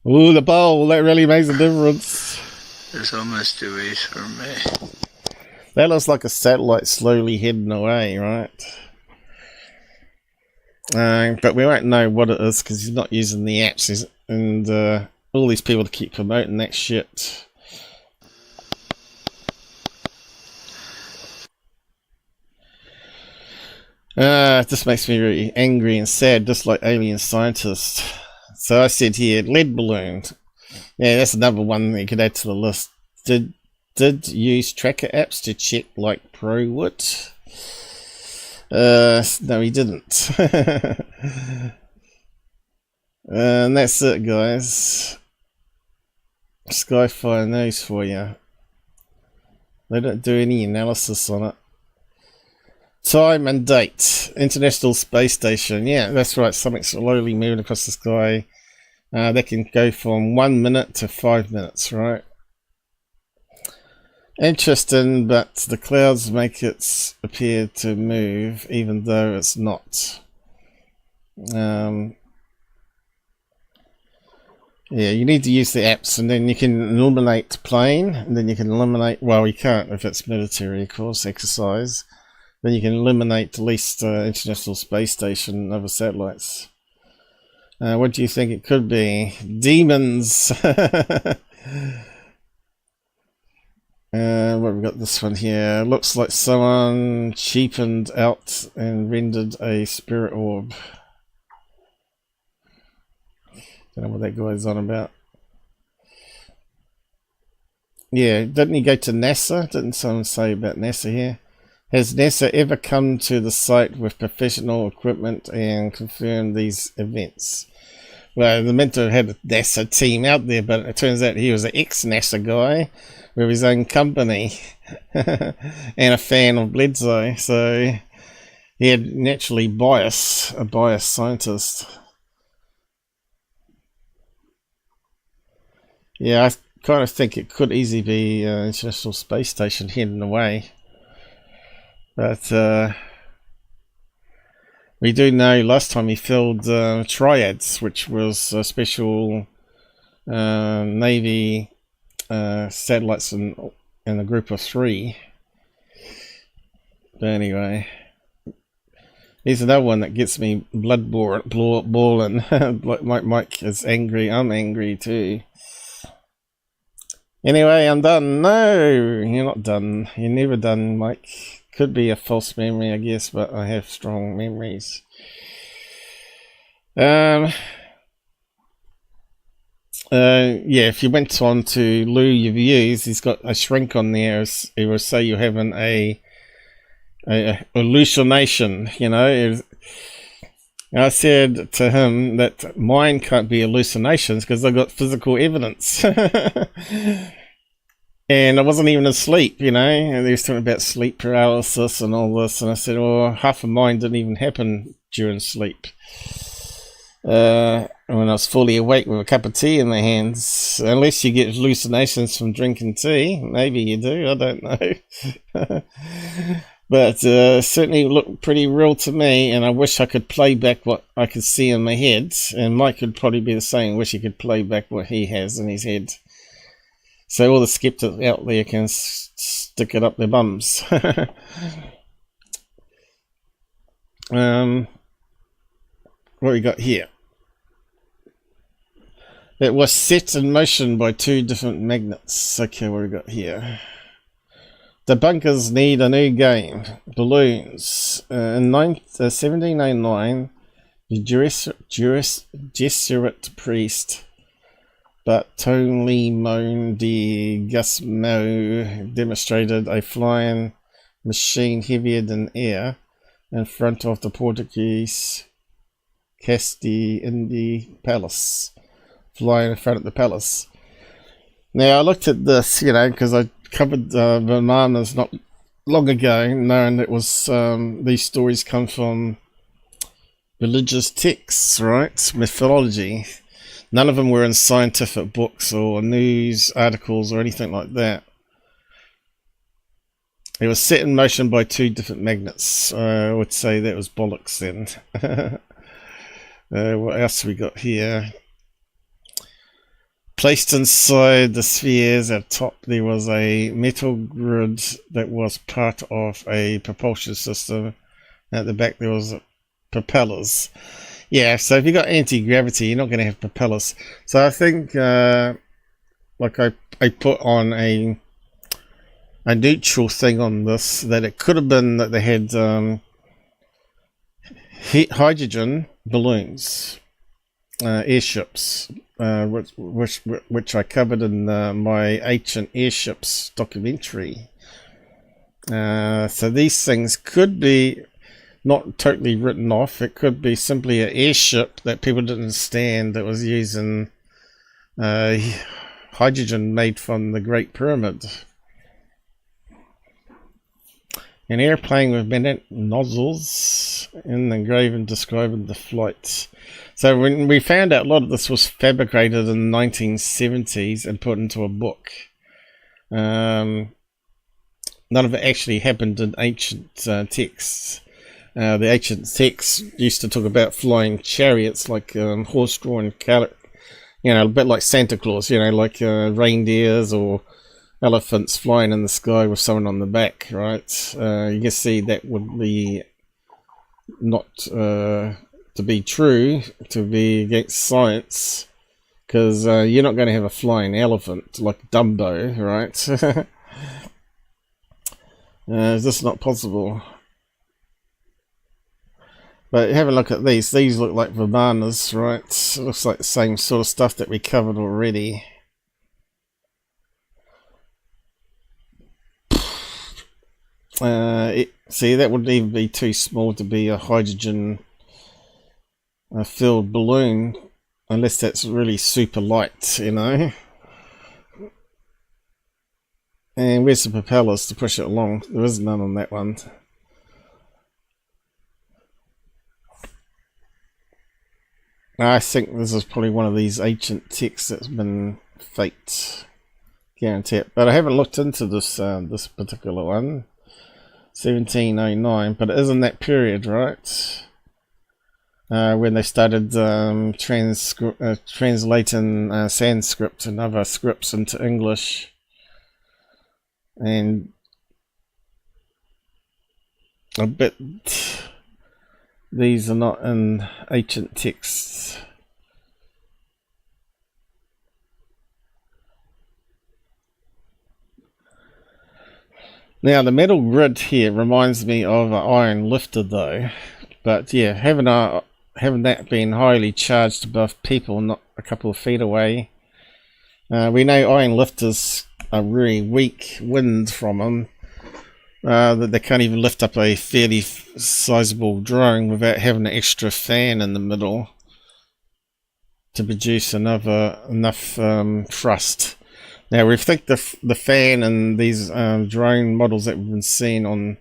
Ooh, the pole. That really makes a difference. It's almost due east for me. That looks like a satellite slowly heading away, right? But we won't know what it is because he's not using the apps, and all these people to keep promoting that shit. It just makes me really angry and sad, just like alien scientists. So I said here, lead balloon. Yeah, that's another one that you could add to the list. Did use tracker apps to check like Pro would? No, he didn't. And that's it, guys. Skyfire knows for you. They don't do any analysis on it. Time and date. International Space Station. Yeah, that's right. Something slowly moving across the sky. That can go from 1 minute to 5 minutes, right? Interesting, but the clouds make it appear to move, even though it's not. Yeah, you need to use the apps, and then you can eliminate plane, and then you can eliminate, well, you can't if it's military, of course, exercise. Then you can eliminate at least International Space Station and other satellites. What do you think it could be? Demons! What have we got this one here? Looks like someone cheapened out and rendered a spirit orb. Don't know what that guy's on about. Yeah, didn't he go to NASA? Didn't someone say about NASA here? Has NASA ever come to the site with professional equipment and confirmed these events? Well, they're meant to have had a NASA team out there, but it turns out he was an ex-NASA guy with his own company and a fan of Bledsoe, so he had naturally a biased scientist. Yeah, I kind of think it could easily be International Space Station hidden away. But we do know last time he filled Triads, which was a special Navy satellites in a group of 3. But anyway, here's another one that gets me blood boiling. Like Mike is angry, I'm angry too. Anyway, I'm done. No, you're not done. You're never done, Mike. Could be a false memory, I guess, but I have strong memories. Yeah, if you went on to Lou Reviews, he's got a shrink on there. It will say you're having a hallucination, you know. I said to him that mine can't be hallucinations because I've got physical evidence. And I wasn't even asleep, you know, and he was talking about sleep paralysis and all this, and I said, well, half of mine didn't even happen during sleep. When I was fully awake with a cup of tea in my hands, unless you get hallucinations from drinking tea. Maybe you do, I don't know. But certainly looked pretty real to me, and I wish I could play back what I could see in my head, and Mike could probably be the same. Wish he could play back what he has in his head. So all the skeptics out there can stick it up their bums. What we got here? It was set in motion by 2 different magnets. Okay, what we got here? The bunkers need a new game. Balloons. In 1709, the Jesuit priest Bartolomeo de Gusmão demonstrated a flying machine heavier than air in front of the Portuguese Casti Indi Palace, flying in front of the palace. Now I looked at this, because I covered Vimanas not long ago, knowing it was these stories come from religious texts, right? Mythology. None of them were in scientific books or news articles or anything like that. It was set in motion by two different magnets. I would say that was bollocks then. What else we got here? Placed inside the spheres at top there was a metal grid that was part of a propulsion system. At the back there was propellers. Yeah, so if you got anti-gravity you're not going to have propellers. So I think like I put on a neutral thing on this, that it could have been that they had hydrogen balloons, airships, which I covered in my Ancient Airships documentary. So these things could be not totally written off. It could be simply an airship that people didn't understand that was using hydrogen made from the Great Pyramid. An airplane with magnetic nozzles in the engraving describing the flight. So when we found out a lot of this was fabricated in the 1970s and put into a book. None of it actually happened in ancient texts. The ancient texts used to talk about flying chariots, like horse-drawn, a bit like Santa Claus, like reindeers or elephants flying in the sky with someone on the back, right? You can see that would be not to be true, to be against science, because you're not going to have a flying elephant like Dumbo, right? It's just not possible. But have a look at these. These look like Vimanas, right? It looks like the same sort of stuff that we covered already. See, that wouldn't even be too small to be a hydrogen filled balloon, unless that's really super light, And where's the propellers to push it along? There is none on that one. I think this is probably one of these ancient texts that's been faked, guarantee it. But I haven't looked into this this particular one. 1709, but it is in that period, right? When they started translating Sanskrit and other scripts into English. And I bet these are not in ancient texts. Now the metal grid here reminds me of an iron lifter though, but yeah, having that been highly charged above people, not a couple of feet away. We know iron lifters are really weak wind from them, that they can't even lift up a fairly sizable drone without having an extra fan in the middle to produce enough thrust. Now we think the fan and these drone models that we've been seeing on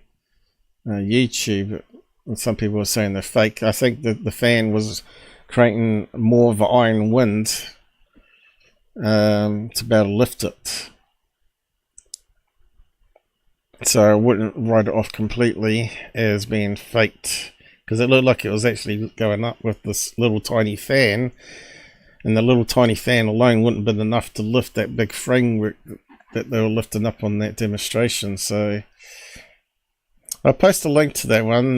YouTube, and some people are saying they're fake. I think that the fan was creating more of an iron wind to be able to lift it. So I wouldn't write it off completely as being faked, because it looked like it was actually going up with this little tiny fan. And the little tiny fan alone wouldn't have been enough to lift that big framework that they were lifting up on that demonstration. So I'll post a link to that one.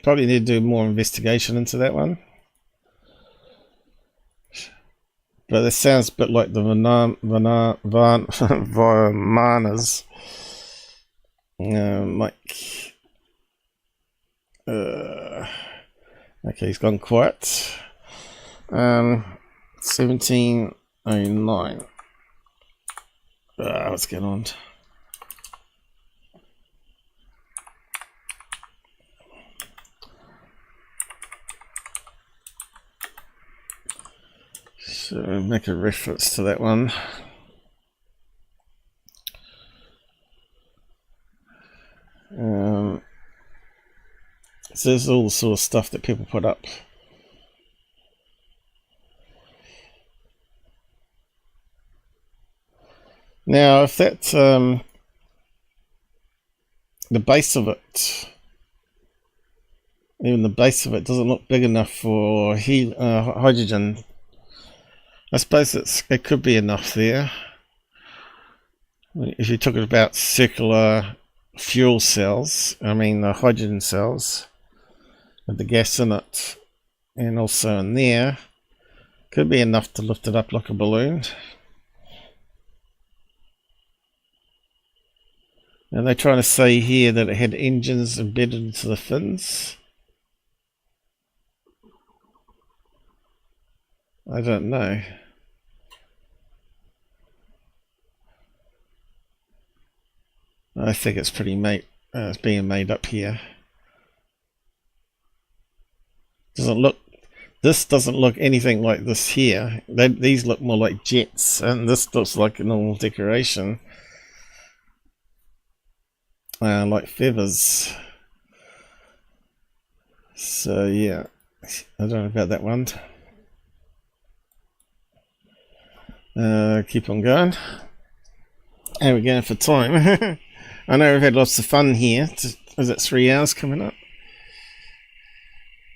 Probably need to do more investigation into that one. But it sounds a bit like the Vimanas. Okay, he's gone quiet. 1709. What's going on? to make a reference to that one. So there's all the sort of stuff that people put up. Now, if that the base of it, even the base of it doesn't look big enough for hydrogen, I suppose it could be enough there. If you took it about circular fuel cells, I mean the hydrogen cells, with the gas in it, and also in there, could be enough to lift it up like a balloon. And they're trying to say here that it had engines embedded into the fins. I don't know. I think it's pretty it's being made up here. This doesn't look anything like this here. These look more like jets, and this looks like a normal decoration. Like feathers. So yeah, I don't know about that one. Keep on going. How are we going for time? I know we've had lots of fun here. Is it 3 hours coming up?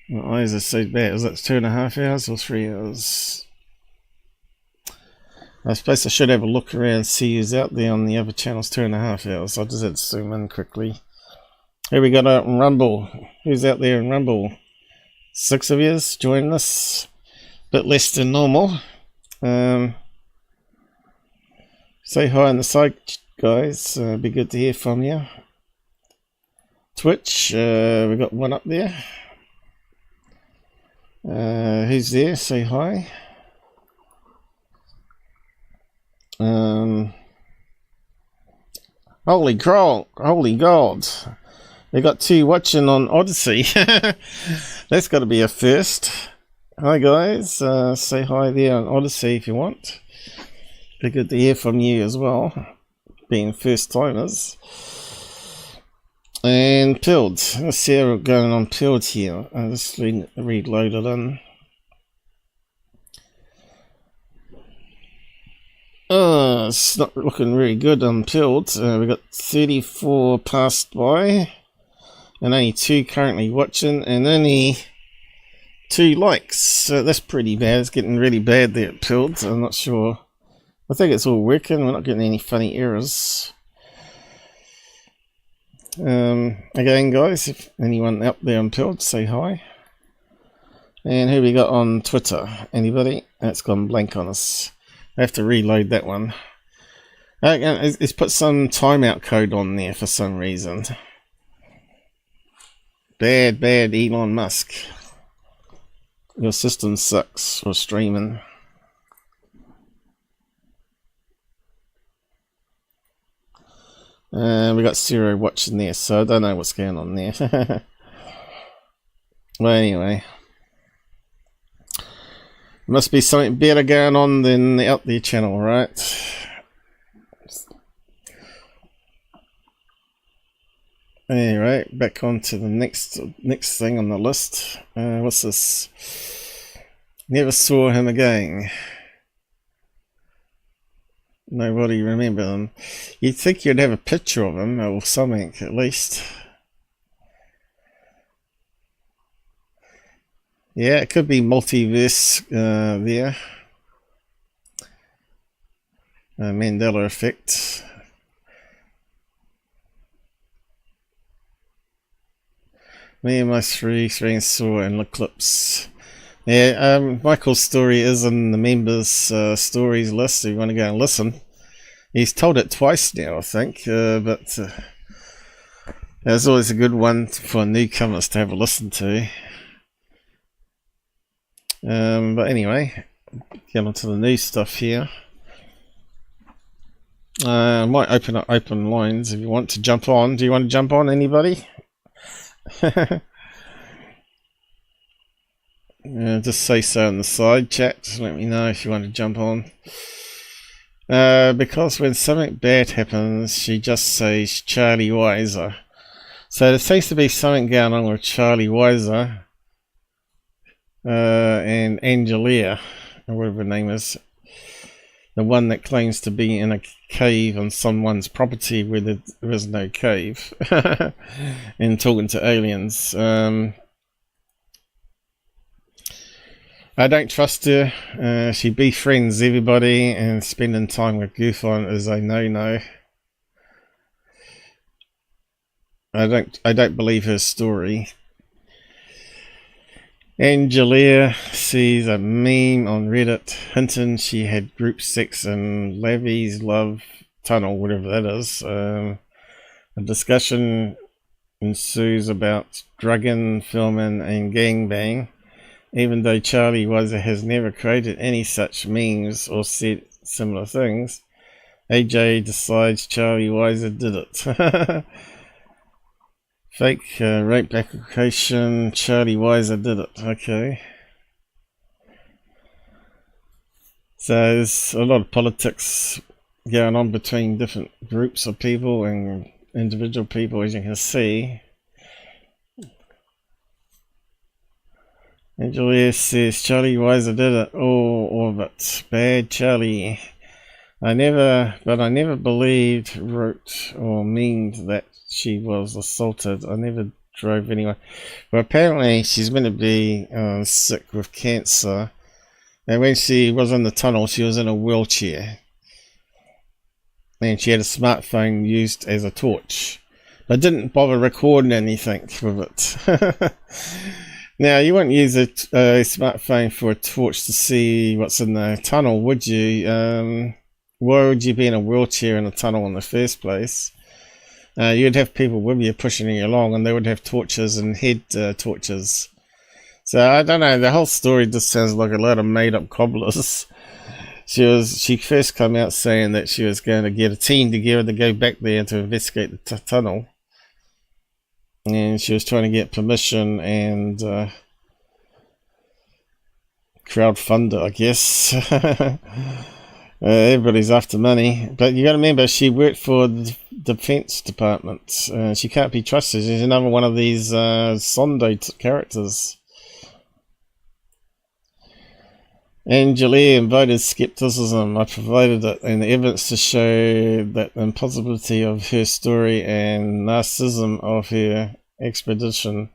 My eyes are so bad. Was it 2.5 hours or 3 hours? I suppose I should have a look around, see who's out there on the other channels. 2.5 hours. I just had to zoom in quickly. Here we got out in Rumble. Who's out there in Rumble? 6 of yous joining us. Bit less than normal. Say hi on the side, guys. Be good to hear from you. Twitch, we got one up there. Who's there? Say hi. Holy God. They got 2 watching on Odyssey. That's got to be a first. Hi guys, say hi there on Odyssey if you want. Be good to hear from you as well, being first timers. And Pilled. Let's see how we're going on Pilled here. I'll just reload it in. Oh, it's not looking really good on Pilled. We got 34 passed by, and only 2 currently watching, and only 2 likes. So that's pretty bad. It's getting really bad there at Pilled. I'm not sure. I think it's all working. We're not getting any funny errors. Again, guys, if anyone out there on Pilled, say hi. And who we got on Twitter? Anybody? That's gone blank on us. I have to reload that one. It's put some timeout code on there for some reason. Bad Elon Musk. Your system sucks for streaming. We got 0 watching there, so I don't know what's going on there. Well, anyway. Must be something better going on than the Out There channel, right? Anyway, back on to the next thing on the list. What's this? Never saw him again. Nobody remember them. You'd think you'd have a picture of him or something at least. Yeah, it could be multiverse there. Mandela effect. Me and my three saw an eclipse. Yeah, Michael's story is in the members' stories list if you want to go and listen. He's told it twice now, I think, but it's always a good one for newcomers to have a listen to. But anyway, get on to the new stuff here. I might open up open lines if you want to jump on. Do you want to jump on, anybody? just say so in the side chat. Let me know if you want to jump on. Because when something bad happens, she just says Charlie Wiser. So there seems to be something going on with Charlie Wiser and Anjali, or whatever her name is. The one that claims to be in a cave on someone's property where there is no cave. And talking to aliens. I don't trust her. She befriends everybody, and spending time with GUFON is a no-no. I don't believe her story. Anjali sees a meme on Reddit hinting she had group sex in Lavi's Love Tunnel, whatever that is. A discussion ensues about drugging, filming, and gangbang. Even though Charlie Wiser has never created any such memes or said similar things, AJ decides Charlie Wiser did it. Fake rape application, Charlie Wiser did it. Okay. So there's a lot of politics going on between different groups of people and individual people, as you can see. Anjali says Charlie Wiser did it. All of it. Bad Charlie. I never believed, wrote, or memed that she was assaulted. I never drove anyone. Well, apparently she's meant to be sick with cancer. And when she was in the tunnel, she was in a wheelchair. And she had a smartphone used as a torch. But didn't bother recording anything with it. Now, you wouldn't use a smartphone for a torch to see what's in the tunnel, would you? Why would you be in a wheelchair in a tunnel in the first place? You'd have people with you pushing you along, and they would have torches and head torches. So, I don't know, the whole story just sounds like a lot of made-up cobblers. She first came out saying that she was going to get a team together to go back there to investigate the tunnel. And she was trying to get permission and crowdfunder, I guess. Everybody's after money. But you got to remember, she worked for the Defense Department. She can't be trusted. She's another one of these Sondo characters. Anjali invited skepticism. I provided it and the evidence to show that the impossibility of her story and narcissism of her expedition.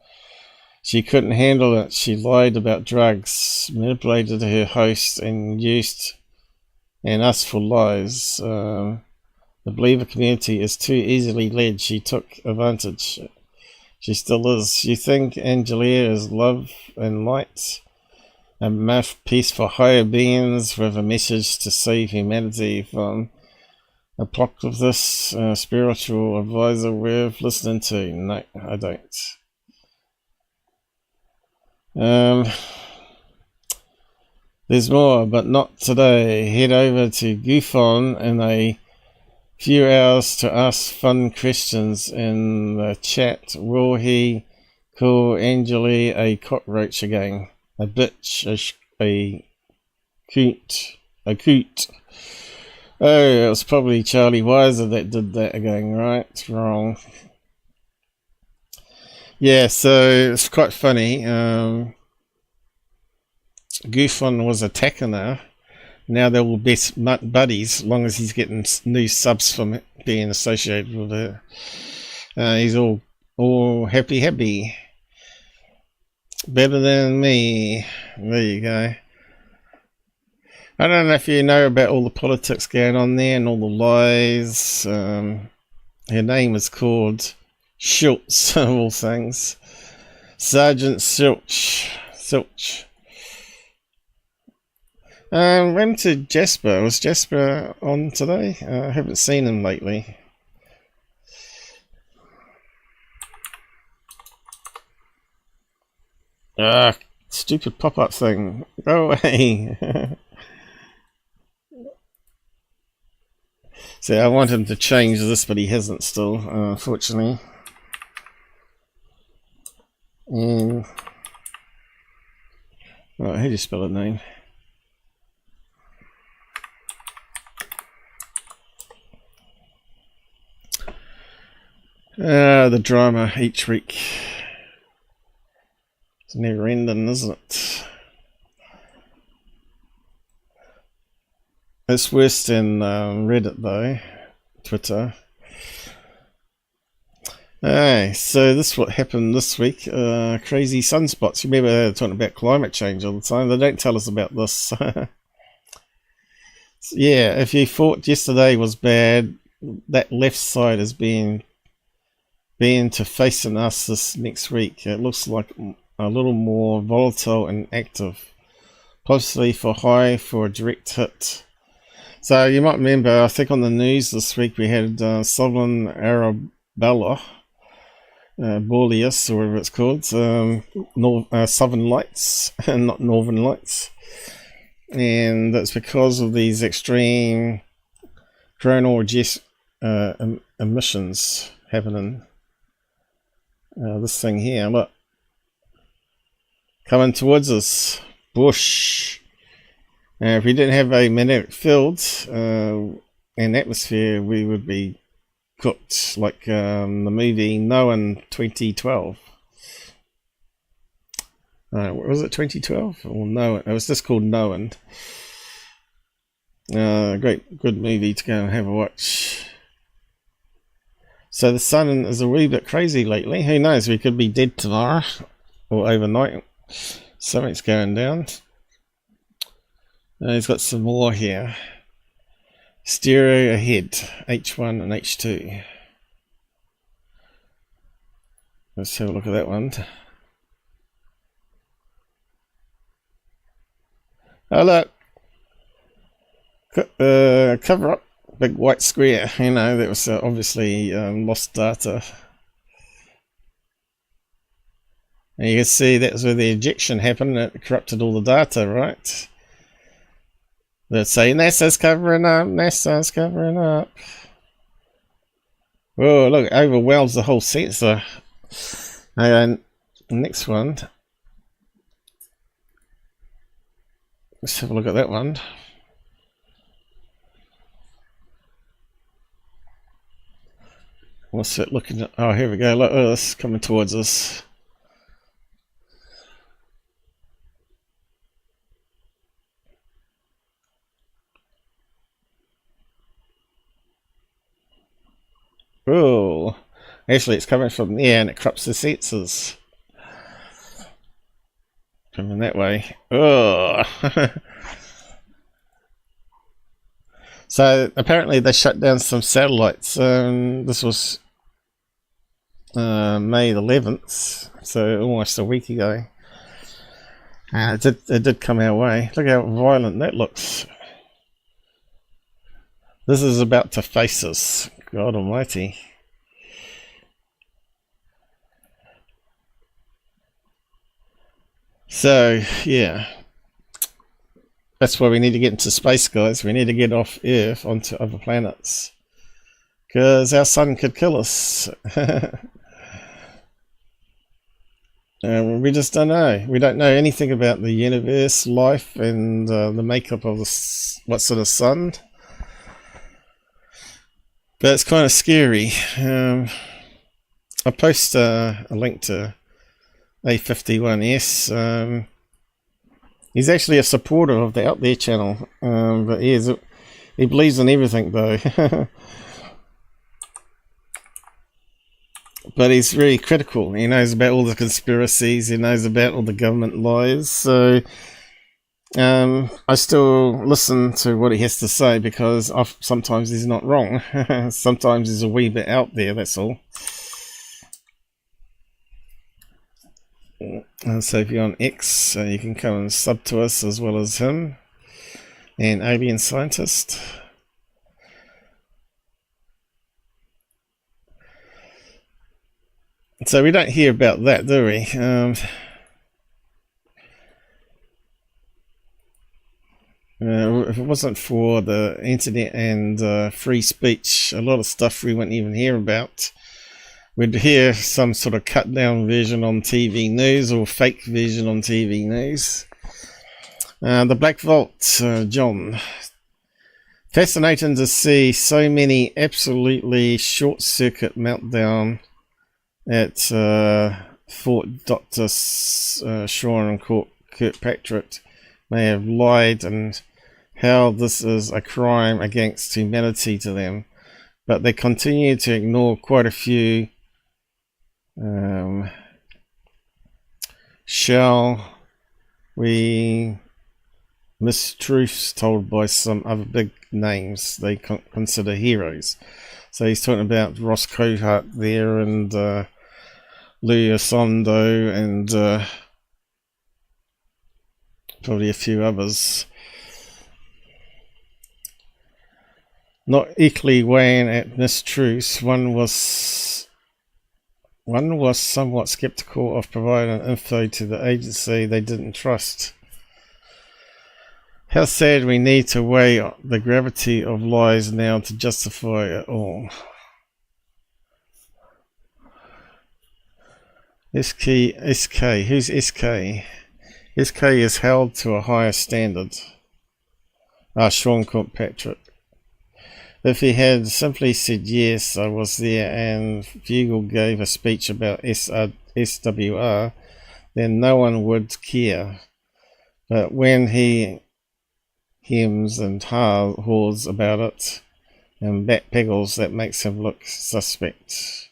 She couldn't handle it. She lied about drugs, manipulated her host, and used us for lies. The believer community is too easily led. She took advantage. She still is. You think Anjali is love and light? A mouthpiece for higher beings with a message to save humanity from a plot of this spiritual advisor worth listening to? No, I don't. There's more, but not today. Head over to GUFON in a few hours to ask fun questions in the chat. Will he call Anjali a cockroach again? A bitch, a coot. Oh, it was probably Charlie Wiser that did that again, right? Wrong. Yeah, so it's quite funny. GUFON was attacking her. Now they're all best buddies, as long as he's getting new subs from being associated with her. He's all happy. Better than me. There you go. I don't know if you know about all the politics going on there and all the lies. Her name is called Schultz, of all things. Sergeant Silch. Went to Jasper. Was Jasper on today? I haven't seen him lately. Stupid pop-up thing. Go away. See, I want him to change this, but he hasn't still, unfortunately. Right, how do you spell a name? The drama each week. It's never ending, isn't it? It's worse than Reddit though, Twitter. Hey, so this is what happened this week. Crazy sunspots. You remember they're talking about climate change all the time. They don't tell us about this. Yeah, if you thought yesterday was bad, that left side is being to facing us this next week. It looks like a little more volatile and active, possibly for high for a direct hit. So you might remember, I think on the news this week we had Southern Arabella, Borealis, or whatever it's called, Southern Lights, and not Northern Lights. And that's because of these extreme coronal emissions happening. This thing here, look, coming towards us, bush. If we didn't have a magnetic field and atmosphere, we would be cooked, like the movie Knowing 2012. Was it 2012 or Knowing? It was just called Knowing. Good movie to go and have a watch. So the sun is a wee bit crazy lately. Who knows? We could be dead tomorrow or overnight. Something's going down. He's got some more here. Stereo ahead, H1 and H2. Let's have a look at that one. Oh look, cover up, big white square. You know, that was obviously lost data. And you can see that's where the ejection happened. It corrupted all the data, right? They're saying NASA's covering up, NASA's covering up. Oh, look, it overwhelms the whole sensor. And next one. Let's have a look at that one. What's it looking at? Oh, here we go. Look, oh, it's coming towards us. Oh, actually it's coming from there and it corrupts the sensors. Coming that way. Oh. So apparently they shut down some satellites. This was May the 11th, so almost a week ago. It did come our way. Look how violent that looks. This is about to face us. God almighty. So, yeah. That's why we need to get into space, guys. We need to get off Earth onto other planets. Because our sun could kill us. We just don't know. We don't know anything about the universe, life, and the makeup of what's in the sun. But it's kind of scary. I'll post a link to A51S. He's actually a supporter of the Out There channel, but he believes in everything though. But he's really critical. He knows about all the conspiracies. He knows about all the government lies. So I still listen to what he has to say because sometimes he's not wrong. Sometimes he's a wee bit out there, that's all. So if you're on X, you can come and sub to us as well as him and Alien Scientist. So we don't hear about that, do we? If it wasn't for the internet and free speech, a lot of stuff we wouldn't even hear about. We'd hear some sort of cut down version on TV news or fake version on TV news. The Blackvault, John. Fascinating to see so many absolutely short-circuit meltdown at Fort Dr. Sean and Kirkpatrick may have lied, and how this is a crime against humanity to them. But they continue to ignore quite a few shall we mistruths told by some other big names they consider heroes. So he's talking about Ross Cohart there, and Lou Osondo, and probably a few others. Not equally weighing at mistruths, one was somewhat skeptical of providing info to the agency they didn't trust. How sad we need to weigh the gravity of lies now to justify it all. SK, who's SK? SK is held to a higher standard. Sean Kirkpatrick. If he had simply said yes, I was there, and Bugle gave a speech about SWR, then no one would care. But when he hems and haws about it and backpedals, that makes him look suspect.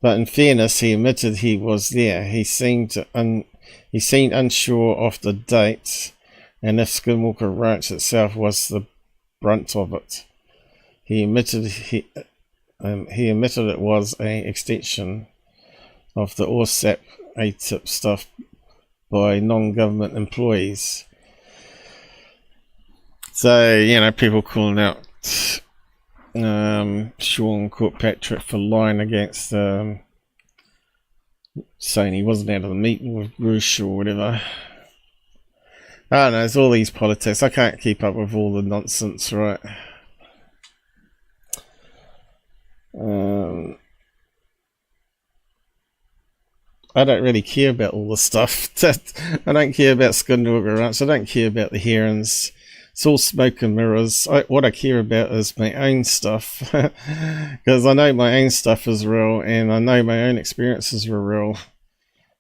But in fairness, he admitted he was there. He seemed unsure of the date, and if Skinwalker Ranch itself was the brunt of it. He admitted it was an extension of the ORSAP ATIP stuff by non-government employees. So, you know, people calling out Sean Kirkpatrick for lying against, saying he wasn't out of the meeting with Bruce or whatever. I don't know, it's all these politics. I can't keep up with all the nonsense, right? I don't really care about all the stuff. I don't care about Skinwalker Ranch. I don't care about the herons. It's all smoke and mirrors. What I care about is my own stuff. Because I know my own stuff is real, and I know my own experiences were real.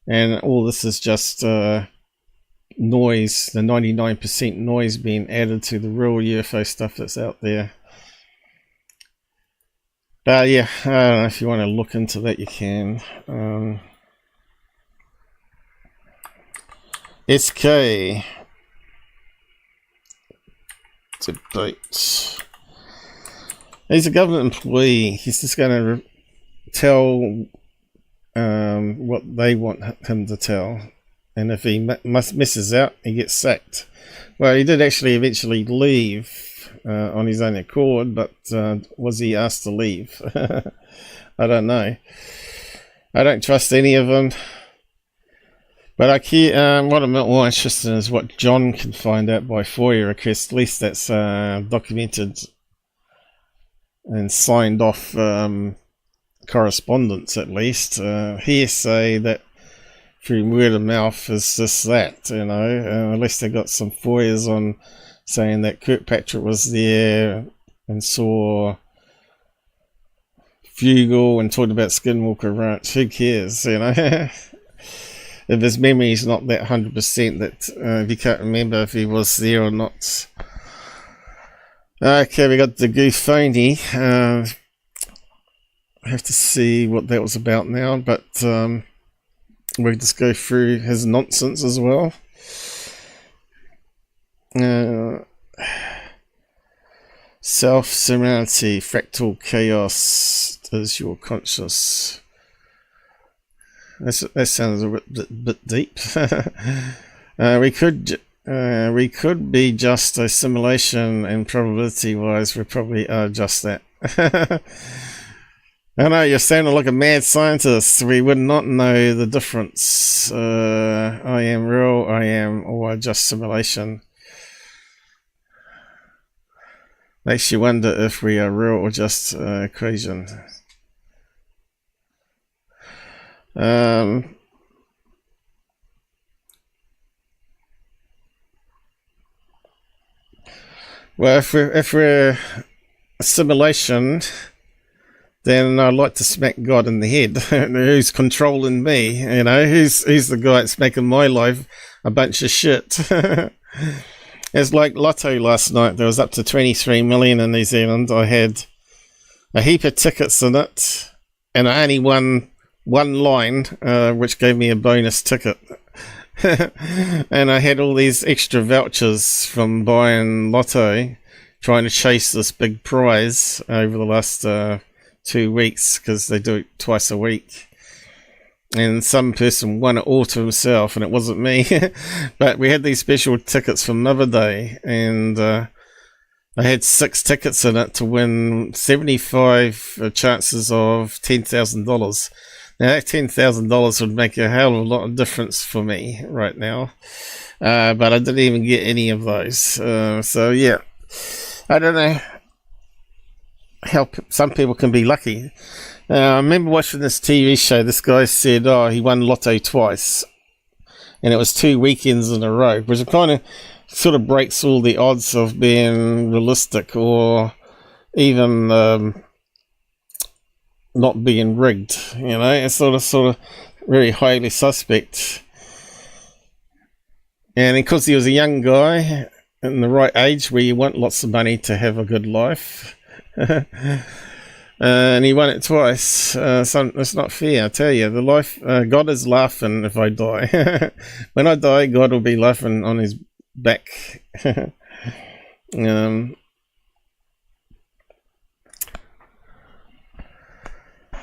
And all this is just noise, the 99% noise being added to the real UFO stuff that's out there. But yeah, I don't know, if you want to look into that, you can. SK debate. He's a government employee. He's just going to tell what they want him to tell, and if he misses out, he gets sacked. Well, he did actually eventually leave on his own accord, but was he asked to leave? I don't know. I don't trust any of them. But I care, what I'm more interested in is what John can find out by FOIA request. At least that's documented and signed off correspondence, at least. Hearsay that through word of mouth is just that, you know, unless they got some FOIAs on saying that Kirkpatrick was there and saw Bugle and talked about Skinwalker Ranch. Who cares, you know? If his memory is not that 100%, that if you can't remember if he was there or not. Okay, we got the GUFON. I have to see what that was about now, but we'll just go through his nonsense as well. Self-serenity, fractal chaos is your conscious. That sounds a bit deep. We could be just a simulation, and probability-wise, we probably are just that. I know you're sounding like a mad scientist. We would not know the difference. I am real, I am, or just simulation. Makes you wonder if we are real or just equation. Well, if we're a simulation, then I'd like to smack God in the head. Who's controlling me? You know, who's the guy that's making my life a bunch of shit? It's like Lotto last night. There was up to 23 million in New Zealand. I had a heap of tickets in it, and I only won one line, which gave me a bonus ticket. And I had all these extra vouchers from buying Lotto, trying to chase this big prize over the last 2 weeks, because they do it twice a week. And some person won it all to himself, and it wasn't me. But we had these special tickets for Mother Day, and I had 6 tickets in it to win 75 chances of $10,000. Now that $10,000 would make a hell of a lot of difference for me right now, but I didn't even get any of those. So yeah, I don't know how some people can be lucky. I remember watching this TV show. This guy said, "Oh, he won Lotto twice, and it was 2 weekends in a row," which kind of sort of breaks all the odds of being realistic or even not being rigged. You know, it's sort of very highly suspect. And because he was a young guy in the right age where you want lots of money to have a good life, and he won it twice. So it's not fair, I tell you. The life, God is laughing if I die. When I die, God will be laughing on his back.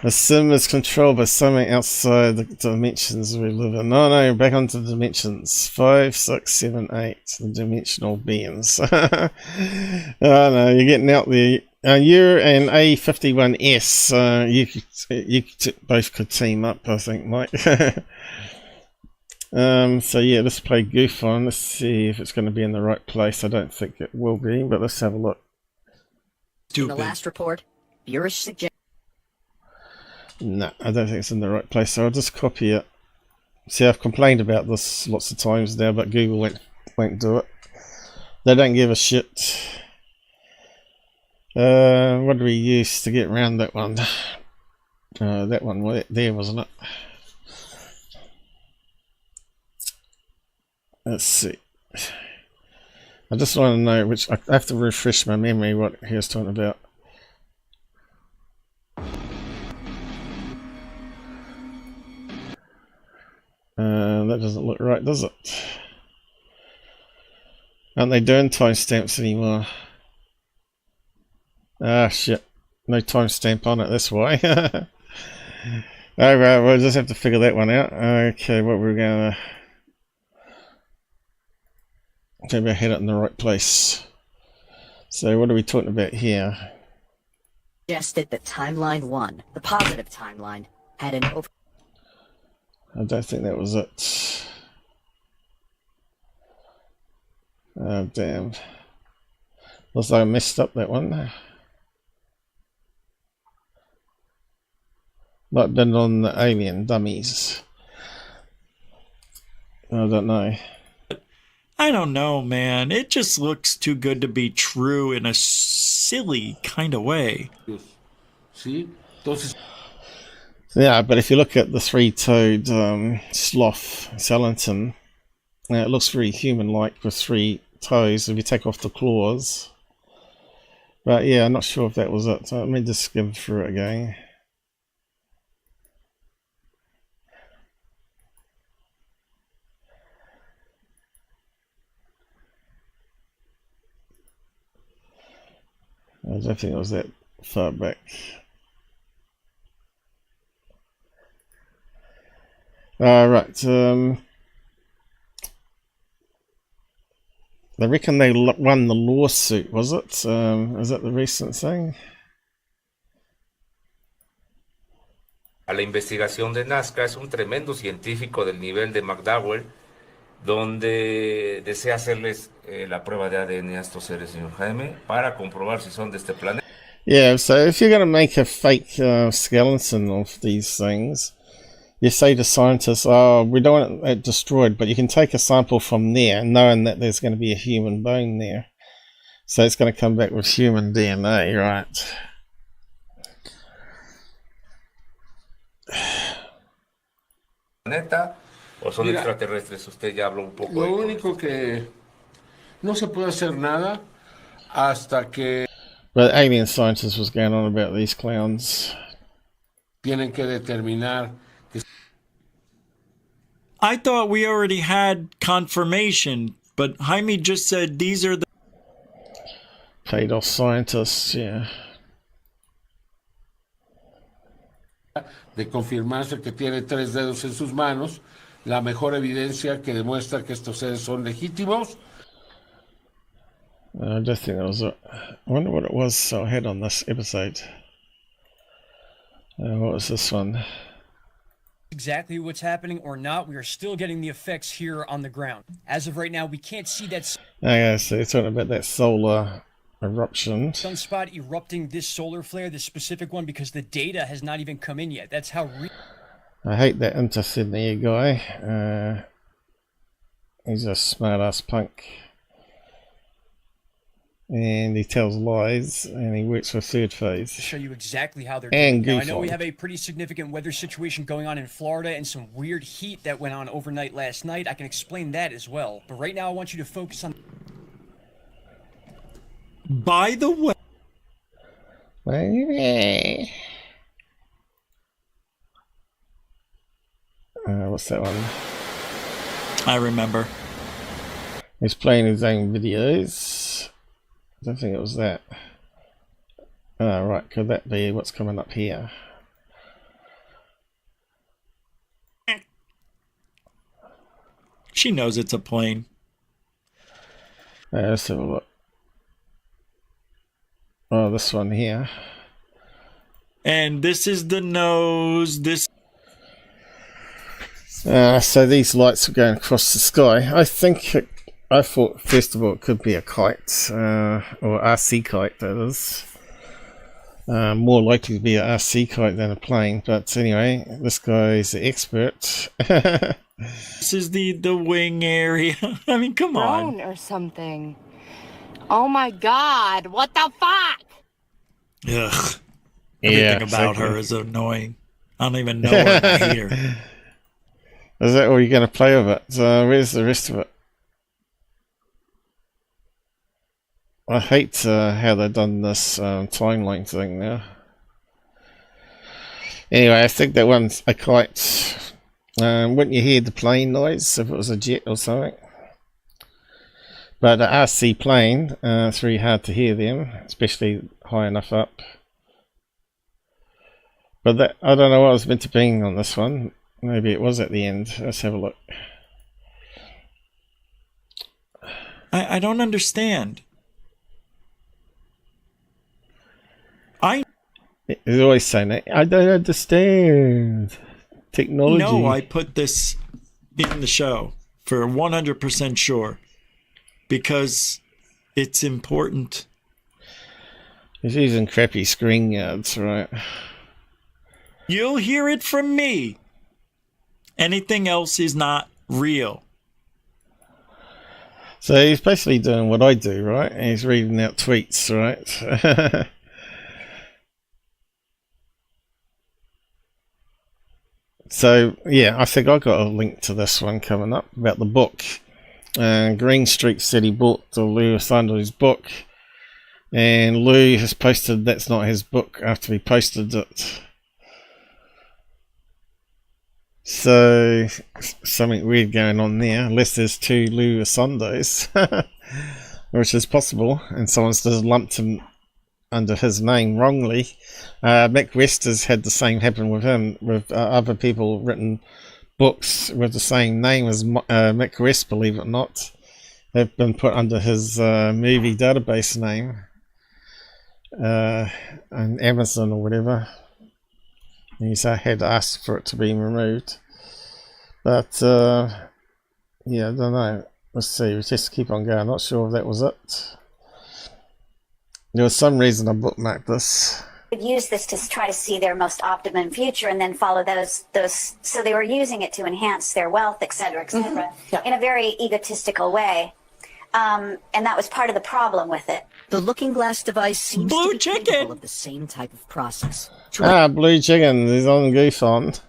The sim is controlled by something outside the dimensions we live in. No, back onto the dimensions. 5, 6, 7, 8. The dimensional beings. Oh no, you're getting out there. You and A51S, you both could team up, I think, Mike. So yeah, let's play GUFON. Let's see if it's going to be in the right place. I don't think it will be, but let's have a look. In the last report, Bureau suggests. No, I don't think it's in the right place, so I'll just copy it. See, I've complained about this lots of times now, but Google won't do it. They don't give a shit. What do we use to get around that one? That one there, wasn't it? Let's see. I just want to know which. I have to refresh my memory what he was talking about. That doesn't look right, does it? Aren't they doing timestamps anymore? Ah, shit. No timestamp on it, that's why. Alright, we'll just have to figure that one out. Okay, what we're gonna... maybe I had it in the right place. So what are we talking about here? Suggested that timeline 1, the positive timeline, had an over... I don't think that was it. Oh, damn. Looks like I messed up that one. Not done on the alien dummies. I don't know. I don't know, man. It just looks too good to be true in a silly kind of way. Yeah, but if you look at the three-toed sloth, skeleton, it looks very human-like with 3 toes if you take off the claws. But yeah, I'm not sure if that was it. So let me just skim through it again. I don't think it was that far back. Right. I reckon they won the lawsuit, was it? Is that the recent thing? A la investigación de Nazca es un tremendo científico del nivel de McDowell, donde desea hacerles la prueba de ADN a estos seres, señor Jaime, para comprobar si son de este planeta. Yeah, so if you're going to make a fake skeleton of these things, you say to scientists, oh, we don't want it destroyed, but you can take a sample from there, knowing that there's going to be a human bone there. So it's going to come back with human DNA, right? ¿Planeta o son Mira, extraterrestres? Usted ya habló un poco. Lo único que no se puede hacer nada hasta que But alien scientist was going on about these clowns. tienen que determinar que I thought we already had confirmation, but Jaime just said these are the Paid off scientists, yeah. de confirmarse que tiene 3 dedos en sus manos, la mejor evidencia que demuestra que estos seres son legítimos. I don't think that was it. I wonder what it was I had on this episode. What was this one? Exactly what's happening or not, we are still getting the effects here on the ground. As of right now, we can't see that Okay, so they're talking about that solar eruption. sunspot erupting, this solar flare, this specific one, because the data has not even come in yet. That's how I hate that inter-Sydney guy. He's a smart-ass punk. And he tells lies, and he works for Third Phase. to show you exactly how they're And doing. Now, I know we GUFON. have a pretty significant weather situation going on in Florida and some weird heat that went on overnight last night. I can explain that as well. But right now, I want you to focus on... By the way, what's that one? I remember. He's playing his own videos. I don't think it was that. Oh, right, could that be what's coming up here? She knows it's a plane. Let's have a look. Oh, this one here. And this is the nose. This. So these lights are going across the sky. I thought first of all it could be a kite, or RC kite, that is. More likely to be an RC kite than a plane, but anyway, this guy's the expert. This is the wing area. I mean, come on. Or something. Oh my god, what the fuck? Ugh. Yeah, Everything about exactly. her is annoying. I don't even know her. I hate her. Is that all you're going to play with it? Where's the rest of it? I hate how they've done this timeline thing now. Anyway, I think that one's a kite. Wouldn't you hear the plane noise if it was a jet or something? But the RC plane, it's really hard to hear them, especially high enough up. But that, I don't know what I was meant to be on this one. Maybe it was at the end. Let's have a look. I don't understand. He's always saying that. I don't understand technology. No, I put this in the show for 100% sure because it's important. He's using crappy screen guards, right? You'll hear it from me. Anything else is not real. So he's basically doing what I do, right? And he's reading out tweets, right? So, yeah, I think I got a link to this one coming up about the book. Green Street said he bought the Lou Sanders book, and Lou has posted that's not his book after he posted it. So, something weird going on there, unless there's two Lou Sundays, which is possible, and someone's just lumped him under his name wrongly. Mick West has had the same happen with him, with other people written books with the same name as Mick West, believe it or not. They've been put under his movie database name on Amazon or whatever. And he's had to ask for it to be removed. But, yeah, I don't know. Let's see, we just keep on going. Not sure if that was it. There was some reason I bookmarked this. Would use this to try to see their most optimum future and then follow those. So they were using it to enhance their wealth, et cetera, in a very egotistical way. and that was part of the problem with it. The looking glass device seems to be capable of the same type of process. Blue Chicken is on GUFON.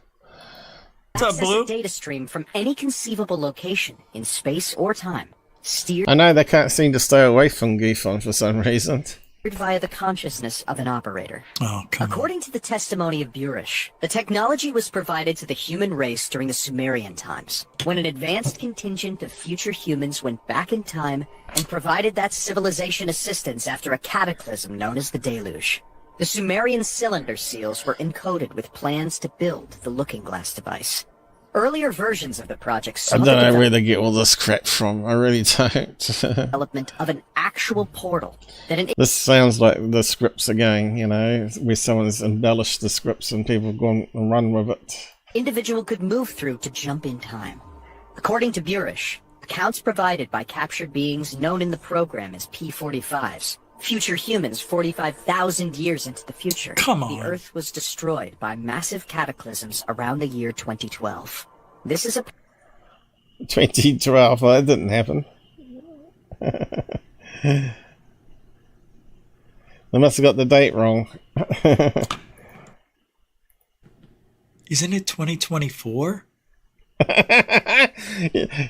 Access a data stream from any conceivable location in space or time, steered I know they can't seem to stay away from GUFON for some reason. via the consciousness of an operator. Oh, come According to the testimony of Burish, the technology was provided to the human race during the Sumerian times, when an advanced contingent of future humans went back in time and provided that civilization assistance after a cataclysm known as the Deluge. The Sumerian cylinder seals were encoded with plans to build the looking glass device. Earlier versions of the project saw I the don't know where they get all this crap from. I really don't. development of an actual portal that This sounds like the scripts again, you know, where someone's embellished the scripts and people have gone and run with it. individual could move through to jump in time. According to Burish, accounts provided by captured beings known in the program as P-45s, future humans 45,000 years into the future. Come on. The Earth was destroyed by massive cataclysms around the year 2012. This is a 2012, that didn't happen. They must have got the date wrong. Isn't it 2024?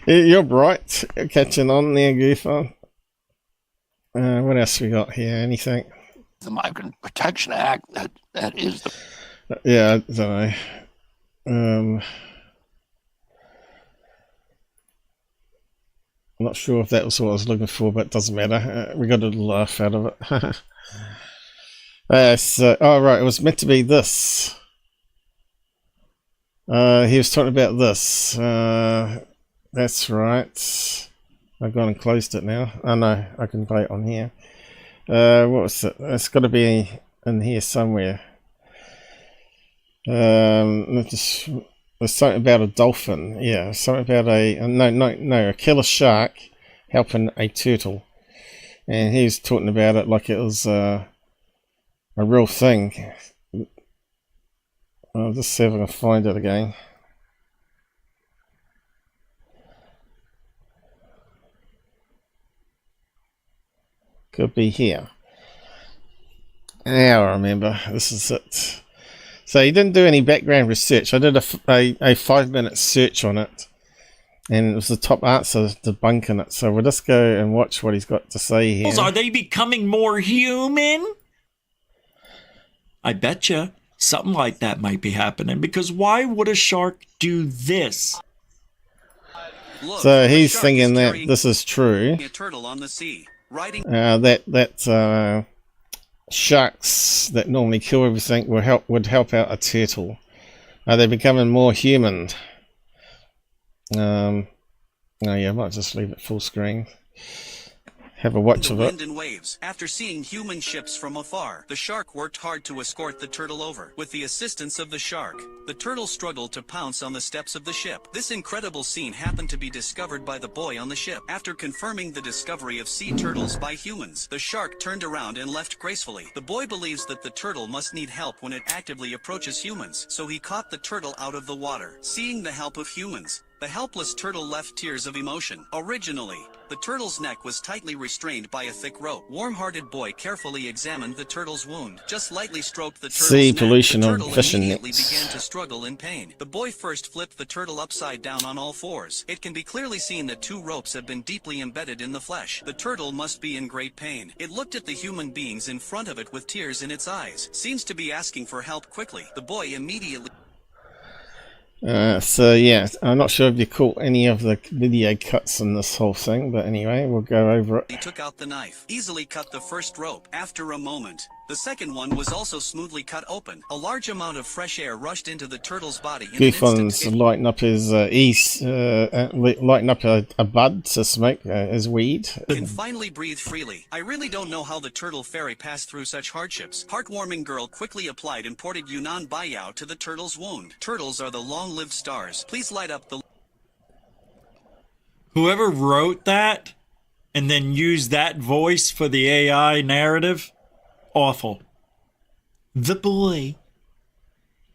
You're bright. Catching on there, GUFON. What else we got here? Anything? The Migrant Protection Act, that is the... Yeah, I don't know. I'm not sure if that was what I was looking for, but it doesn't matter. We got a little laugh out of it. Oh, right, it was meant to be this. He was talking about this. That's right. I've gone and closed it now. Oh no, I can play it on here. What was it? It's got to be in here somewhere. There's something about a dolphin. Yeah, something about a killer shark helping a turtle, and he was talking about it like it was a real thing. I'll just see if I can find it again. Could be here. Now I remember. This is it. So he didn't do any background research. I did a 5-minute search on it, and it was the top answer debunking it. So we'll just go and watch what he's got to say here. Are they becoming more human? I betcha something like that might be happening, because why would a shark do this? So he's thinking that this is true. A turtle on the sea. That sharks that normally kill everything would help out a turtle. They're becoming more human. No, yeah, I might just leave it full screen. Have a watch of it. Wind and waves. After seeing human ships from afar, the shark worked hard to escort the turtle over. With the assistance of the shark, the turtle struggled to pounce on the steps of the ship. This incredible scene happened to be discovered by the boy on the ship. After confirming the discovery of sea turtles by humans, the shark turned around and left gracefully. The boy believes that the turtle must need help when it actively approaches humans, so he caught the turtle out of the water. Seeing the help of humans, the helpless turtle left tears of emotion. Originally, the turtle's neck was tightly restrained by a thick rope. Warm-hearted boy carefully examined the turtle's wound. Just lightly stroked the turtle's Sea neck. pollution The on turtle fishing immediately nets. began to struggle in pain. The boy first flipped the turtle upside down on all fours. It can be clearly seen that 2 ropes have been deeply embedded in the flesh. The turtle must be in great pain. It looked at the human beings in front of it with tears in its eyes. Seems to be asking for help quickly. The boy immediately... So yeah, I'm not sure if you caught any of the video cuts in this whole thing, but anyway, we'll go over it. He took out the knife, easily cut the first rope. After a moment, the second one was also smoothly cut open. A large amount of fresh air rushed into the turtle's body. In an GUFON's instant, lighting up his lighting up a bud to smoke his weed. it can finally breathe freely. I really don't know how the turtle fairy passed through such hardships. Heartwarming girl quickly applied imported Yunnan Bayao to the turtle's wound. Turtles are the long-lived stars. Please light up the... Whoever wrote that and then used that voice for the AI narrative, awful. The boy,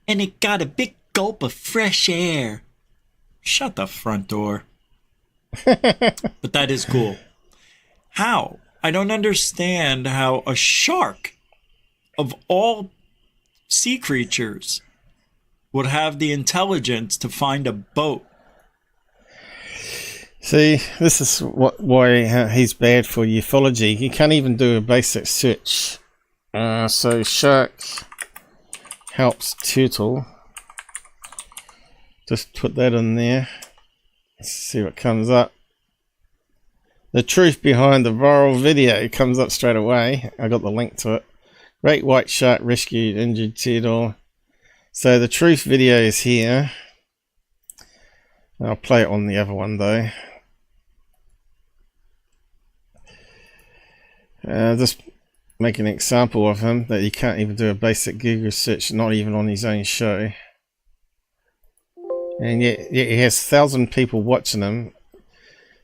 and it got a big gulp of fresh air. Shut the front door. But that is cool. How? I don't understand how a shark, of all sea creatures, would have the intelligence to find a boat. See, this is why he's bad for ufology. He can't even do a basic search. So shark helps turtle. Just put that in there. Let's see what comes up. The truth behind the viral video comes up straight away. I got the link to it. Great white shark rescued injured turtle. So the truth video is here. I'll play it on the other one though. Just make an example of him that he can't even do a basic Google search, not even on his own show. And yet he has 1,000 people watching him.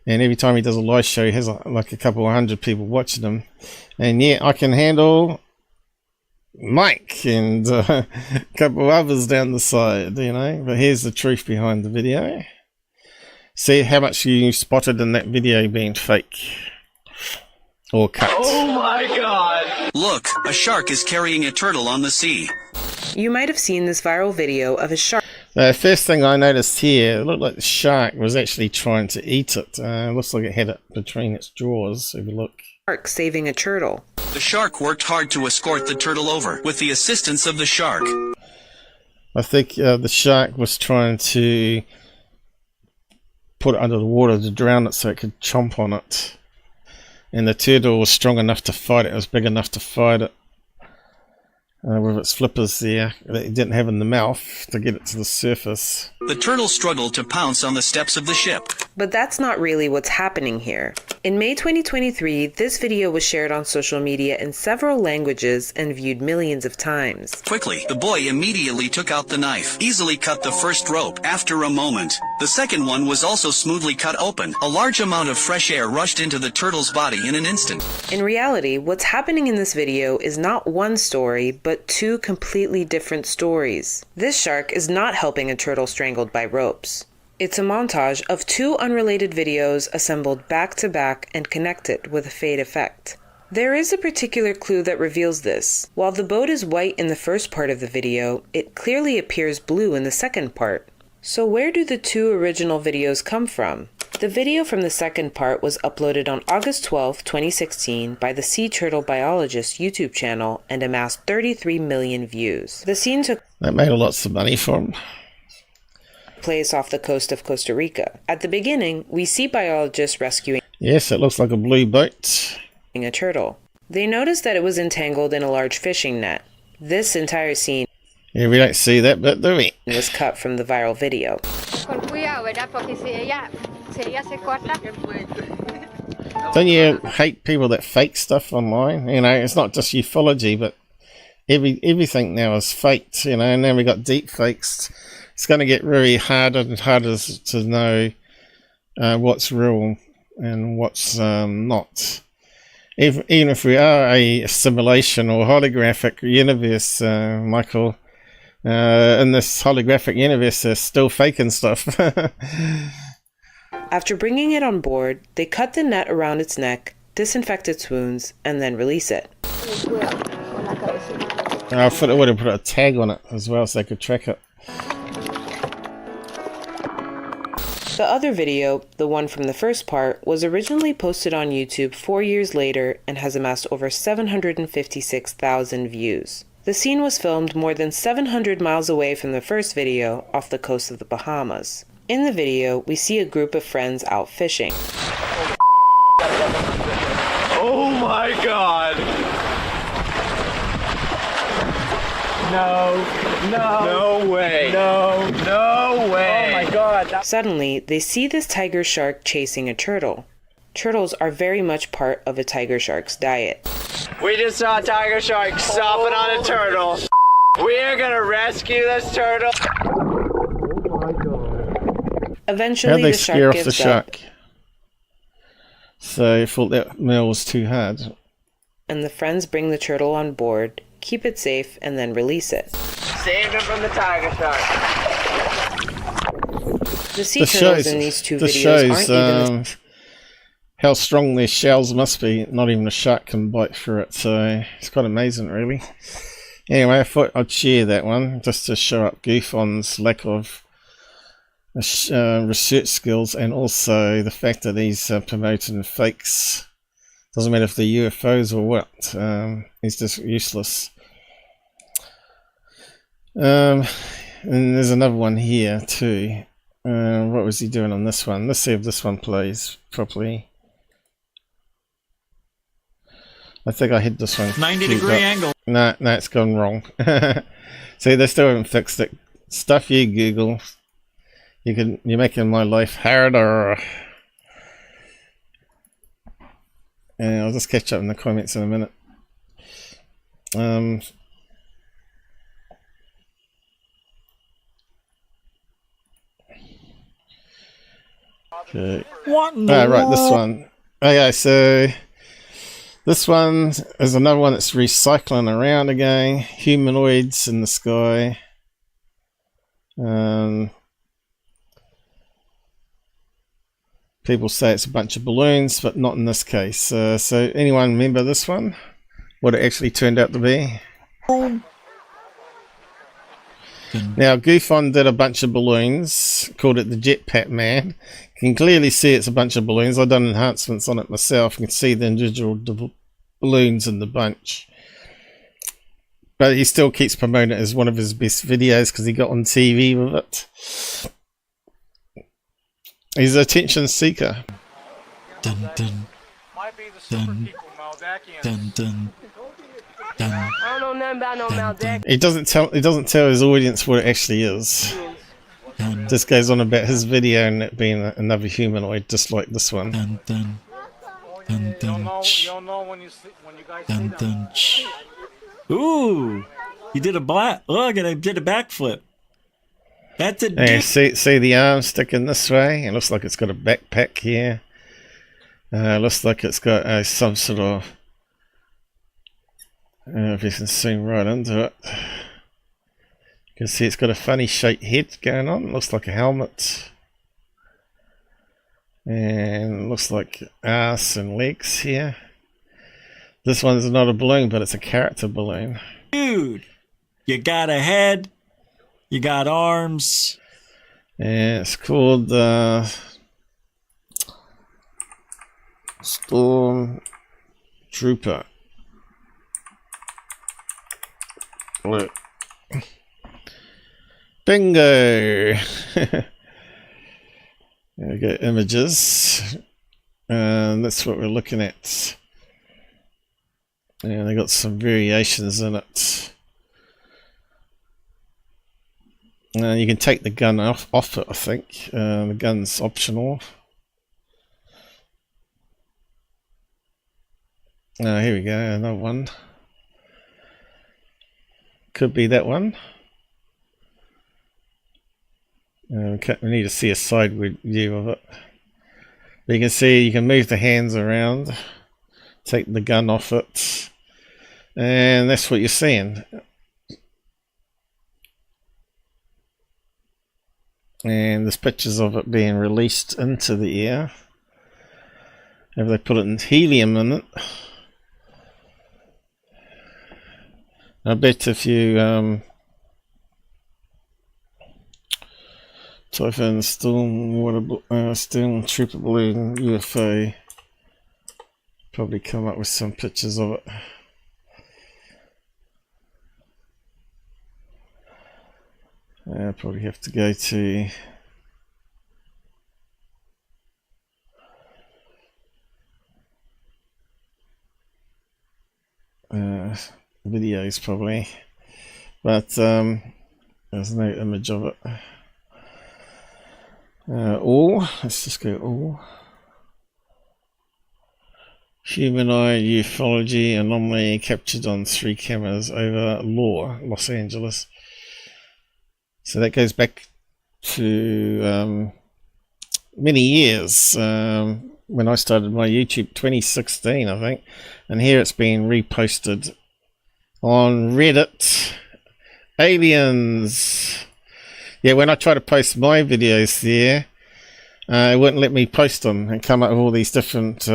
And every time he does a live show, he has like a couple of hundred people watching him. And yet I can handle Mike and a couple others down the side, you know. But here's the truth behind the video. See how much you spotted in that video being fake or cut. Oh my god! Look, a shark is carrying a turtle on the sea. You might have seen this viral video of a shark. The first thing I noticed here, it looked like the shark was actually trying to eat it. Looks like it had it between its jaws, if you look. Shark saving a turtle. The shark worked hard to escort the turtle over, with the assistance of the shark. I think the shark was trying to put it under the water to drown it so it could chomp on it. And the turtle was strong enough to fight it. It was big enough to fight it. With its flippers there that it didn't have in the mouth to get it to the surface. The turtle struggled to pounce on the steps of the ship. But that's not really what's happening here. In May 2023, this video was shared on social media in several languages and viewed millions of times. Quickly, the boy immediately took out the knife, easily cut the first rope after a moment. The second one was also smoothly cut open. A large amount of fresh air rushed into the turtle's body in an instant. In reality, what's happening in this video is not one story, but two completely different stories. This shark is not helping a turtle strangled by ropes. It's a montage of two unrelated videos assembled back to back and connected with a fade effect. There is a particular clue that reveals this. While the boat is white in the first part of the video, it clearly appears blue in the second part. So where do the two original videos come from? The video from the second part was uploaded on August 12, 2016 by the Sea Turtle Biologist YouTube channel and amassed 33 million views. The scene took That made lots of money for him. Place off the coast of Costa Rica. At the beginning, we see biologists rescuing Yes, it looks like a blue boat. A turtle. They noticed that it was entangled in a large fishing net. This entire scene Yeah, we don't see that bit, do we? Was cut from the viral video. Don't you hate people that fake stuff online? You know, it's not just ufology, but everything now is faked, you know, and then we got deep fakes. It's going to get really harder and harder to know what's real and what's not. Even if we are a simulation or holographic universe, Michael, in this holographic universe, they're still faking stuff. After bringing it on board, they cut the net around its neck, disinfect its wounds, and then release it. I thought it would have put a tag on it as well so they could track it. The other video, the one from the first part, was originally posted on YouTube 4 years later and has amassed over 756,000 views. The scene was filmed more than 700 miles away from the first video off the coast of the Bahamas. In the video, we see a group of friends out fishing. Oh my god! No way! No way! Oh my god! Suddenly, they see this tiger shark chasing a turtle. Turtles are very much part of a tiger shark's diet. We just saw a tiger shark stomping on a turtle. We are gonna rescue this turtle. Oh my god. Eventually, the shark gives the shark. So I thought that meal was too hard. And the friends bring the turtle on board, keep it safe, and then release it. Saved him from the tiger shark. The sea turtles in these two videos aren't even how strong their shells must be. Not even a shark can bite through it, so it's quite amazing, really. Anyway, I thought I'd share that one just to show up GUFON's lack of research skills, and also the fact that he's promoting fakes. Doesn't matter if they're UFOs or what. He's just useless. And there's another one here too. What was he doing on this one? Let's see if this one plays properly. I think I hit this one. 90-degree angle. No, it's gone wrong. See, they still haven't fixed it. Stuff you Google. You're making my life harder. And I'll just catch up in the comments in a minute. Okay. What in the right, this one. Okay, so this one is another one that's recycling around again. Humanoids in the sky. People say it's a bunch of balloons, but not in this case. So anyone remember this one? What it actually turned out to be? Now, GUFON did a bunch of balloons, called it the Jetpack Man. You can clearly see it's a bunch of balloons. I've done enhancements on it myself. You can see the individual balloons in the bunch. But he still keeps promoting it as one of his best videos because he got on TV with it. He's an attention seeker. Dun dun. Dun dun dun. Dun. I don't know nothing about no Maldac. He doesn't tell his audience what it actually is. Just goes on about his video and it being another humanoid, just like this one. Dun dun. Dun dun. Dun dun. Ooh, he did a look at him, did a backflip. That's a yeah, see the arm sticking this way? It looks like it's got a backpack here. Looks like it's got some sort of... if you can zoom right into it. You can see it's got a funny shaped head going on. It looks like a helmet. And looks like arse and legs here. This one's not a balloon, but it's a character balloon. Dude, you got a head. You got arms. Yeah, it's called Storm Trooper. Look. Bingo! We got images. And that's what we're looking at. And they got some variations in it. You can take the gun off it, I think. The gun's optional. Here we go, another one. Could be that one. We need to see a side view of it. But you can see you can move the hands around, take the gun off it, and that's what you're seeing. And there's pictures of it being released into the air. If they put it in helium in it. I bet if you type in Storm Trooper Balloon UFO, probably come up with some pictures of it. I probably have to go to videos probably, but there's no image of it. Let's just go all. Humanoid ufology anomaly captured on 3 cameras over Los Angeles. So that goes back to many years when I started my YouTube, 2016 I think, and here it's been reposted on Reddit. Aliens. Yeah, when I try to post my videos there, It wouldn't let me post them and come up with all these different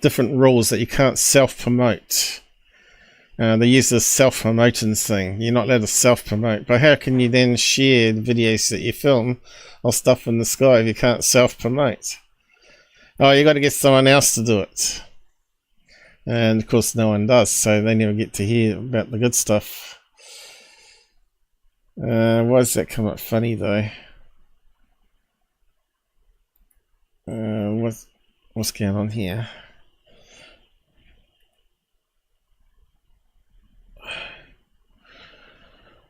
different rules that you can't self-promote. They use this self-promoting thing. You're not allowed to self-promote. But how can you then share the videos that you film or stuff in the sky if you can't self-promote? Oh, you got to get someone else to do it. And of course no one does, so they never get to hear about the good stuff. Why does that come up funny though? What's going on here?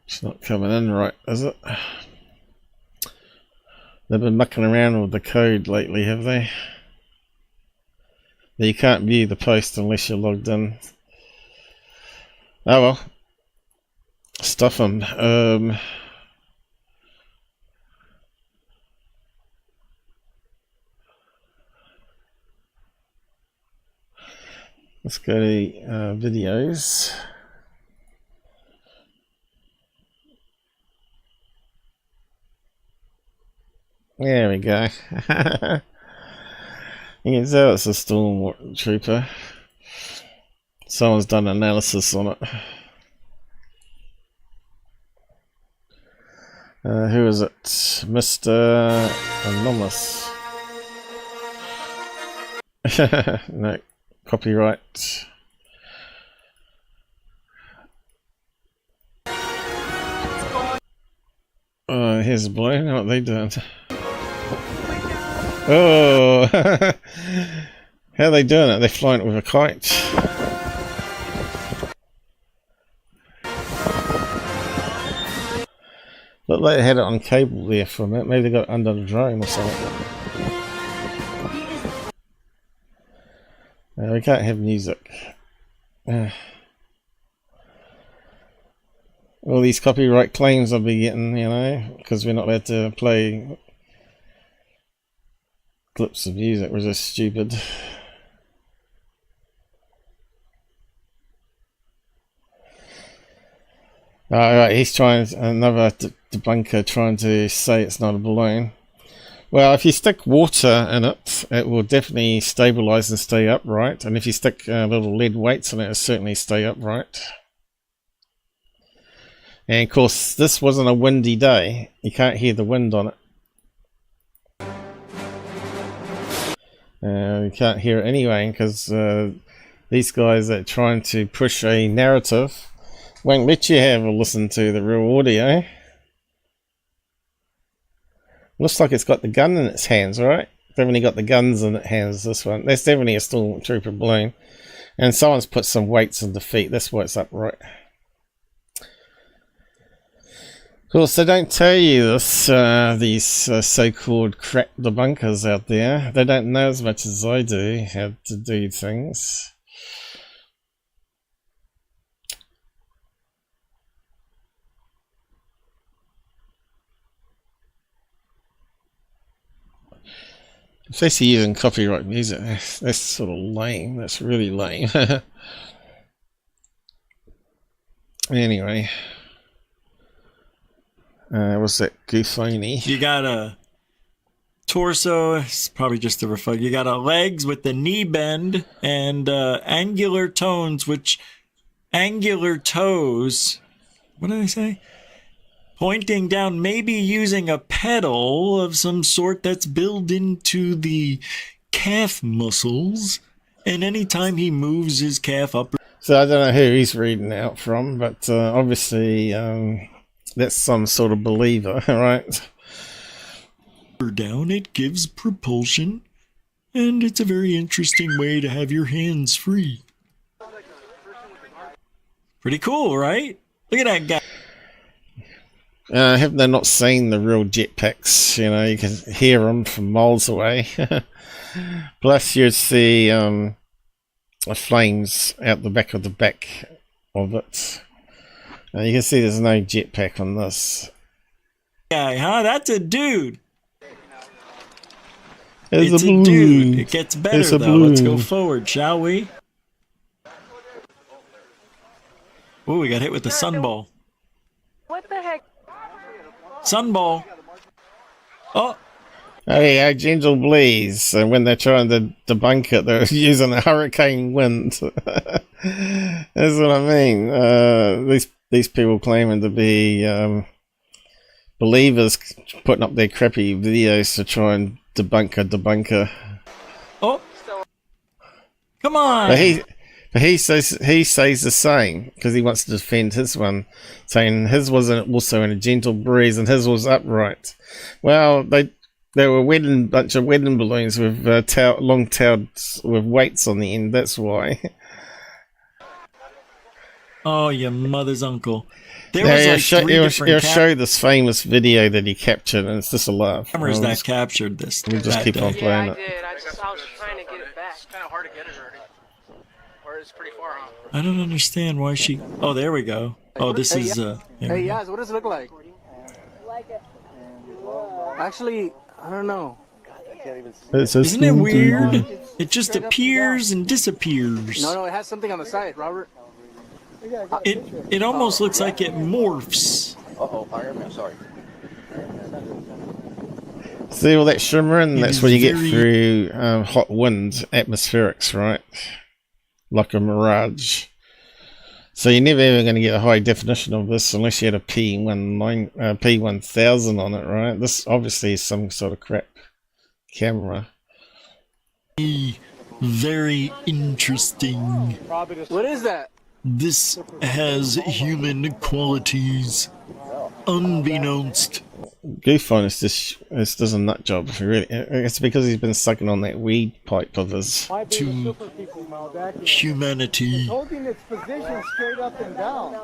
It's not coming in right, is it? They've been mucking around with the code lately, have they? You can't view the post unless you're logged in. Oh well. Stuff them. Let's go to videos. There we go. You can tell it's a stormtrooper. Someone's done analysis on it. Who is it? Mr. Anonymous. No, copyright. Oh, here's Blue. What are they doing? Oh, how are they doing it? They're flying it with a kite. Look like they had it on cable there for a minute. Maybe they got it under the drone or something. We can't have music. All these copyright claims I'll be getting, you know, because we're not allowed to play clips of music, which is stupid. Alright, he's trying, another debunker trying to say it's not a balloon. Well, if you stick water in it, it will definitely stabilize and stay upright. And if you stick little lead weights in it, it'll certainly stay upright. And of course, this wasn't a windy day. You can't hear the wind on it. You can't hear it anyway, because these guys that are trying to push a narrative won't let you have a listen to the real audio. Looks like it's got the gun in its hands, right? Definitely got the guns in its hands, this one. That's definitely a stormtrooper balloon. And someone's put some weights in the feet, that's why it's upright. Of course, they don't tell you this, these so-called crack debunkers out there. They don't know as much as I do how to do things. Especially using copyright music, that's sort of lame. That's really lame. Anyway. What's that? GUFON? You got a torso, it's probably just the reflect. You got a legs with the knee bend and angular toes, what did I say? Pointing down, maybe using a pedal of some sort that's built into the calf muscles. And anytime he moves his calf up. So I don't know who he's reading out from, but obviously that's some sort of believer, right? Down, it gives propulsion, and it's a very interesting way to have your hands free. Pretty cool, right? Look at that guy. Have they not seen the real jetpacks? You know, you can hear them from miles away. Plus, you'd see flames out the back of it. You can see there's no jetpack on this. Guy, huh? That's a dude. It's a dude. It gets better, though. Balloon. Let's go forward, shall we? Ooh, we got hit with the sunball. What the heck? Sunball. Oh, Oh yeah, gentle breeze. And when they're trying to debunk it, they're using a hurricane wind. That's what I mean. These people claiming to be believers, putting up their crappy videos to try and debunk a debunker. Oh, come on! But he says the same because he wants to defend his one, saying his was also in a gentle breeze and his was upright. Well, they were bunch of wedding balloons with long tailed with weights on the end. That's why. Oh, your mother's uncle. There was like three different show this famous video that he captured, and it's just a laugh. Cameras that captured this. We'll just keep on playing it. I was trying to get it back. It's kind of hard to get it already. Or it's pretty far, huh? I don't understand why she... Oh, there we go. Oh, this is... Hey, Yaz, what does it look like? Actually, I don't know. Isn't it weird? It just appears and disappears. No, it has something on the side, Robert. It almost looks like it morphs. Uh-oh, fireman, sorry. See all that shimmering? That's what you get through hot wind, atmospherics, right? Like a mirage. So you're never ever going to get a high definition of this unless you had a P1000 on it, right? This obviously is some sort of crap camera. Very interesting. What is that? This has human qualities, unbeknownst. GUFON does a nut job. Really, it's because he's been sucking on that weed pipe of his. To humanity. Holding its position straight up and down.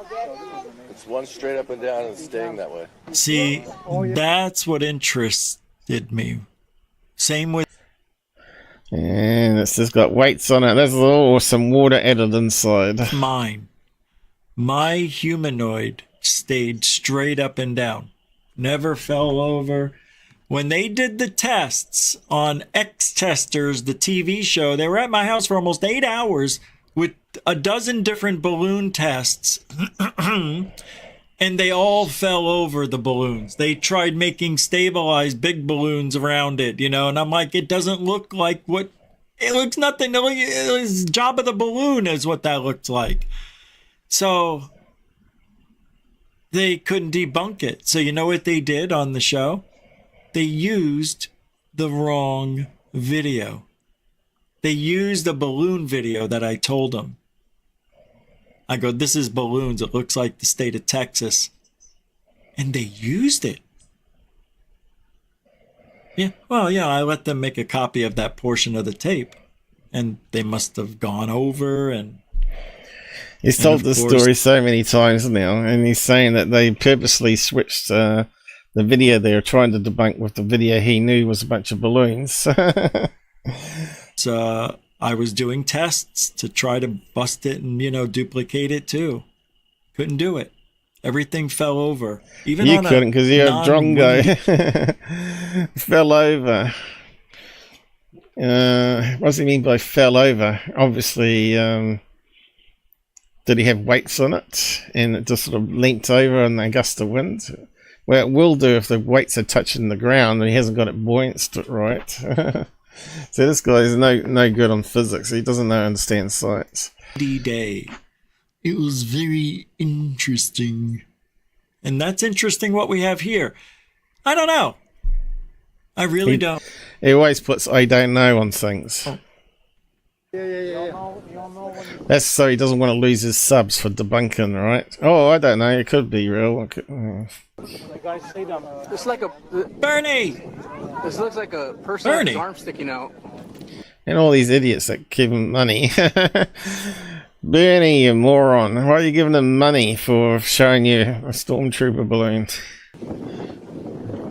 It's one straight up and down and staying that way. See, that's what interested me. Same with. And it's just got weights on it. There's some water added inside. Mine. My humanoid stayed straight up and down. Never fell over. When they did the tests on X-Testers, the TV show, they were at my house for almost 8 hours with a dozen different balloon tests. And they all fell over the balloons. They tried making stabilized big balloons around it, and I'm like, it doesn't look like what... It looks nothing. It's Job of the Balloon is what that looks like. So they couldn't debunk it. So you know what they did on the show? They used the wrong video. They used the balloon video that I told them. I go, this is balloons. It looks like the state of Texas. And they used it. Yeah, well, I let them make a copy of that portion of the tape. And they must have gone over and... He's told this story so many times now. And he's saying that they purposely switched the video they were trying to debunk with the video he knew was a bunch of balloons. So... I was doing tests to try to bust it and, duplicate it too. Couldn't do it. Everything fell over. Even you couldn't because you're a drongo. Fell over. What does he mean by fell over? Obviously, did he have weights on it and it just sort of leant over in a gust of wind? Well, it will do if the weights are touching the ground and he hasn't got it buoyant right. So this guy is no good on physics. He doesn't understand science. Day. It was very interesting. And that's interesting what we have here. I don't know. I really don't. He always puts I don't know on things. Yeah. That's so he doesn't want to lose his subs for debunking, right? Oh, I don't know. It could be real. It's like a... Bernie! This looks like a person with his arm sticking out. And all these idiots that give him money. Bernie, you moron. Why are you giving him money for showing you a stormtrooper balloon?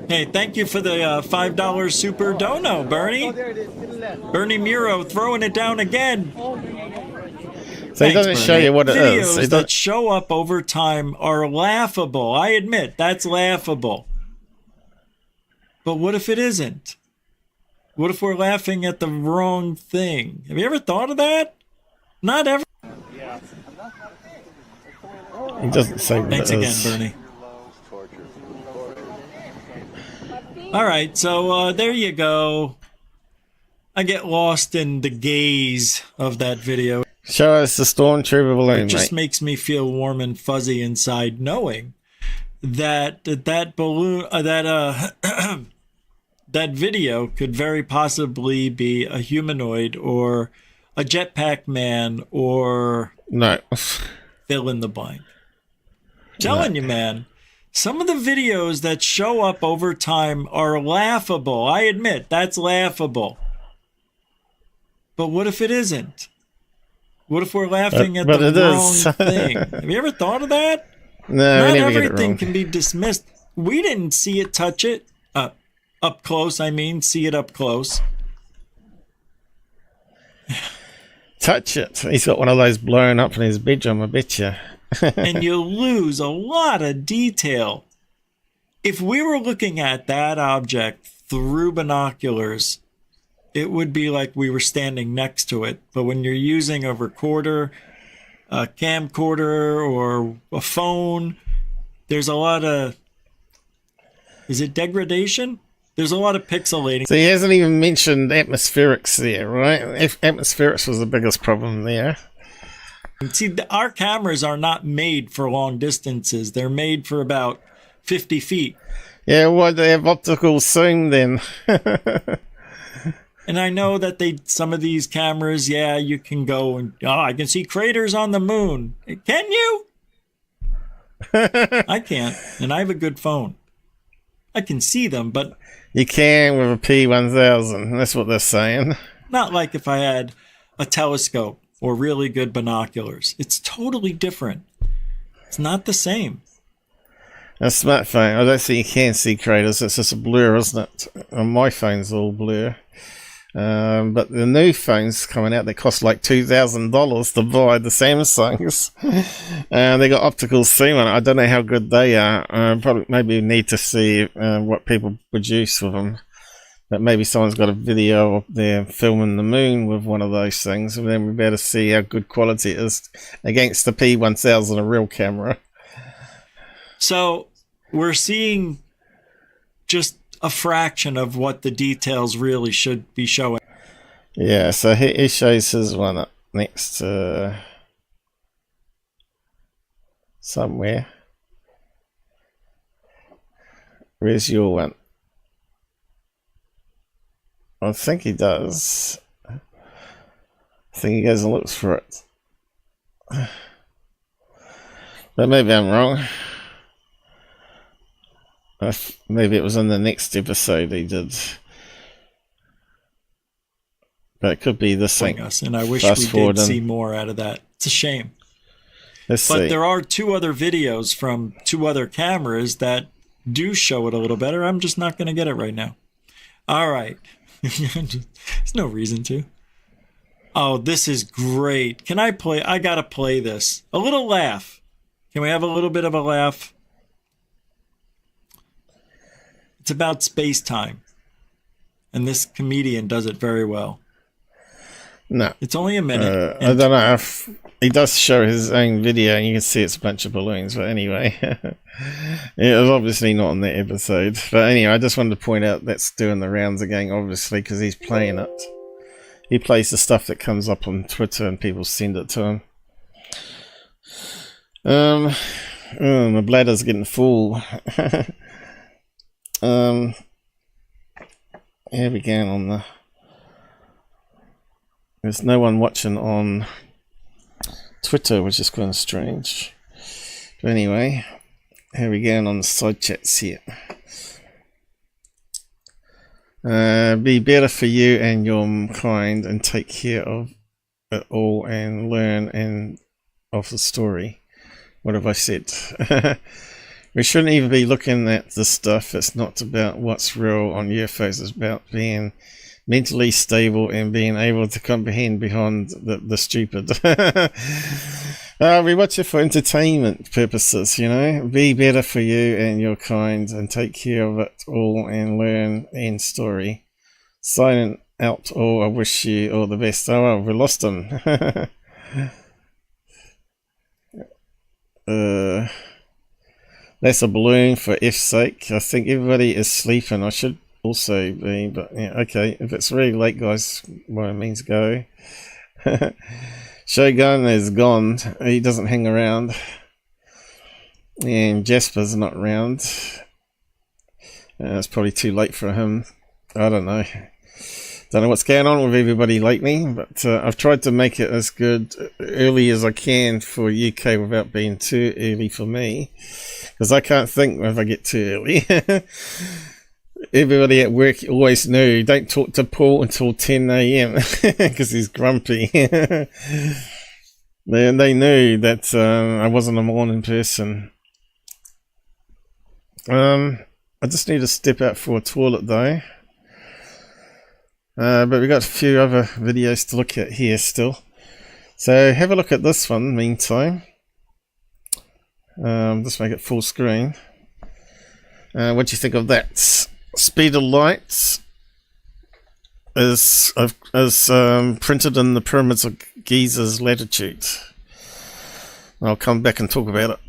Hey, thank you for the $5 super dono, Bernie. Bernie Muro throwing it down again. So he doesn't show you what it is. Videos that show up over time are laughable. I admit, that's laughable. But what if it isn't? What if we're laughing at the wrong thing? Have you ever thought of that? Not ever. He doesn't say what Thanks it again, is. Bernie. All right, so there you go. I get lost in the gaze of that video. Show us the stormtrooper balloon, It just mate. makes me feel warm and fuzzy inside knowing that that balloon, that video could very possibly be a humanoid or a jetpack man or no, fill in the blank. Telling you, man, some of the videos that show up over time are laughable. I admit that's laughable. But what if it isn't? What if we're laughing at but the it wrong is. thing? Have you ever thought of that? No, Not we never get it everything wrong. can be dismissed. We didn't see it, touch it. Up close, I mean, see it up close. Touch it. He's got one of those blown up in his bedroom, I bet you. And you lose a lot of detail. If we were looking at that object through binoculars, it would be like we were standing next to it. But when you're using a recorder, a camcorder, or a phone, there's a lot of... Is it degradation? There's a lot of pixelating. So he hasn't even mentioned atmospherics there, right? If atmospherics was the biggest problem there. See, our cameras are not made for long distances. They're made for about 50 feet. Yeah, why do they have optical zoom then? And I know that some of these cameras, yeah, you can go and, I can see craters on the moon. Can you? I can't, and I have a good phone. I can see them, but... You can with a P1000, that's what they're saying. Not like if I had a telescope or really good binoculars. It's totally different. It's not the same. A smartphone, I don't think you can see craters, it's just a blur, isn't it? On my phone's all blur. But the new phones coming out, they cost like $2,000 to buy, the Samsungs. They got optical zoom on it. I don't know how good they are. Probably maybe need to see what people produce with them. But maybe someone's got a video up there filming the moon with one of those things, and then we better see how good quality it is against the P1000, a real camera. So we're seeing just a fraction of what the details really should be showing. Yeah, so he shows his one up next somewhere. Where's your one? I think he does. I think he goes and looks for it. But maybe I'm wrong. Maybe it was in the next episode he did. But it could be this thing. Us, and I wish we did see more out of that. It's a shame. But there are 2 other videos from 2 other cameras that do show it a little better. I'm just not going to get it right now. All right. There's no reason to. Oh, this is great. Can I play? I got to play this. A little laugh. Can we have a little bit of a laugh? It's about space-time. And this comedian does it very well. No. It's only a minute. I don't know if he does show his own video and you can see it's a bunch of balloons, but anyway. It was obviously not on that episode. But anyway, I just wanted to point out that's doing the rounds again, obviously, because he's playing it. He plays the stuff that comes up on Twitter and people send it to him. My bladder's getting full. Here we go on the... There's no one watching on Twitter, which is kind of strange. But anyway, here we go on the side chats here. Be better for you and your kind, and take care of it all, and learn of the story. What have I said? We shouldn't even be looking at this stuff. It's not about what's real on UFOs. It's about being mentally stable and being able to comprehend beyond the stupid. We watch it for entertainment purposes, you know. Be better for you and your kind, and take care of it all, and learn end story. Signing out all. I wish you all the best. Oh, well, we lost him. That's a balloon for F's sake. I think everybody is sleeping. I should also be, but yeah, okay. If it's really late, guys, by all means go. Shogun is gone. He doesn't hang around. And Jasper's not around. It's probably too late for him. I don't know. Don't know what's going on with everybody lately, but I've tried to make it as good early as I can for UK without being too early for me, because I can't think if I get too early. Everybody at work always knew, don't talk to Paul until 10 a.m. because he's grumpy. They knew that I wasn't a morning person. I just need to step out for a toilet though. But we've got a few other videos to look at here still. So have a look at this one meantime. Just make it full screen. What do you think of that? Speed of light is printed in the pyramids of Giza's latitude. I'll come back and talk about it.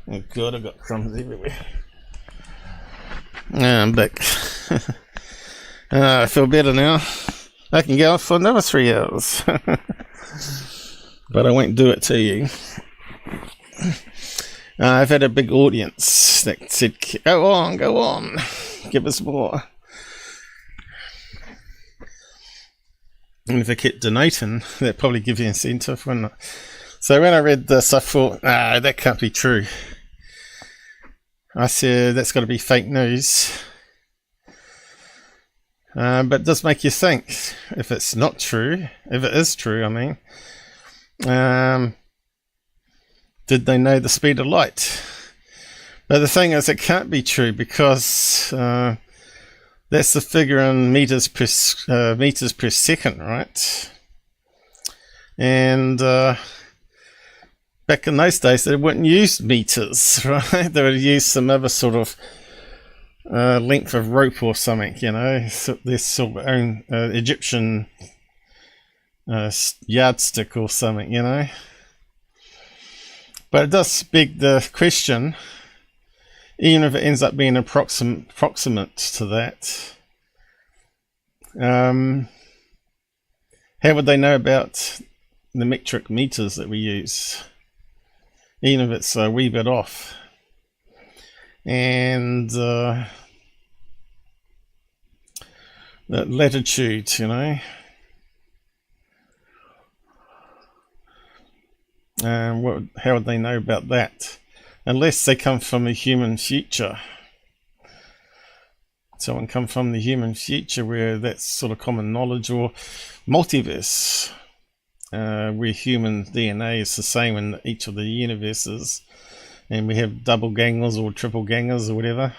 Oh god, I've got crumbs everywhere. I'm back. I feel better now. I can go off for another 3 hours. But I won't do it to you. I've had a big audience that said, go on, give us more. And if I kept donating, that'd probably give you incentive, wouldn't it? So when I read this, I thought, that can't be true. I said, that's got to be fake news. But it does make you think, if it's not true, if it is true, I mean, did they know the speed of light? But the thing is, it can't be true because that's the figure in meters per second, right? And back in those days, they wouldn't use meters, right? They would use some other sort of length of rope or something, you know, so their sort of own Egyptian yardstick or something, you know. But it does beg the question, even if it ends up being approximate to that, how would they know about the metric meters that we use, even if it's a wee bit off? that latitude, you know. And how would they know about that? Unless they come from a human future. Someone come from the human future where that's sort of common knowledge, or multiverse, where human DNA is the same in each of the universes, and we have double gangers or triple gangers or whatever,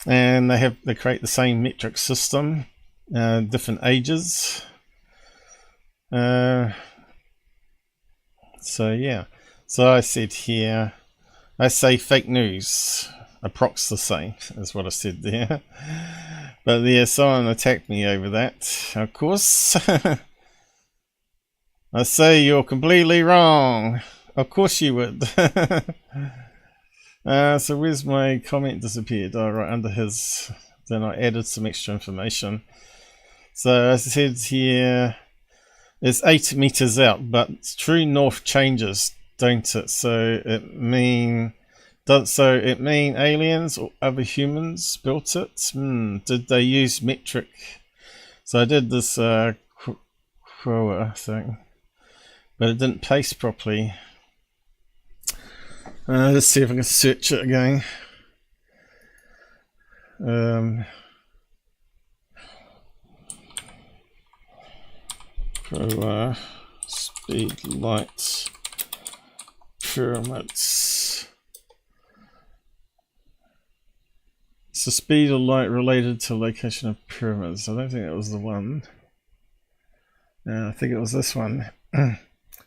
and they create the same metric system, different ages. So yeah, so I said here, I say fake news. Approx the same is what I said there. But yeah, someone attacked me over that, of course. I say you're completely wrong. Of course you would. So where's my comment disappeared? Oh, right under his. Then I added some extra information. So as I said here, it's 8 meters out, but true north changes, don't it? So it mean aliens or other humans built it? Did they use metric? So I did this Crower thing, but it didn't paste properly. Let's see if I can search it again. Crower speed light pyramids. It's the speed of light related to location of pyramids. I don't think that was the one. I think it was this one.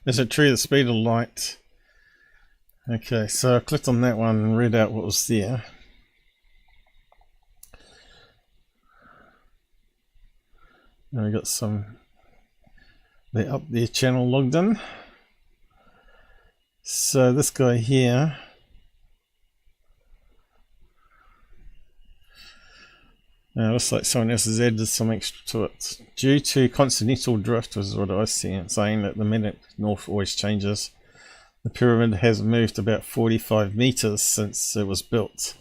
Is it true the speed of light? Okay, so I clicked on that one and read out what was there. And I got some. They up their channel logged in. So this guy here. Looks like someone else has added some extra to it. Due to continental drift was what I see it saying, that the magnetic north always changes. The pyramid has moved about 45 meters since it was built.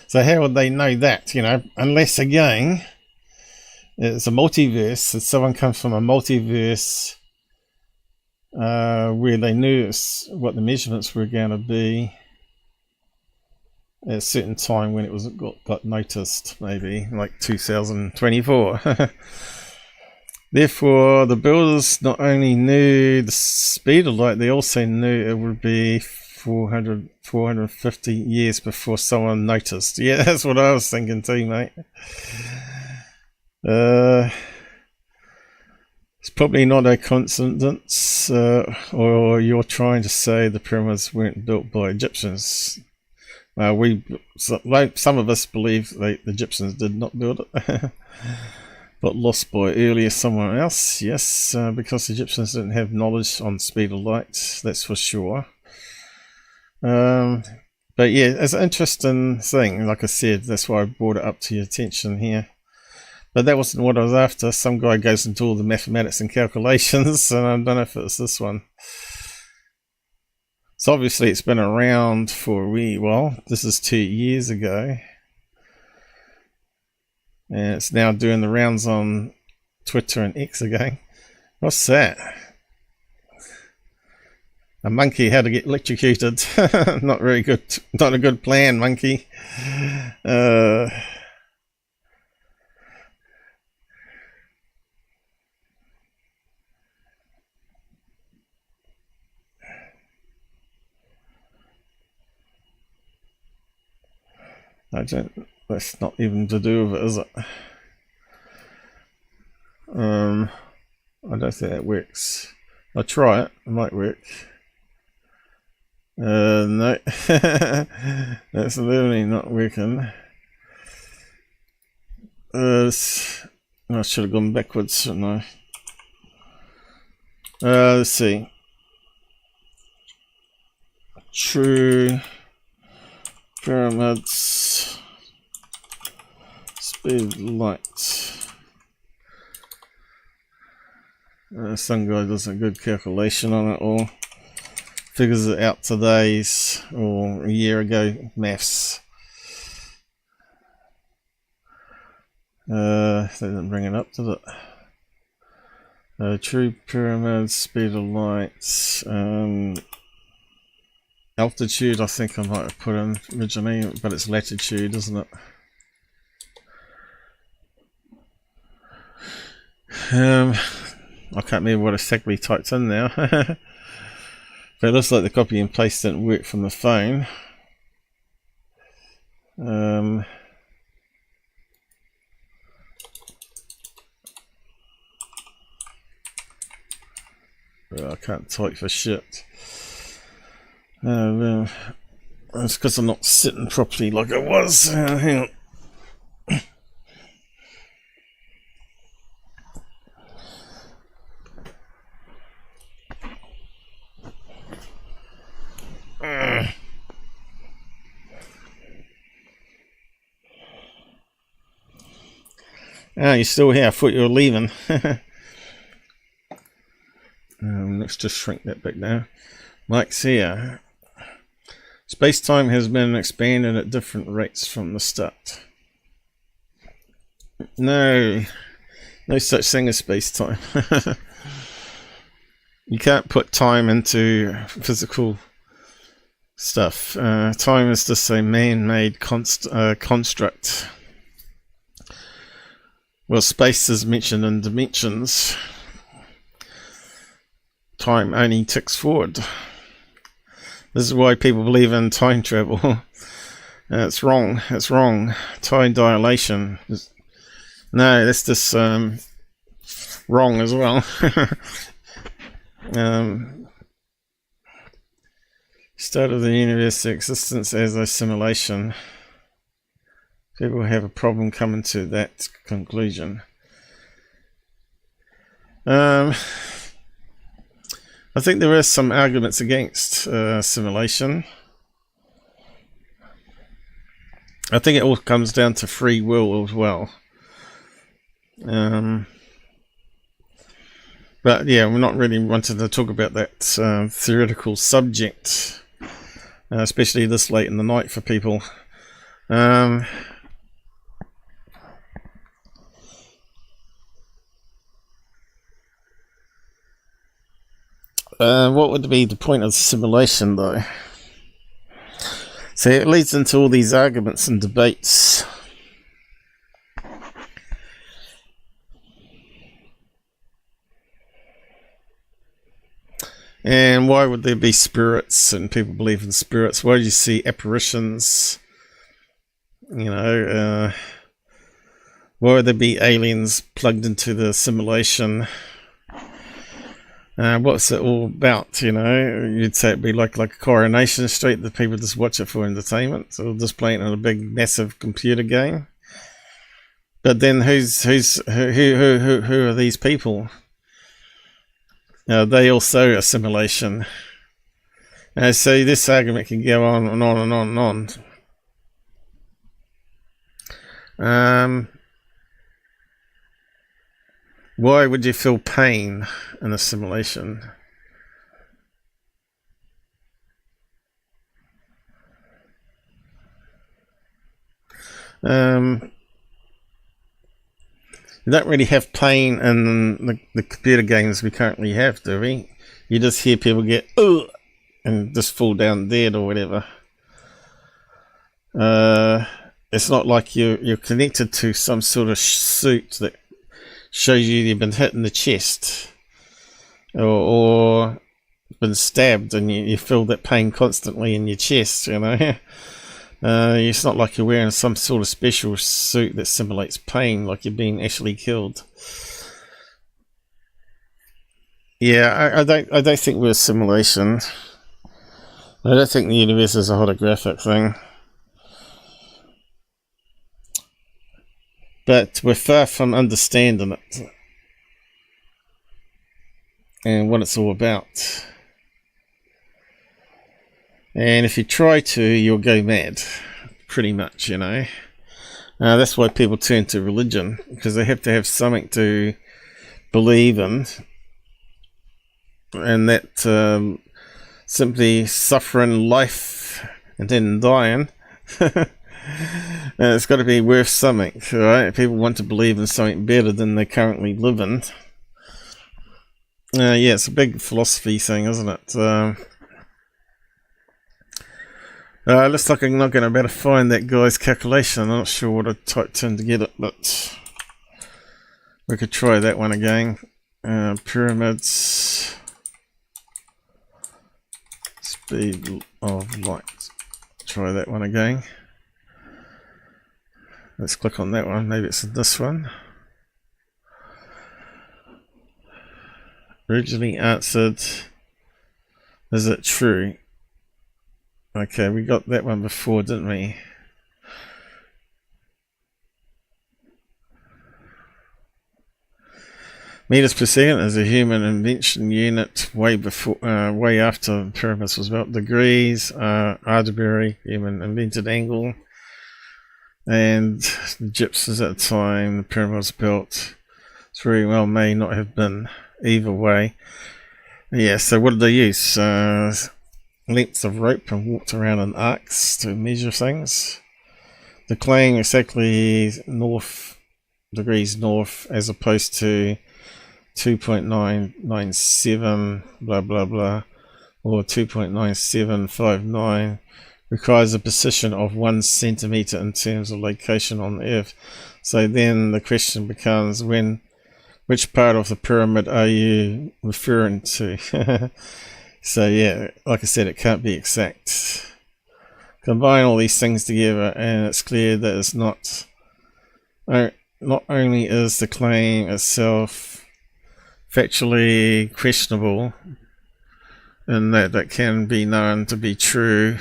So how would they know that? You know, unless again it's a multiverse, and someone comes from a multiverse where they knew what the measurements were going to be at a certain time when it was got noticed, maybe like 2024. Therefore, the builders not only knew the speed of light, they also knew it would be 450 years before someone noticed. Yeah, that's what I was thinking too, mate. It's probably not a coincidence, or you're trying to say the pyramids weren't built by Egyptians. Some of us believe the Egyptians did not build it, but lost by earlier someone else. Yes, because the Egyptians didn't have knowledge on speed of light, that's for sure. But yeah, it's an interesting thing. Like I said, that's why I brought it up to your attention here. But that wasn't what I was after. Some guy goes into all the mathematics and calculations, and I don't know if it's this one. So obviously it's been around for a wee while. This is 2 years ago. And it's now doing the rounds on Twitter and X again. What's that? A monkey had to get electrocuted. Not very good. Not a good plan, monkey. That's not even to do with it, is it? I don't think that works. I'll try it. It might work. No. That's literally not working. I should have gone backwards, shouldn't I? Let's see. True pyramids speed light. Some guy does a good calculation on it all. Figures it out today's or a year ago maths. They didn't bring it up, did it? True pyramid, speed of light, altitude. I think I might have put in originally, but it's latitude, isn't it? I can't remember what exactly typed in now. But it looks like the copy and paste didn't work from the phone. I can't type for shit. That's because I'm not sitting properly like I was. Hang on. You're still here. I thought you were leaving. Let's just shrink that back now. Mike's here. Space-time has been expanded at different rates from the start. No such thing as space-time. You can't put time into physical stuff. Time is just a man-made construct. Well, space is mentioned in dimensions. Time only ticks forward. This is why people believe in time travel. It's wrong. It's wrong. Time dilation. No, that's just wrong as well. Start of the universe existence as a simulation. People have a problem coming to that conclusion. I think there are some arguments against simulation. I think it all comes down to free will as well. But yeah, we're not really wanting to talk about that theoretical subject, especially this late in the night for people. What would be the point of simulation, though? So it leads into all these arguments and debates. And why would there be spirits and people believe in spirits? Why do you see apparitions? You know, why would there be aliens plugged into the simulation? What's it all about? You know, you'd say it'd be like a Coronation Street that people just watch it for entertainment, or just playing in a big, massive computer game. But then, who are these people? They also a simulation. So this argument can go on and on and on and on. Why would you feel pain in a simulation? You don't really have pain in the computer games we currently have, do we? You just hear people get "ugh" and just fall down dead or whatever. It's not like you're connected to some sort of suit that shows you've been hit in the chest or been stabbed and you feel that pain constantly in your chest, you know. It's not like you're wearing some sort of special suit that simulates pain, like you're being actually killed. Yeah, I don't think we're a simulation. I don't think the universe is a holographic thing. But we're far from understanding it and what it's all about. And if you try to, you'll go mad, pretty much, you know. That's why people turn to religion, because they have to have something to believe in. And that simply suffering life and then dying It's got to be worth something, right? People want to believe in something better than they currently live in. Yeah, it's a big philosophy thing, isn't it? Looks like I'm not going to be able to find that guy's calculation. I'm not sure what I typed in to get it, but we could try that one again. Pyramids, speed of light. Try that one again. Let's click on that one. Maybe it's this one. Originally answered, is it true? Okay, we got that one before, didn't we? Meters per second is a human invention unit way before, way after the pyramids was built. Degrees, arbitrary human invented angle, and the gypsies at the time the pyramid was built. It's very well may not have been either way. Yeah. So what did they use? Lengths of rope and walked around in arcs to measure things. Declining exactly north degrees north as opposed to 2.997 blah blah blah or 2.9759 requires a precision of 1 centimeter in terms of location on the earth. So then the question becomes, which part of the pyramid are you referring to? So yeah, like I said, it can't be exact. Combine all these things together and it's clear that it's not only is the claim itself factually questionable in that can be known to be true.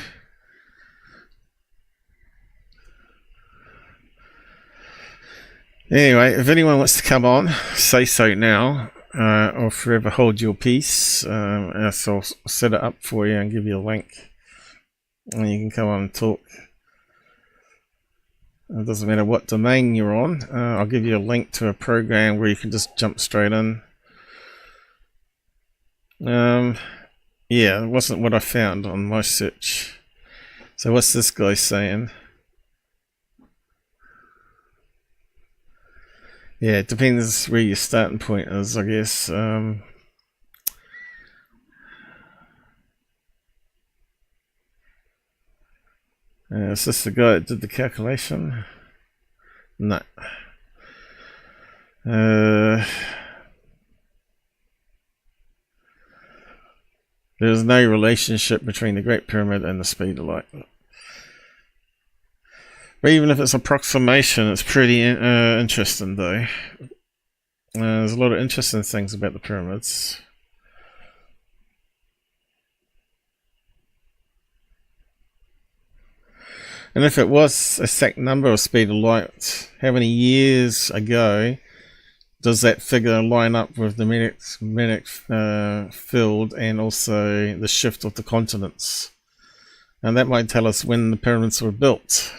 Anyway, if anyone wants to come on, say so now, or forever hold your peace. So I'll set it up for you and give you a link, and you can come on and talk. It doesn't matter what domain you're on. I'll give you a link to a program where you can just jump straight in. Yeah, it wasn't what I found on my search. So what's this guy saying? Yeah, it depends where your starting point is, I guess. Is this the guy that did the calculation? No. There's no relationship between the Great Pyramid and the speed of light. But even if it's approximation, it's pretty interesting though. There's a lot of interesting things about the pyramids. And if it was a exact number of speed of light, how many years ago does that figure line up with the magnetic field and also the shift of the continents? And that might tell us when the pyramids were built.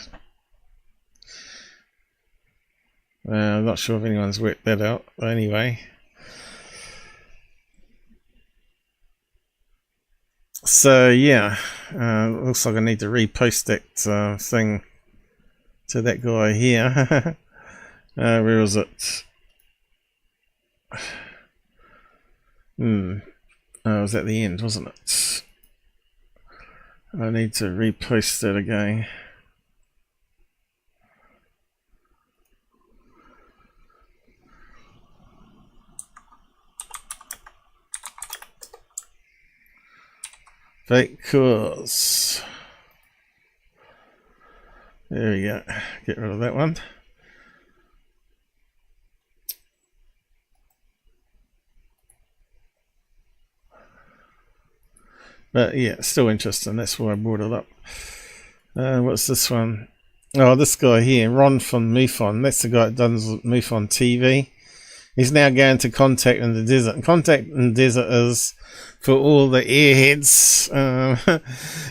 I'm not sure if anyone's worked that out, but anyway. So yeah, looks like I need to repost that thing to that guy here. Where is it? It was at the end, wasn't it? I need to repost that again. Fake course. There we go. Get rid of that one. But yeah, still interesting. That's why I brought it up. What's this one? Oh, this guy here, Ron from MUFON. That's the guy that does MUFON TV. He's now going to Contact in the Desert. And Contact in the Desert is for all the airheads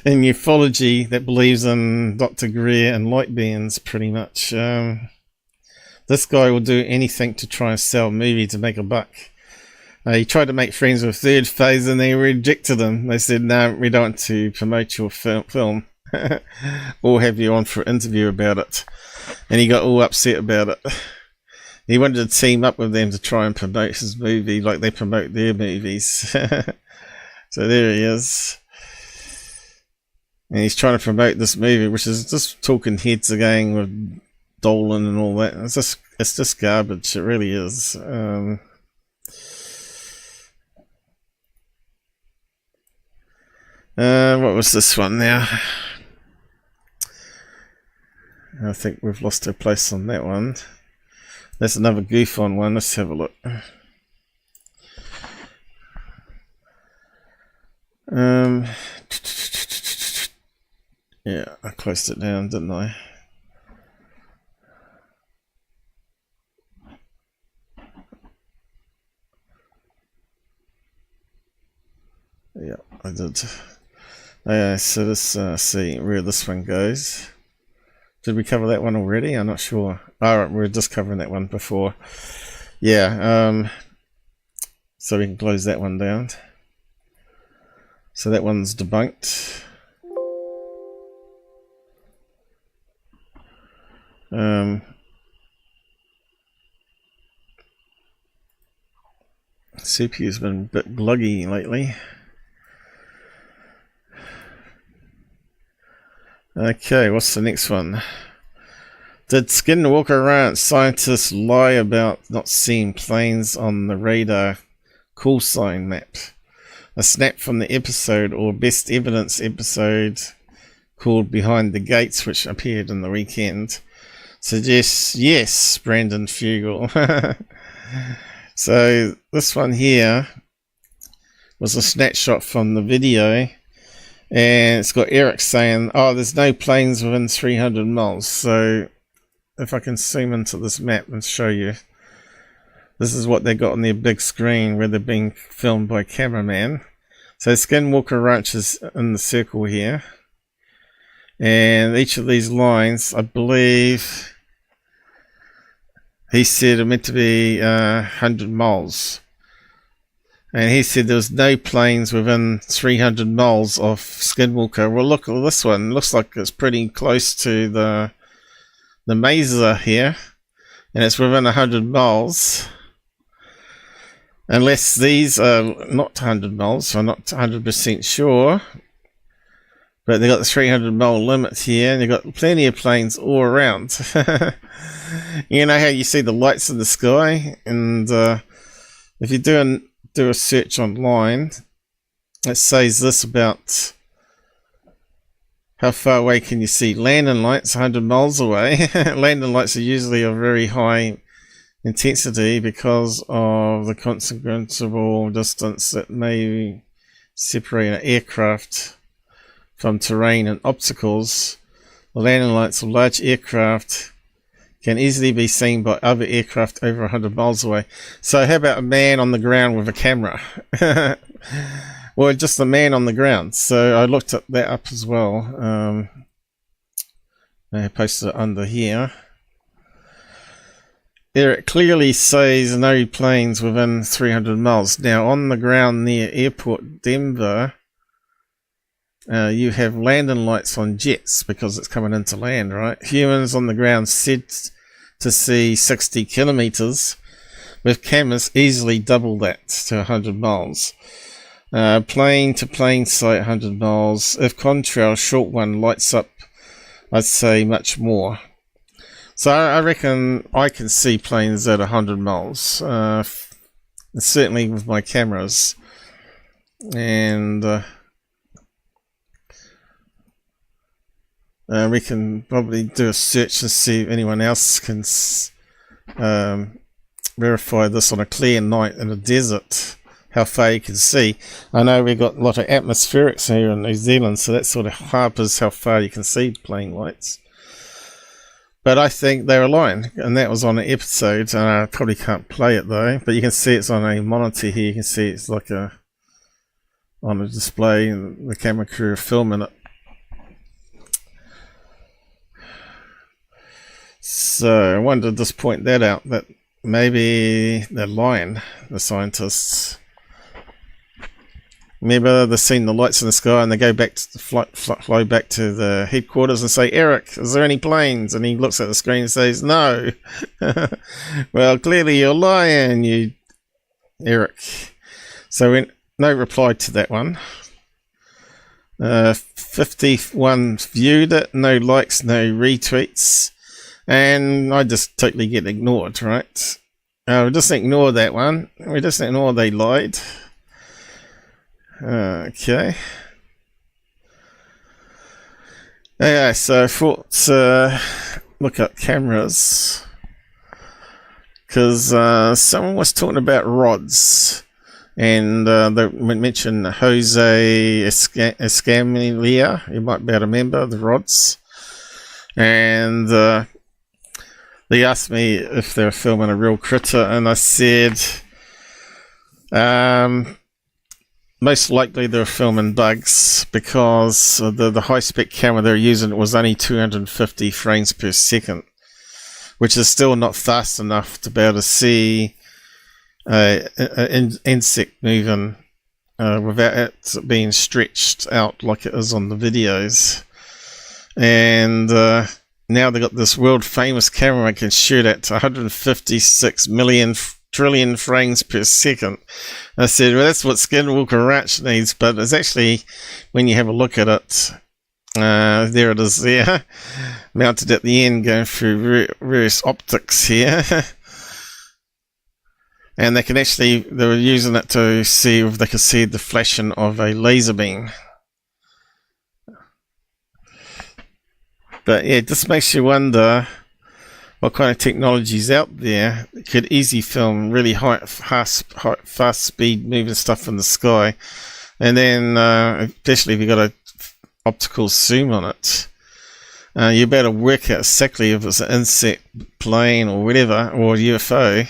in ufology that believes in Dr. Greer and light beings, pretty much. This guy will do anything to try and sell a movie to make a buck. He tried to make friends with Third Phase and they rejected him. They said, no, we don't want to promote your film. or have you on for an interview about it. And he got all upset about it. He wanted to team up with them to try and promote his movie like they promote their movies. So there he is. And he's trying to promote this movie, which is just talking heads again with Dolan and all that. It's just garbage. It really is. What was this one now? I think we've lost our place on that one. That's another GUFON one. Let's have a look. Yeah, I closed it down, didn't I? Yeah, I did. So let's see where this one goes. Did we cover that one already? I'm not sure. Alright, we were just covering that one before. Yeah, so we can close that one down. So that one's debunked. CPU's been a bit gluggy lately. Okay, what's the next one? Did Skinwalker Ranch scientists lie about not seeing planes on the radar call sign map? A snap from the episode or best evidence episode called Behind the Gates, which appeared in the weekend, suggests yes, Brandon Fugel. So this one here was a snapshot from the video. And it's got Eric saying, oh, there's no planes within 300 miles. So if I can zoom into this map and show you, this is what they got on their big screen where they're being filmed by cameraman. So Skinwalker Ranch is in the circle here. And each of these lines, I believe, he said are meant to be 100 miles. And he said there was no planes within 300 miles of Skinwalker. Well, look at this one. It looks like it's pretty close to the Mesa here. And it's within 100 miles. Unless these are not 100 miles, so I'm not 100% sure. But they got the 300 mile limit here. And they've got plenty of planes all around. You know how you see the lights in the sky? And if you're do a search online, it says this about how far away can you see landing lights 100 miles away. Landing lights are usually a very high intensity because of the consequential distance that may separate an aircraft from terrain and obstacles. The landing lights of large aircraft can easily be seen by other aircraft over 100 miles away. So how about a man on the ground with a camera? Well, just a man on the ground. So I looked at that up as well. I posted it under here. There it clearly says no planes within 300 miles. Now on the ground near Airport Denver, you have landing lights on jets because it's coming into land, right? Humans on the ground said to see 60 kilometers, with cameras easily double that to 100 miles. Plane to plane sight 100 miles. If contrail short one lights up, I'd say much more. So I reckon I can see planes at 100 miles, certainly with my cameras. And we can probably do a search and see if anyone else can verify this on a clear night in a desert, how far you can see. I know we've got a lot of atmospherics here in New Zealand, so that sort of harpers how far you can see plane lights. But I think they're aligned, and that was on an episode, and I probably can't play it though, but you can see it's on a monitor here. You can see it's like on a display, and the camera crew are filming it. So I wanted to just point that out, that maybe they're lying, the scientists. Remember, they've seen the lights in the sky and they go back to fly back to the headquarters and say, Eric, is there any planes? And he looks at the screen and says, no. Well, clearly you're lying, you Eric. So no reply to that one. 51 viewed it, no likes, no retweets. And I just totally get ignored, right? We'll just ignore that one. We just ignore they lied. Okay. Yeah, so I thought look up cameras, because someone was talking about rods, and they mentioned Jose Escamilla. You might be able to remember the rods, and they asked me if they were filming a real critter, and I said most likely they're filming bugs, because the high-spec camera they're using was only 250 frames per second, which is still not fast enough to be able to see an insect moving without it being stretched out like it is on the videos. And now they've got this world-famous camera that can shoot at 156 million trillion frames per second. I said, well, that's what Skinwalker Ranch needs, but it's actually, when you have a look at it, there it is there, mounted at the end, going through various optics here. And they were using it to see if they could see the flashing of a laser beam. But yeah, it just makes you wonder what kind of technology is out there that could easily film really fast speed moving stuff in the sky, and then especially if you've got an optical zoom on it, you better work out exactly if it's an insect, plane, or whatever, or UFO.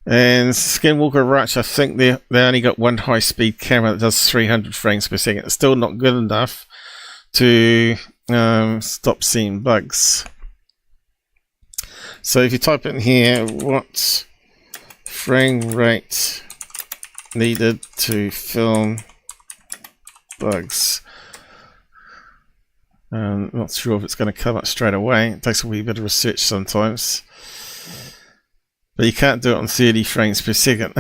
And Skinwalker Ranch, I think they only got one high speed camera that does 300 frames per second. It's still not good enough to stop seeing bugs. So if you type in here, what frame rate needed to film bugs, I'm not sure if it's going to come up straight away. It takes a wee bit of research sometimes, but you can't do it on 30 frames per second.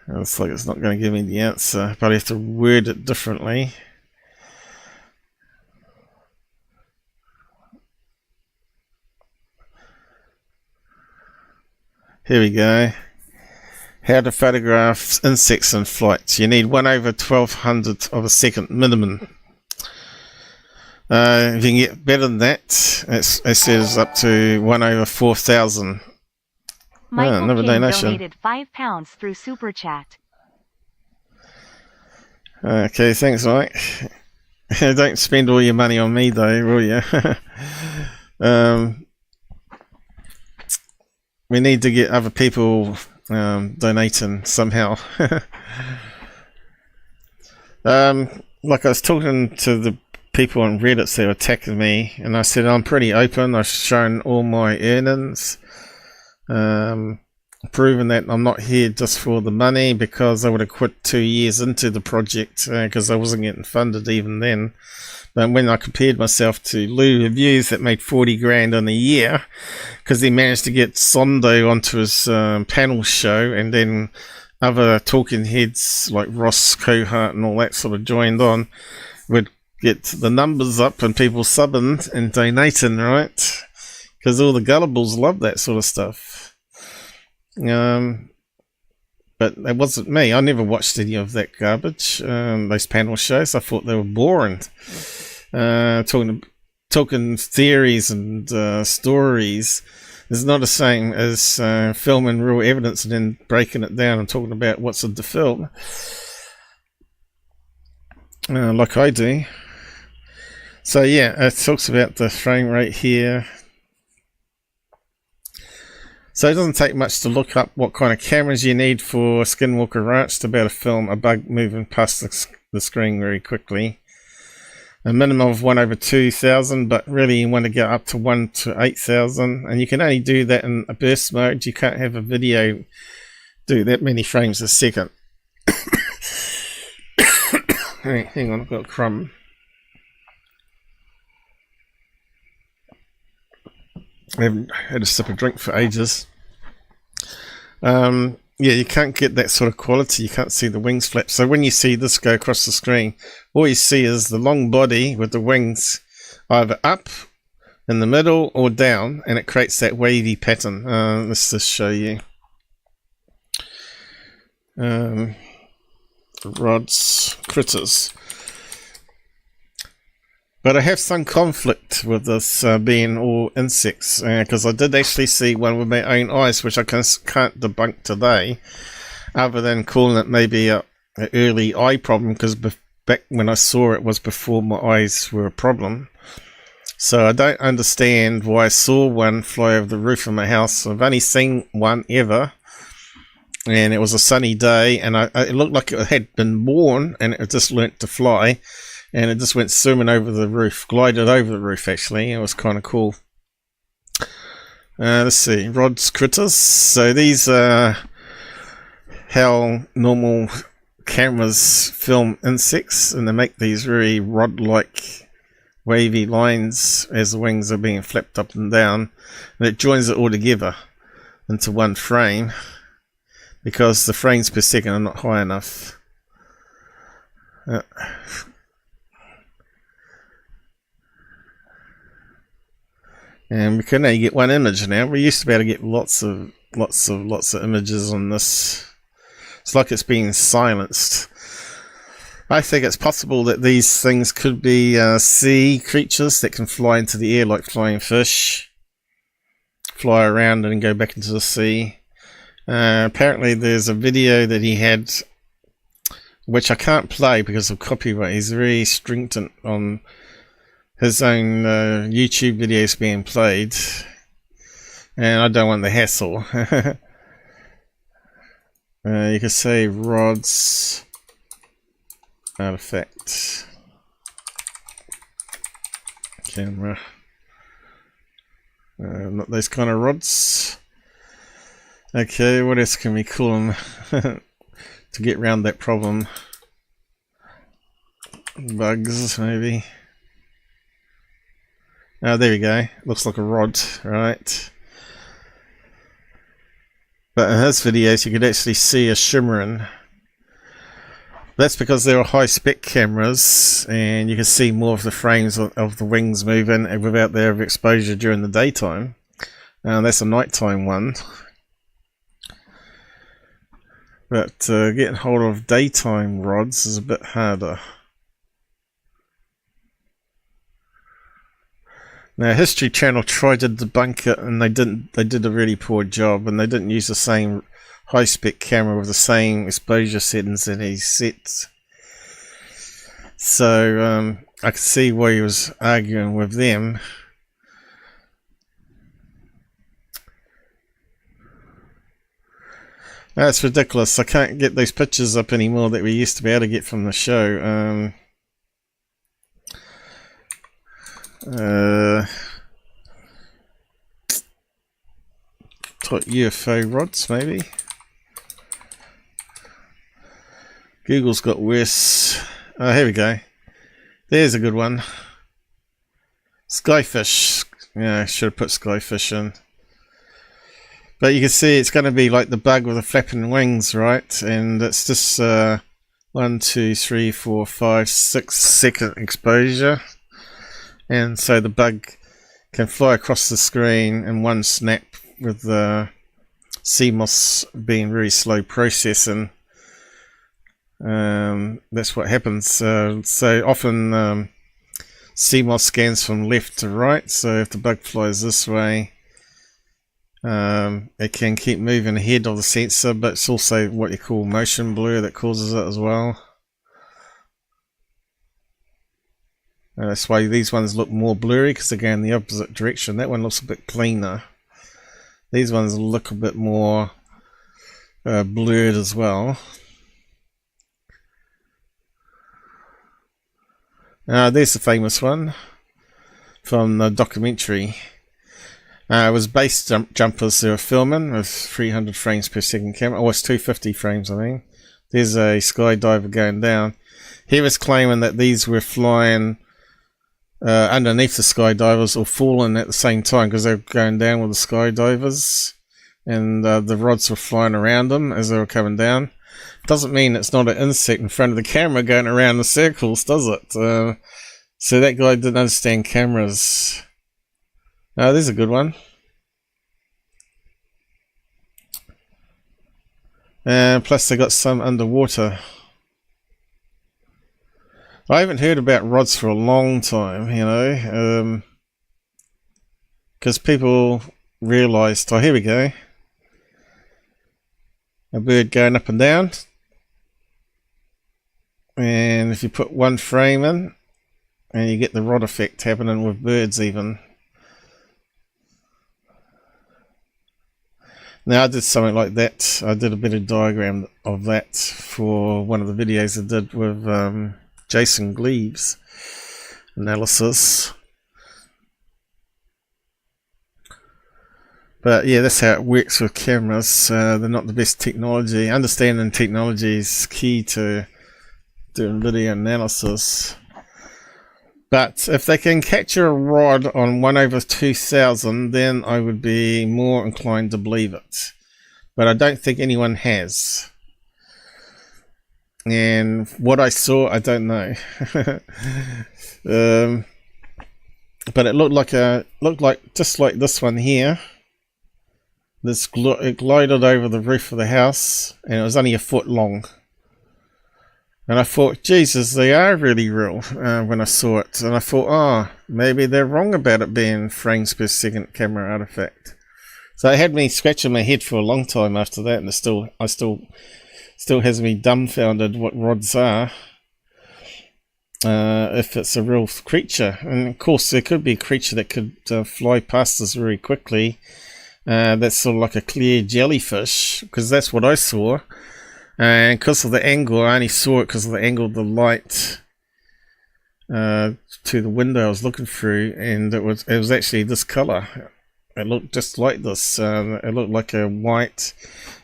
Looks like it's not going to give me the answer, but I have to word it differently. Here we go. How to photograph insects in flight. You need 1/1200 of a second minimum. If you can get better than that, it says up to 1/4000. Michael Another King donation. donated £5 through Super Chat. Okay, thanks, Mike. Don't spend all your money on me, though, will you? We need to get other people donating somehow. Like I was talking to the people on Reddit that were attacking me, and I said I'm pretty open. I've shown all my earnings, proving that I'm not here just for the money, because I would have quit 2 years into the project because I wasn't getting funded even then. But when I compared myself to Lou Reviews that made 40 grand in a year, because he managed to get Sondo onto his panel show, and then other talking heads like Ross Cohart and all that sort of joined on, would get the numbers up and people subbing and donating, right? Because all the gullibles love that sort of stuff. But it wasn't me. I never watched any of that garbage, those panel shows. I thought they were boring. Talking theories and stories is not the same as filming real evidence and then breaking it down and talking about what's in the film, like I do. So yeah, it talks about the frame rate here. So it doesn't take much to look up what kind of cameras you need for Skinwalker Ranch to be able to film a bug moving past the screen very quickly. a minimum of 1/2000, but really you want to get up to 1/8000, and you can only do that in a burst mode. You can't have a video do that many frames a second. Hey, hang on, I've got a crumb. I haven't had a sip of drink for ages. Yeah, you can't get that sort of quality. You can't see the wings flap. So when you see this go across the screen, all you see is the long body with the wings either up, in the middle, or down, and it creates that wavy pattern. Let's just show you. Rods, critters. But I have some conflict with this being all insects, because I did actually see one with my own eyes, which I can't debunk today, other than calling it maybe an early eye problem, because back when I saw it was before my eyes were a problem. So I don't understand why I saw one fly over the roof of my house. I've only seen one ever, and it was a sunny day, and it looked like it had been born, and it just learnt to fly. And it just went zooming over the roof, glided over the roof actually. It was kind of cool. Let's see, rods, critters. So these are how normal cameras film insects, and they make these very rod-like wavy lines as the wings are being flapped up and down. And it joins it all together into one frame, because the frames per second are not high enough. And we can only get one image now. We used to be able to get lots of images on this. It's like it's being silenced. I think it's possible that these things could be sea creatures that can fly into the air like flying fish, fly around and then go back into the sea. Apparently there's a video that he had, which I can't play because of copyright. He's very stringent on his own YouTube videos being played, and I don't want the hassle. You can say rods, artifact, camera, not those kind of rods. Okay, what else can we call them to get around that problem? Bugs, maybe. Oh, there we go. Looks like a rod, right? But in his videos, you could actually see a shimmering. That's because there are high-spec cameras, and you can see more of the frames of the wings moving without their overexposure during the daytime. That's a nighttime one. But getting hold of daytime rods is a bit harder. Now, History Channel tried to debunk it, and they didn't. They did a really poor job, and they didn't use the same high-spec camera with the same exposure settings that he set. So I could see why he was arguing with them. That's ridiculous. I can't get those pictures up anymore that we used to be able to get from the show. Type UFO rods, maybe. Google's got worse. Oh, here we go. There's a good one. Skyfish. Yeah, I should have put skyfish in. But you can see it's going to be like the bug with the flapping wings, right? And it's just 1, 2, 3, 4, 5, 6 second exposure. And so the bug can fly across the screen in one snap, with the CMOS being very slow processing. That's what happens. So often CMOS scans from left to right, so if the bug flies this way, it can keep moving ahead of the sensor, but it's also what you call motion blur that causes it as well. That's why these ones look more blurry, because they're going the opposite direction. That one looks a bit cleaner. These ones look a bit more blurred as well. There's the famous one from the documentary. It was base jumpers they were filming with 300 frames per second camera. Oh, it's 250 frames, I mean. There's a skydiver going down. He was claiming that these were flying underneath the skydivers or falling at the same time because they were going down with the skydivers, and the rods were flying around them as they were coming down. Doesn't mean it's not an insect in front of the camera going around in circles, does it? So that guy didn't understand cameras. There's a good one. Plus they got some underwater. I haven't heard about rods for a long time, you know, because people realised, oh, here we go, a bird going up and down, and if you put one frame in, and you get the rod effect happening with birds even. Now I did something like that. I did a bit of diagram of that for one of the videos I did with Jason Gleaves analysis. But yeah, that's how it works with cameras. They're not the best technology. Understanding technology is key to doing video analysis. But if they can capture a rod on 1/2000, then I would be more inclined to believe it. But I don't think anyone has. And what I saw, I don't know. But it looked like just like this one here. It glided over the roof of the house, and it was only a foot long. And I thought, Jesus, they are really real when I saw it. And I thought, oh, maybe they're wrong about it being frames per second camera artifact. So it had me scratching my head for a long time after that, and it still has me dumbfounded what rods are. If it's a real creature. And of course, there could be a creature that could fly past us very quickly. That's sort of like a clear jellyfish, because that's what I saw. And because of the angle, I only saw it because of the angle of the light to the window I was looking through, and it was actually this color. It looked just like this. It looked like a white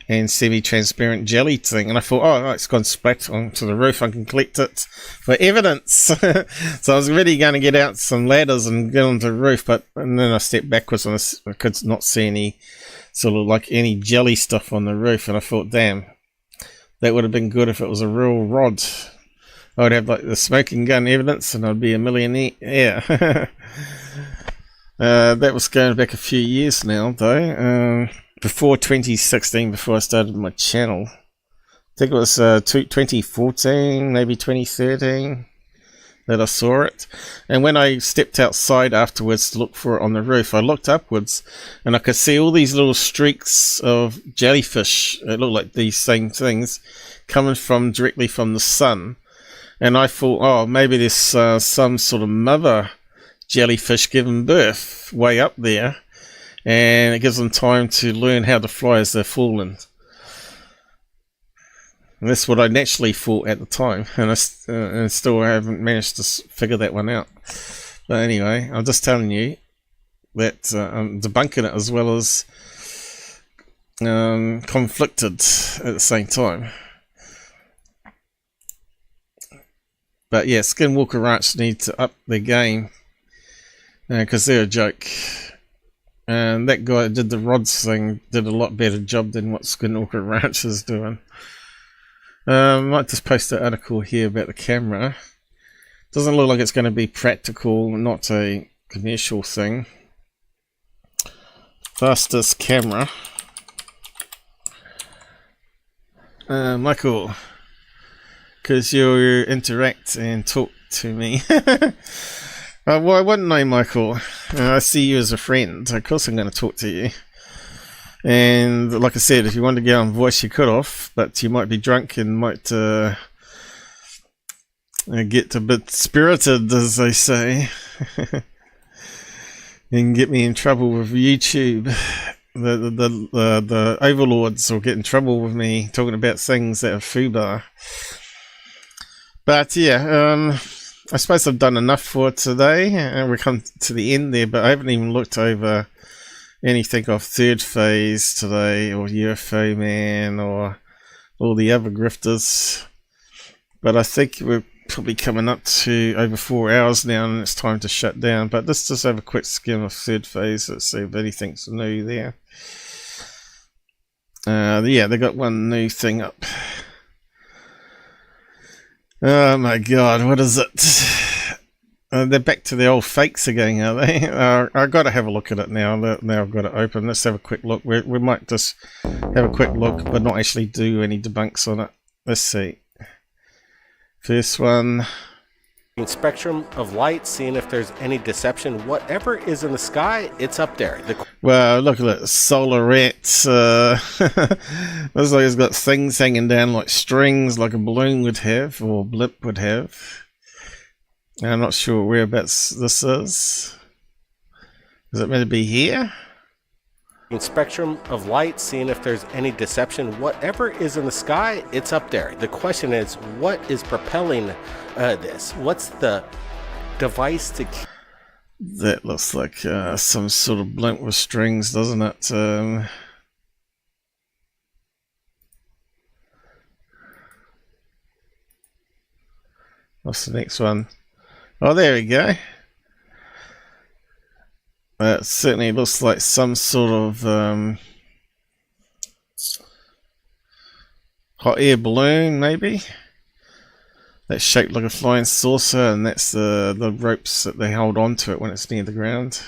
and semi-transparent jelly thing, and I thought, oh, it's gone splat onto the roof. I can collect it for evidence. So I was really going to get out some ladders and get onto the roof, and then I stepped backwards and I could not see any sort of like any jelly stuff on the roof, and I thought, damn. That would have been good if it was a real rod. I would have like the smoking gun evidence and I'd be a millionaire. Yeah. That was going back a few years now though. Before 2016, before I started my channel. I think it was 2014, maybe 2013 that I saw it. And when I stepped outside afterwards to look for it on the roof, I looked upwards and I could see all these little streaks of jellyfish. It looked like these same things coming directly from the sun. And I thought, oh, maybe there's some sort of mother jellyfish giving birth way up there, and it gives them time to learn how to fly as they're falling. And that's what I naturally thought at the time, and I still haven't managed to figure that one out. But anyway, I'm just telling you that I'm debunking it as well as conflicted at the same time. But yeah, Skinwalker Ranch need to up their game because they're a joke. And that guy that did the rods thing did a lot better job than what Skinwalker Ranch is doing. I might just post an article here about the camera. Doesn't look like it's going to be practical, not a commercial thing. Fastest camera. Michael, because you interact and talk to me. Why wouldn't I, Michael? I see you as a friend. Of course I'm going to talk to you. And like I said, if you want to get on voice, you could have, but you might be drunk and might get a bit spirited, as they say, and get me in trouble with YouTube. The overlords will get in trouble with me talking about things that are FUBAR. But yeah, I suppose I've done enough for today, and we've come to the end there, but I haven't even looked over anything off Third Phase today, or UFO Man, or all the other grifters. But I think we're probably coming up to over 4 hours now, and it's time to shut down. But let's just have a quick skim of Third Phase. Let's see if anything's new there. Yeah, they got one new thing up. Oh my god, what is it? They're back to the old fakes again, are they? I've got to have a look at it now. Now I've got it open. Let's have a quick look. We might just have a quick look, but not actually do any debunks on it. Let's see. First one. Spectrum of light, seeing if there's any deception. Whatever is in the sky, it's up there. Well, look at it. Solar rats. Looks like it's got things hanging down like strings, like a balloon would have, or blip would have. I'm not sure whereabouts this is. Is it meant to be here? Spectrum of light, seeing if there's any deception. Whatever is in the sky, it's up there. The question is, what is propelling this? What's the device to... That looks like some sort of blimp with strings, doesn't it? What's the next one? Oh, there we go. It certainly looks like some sort of hot air balloon, maybe. That's shaped like a flying saucer, and that's the ropes that they hold onto it when it's near the ground.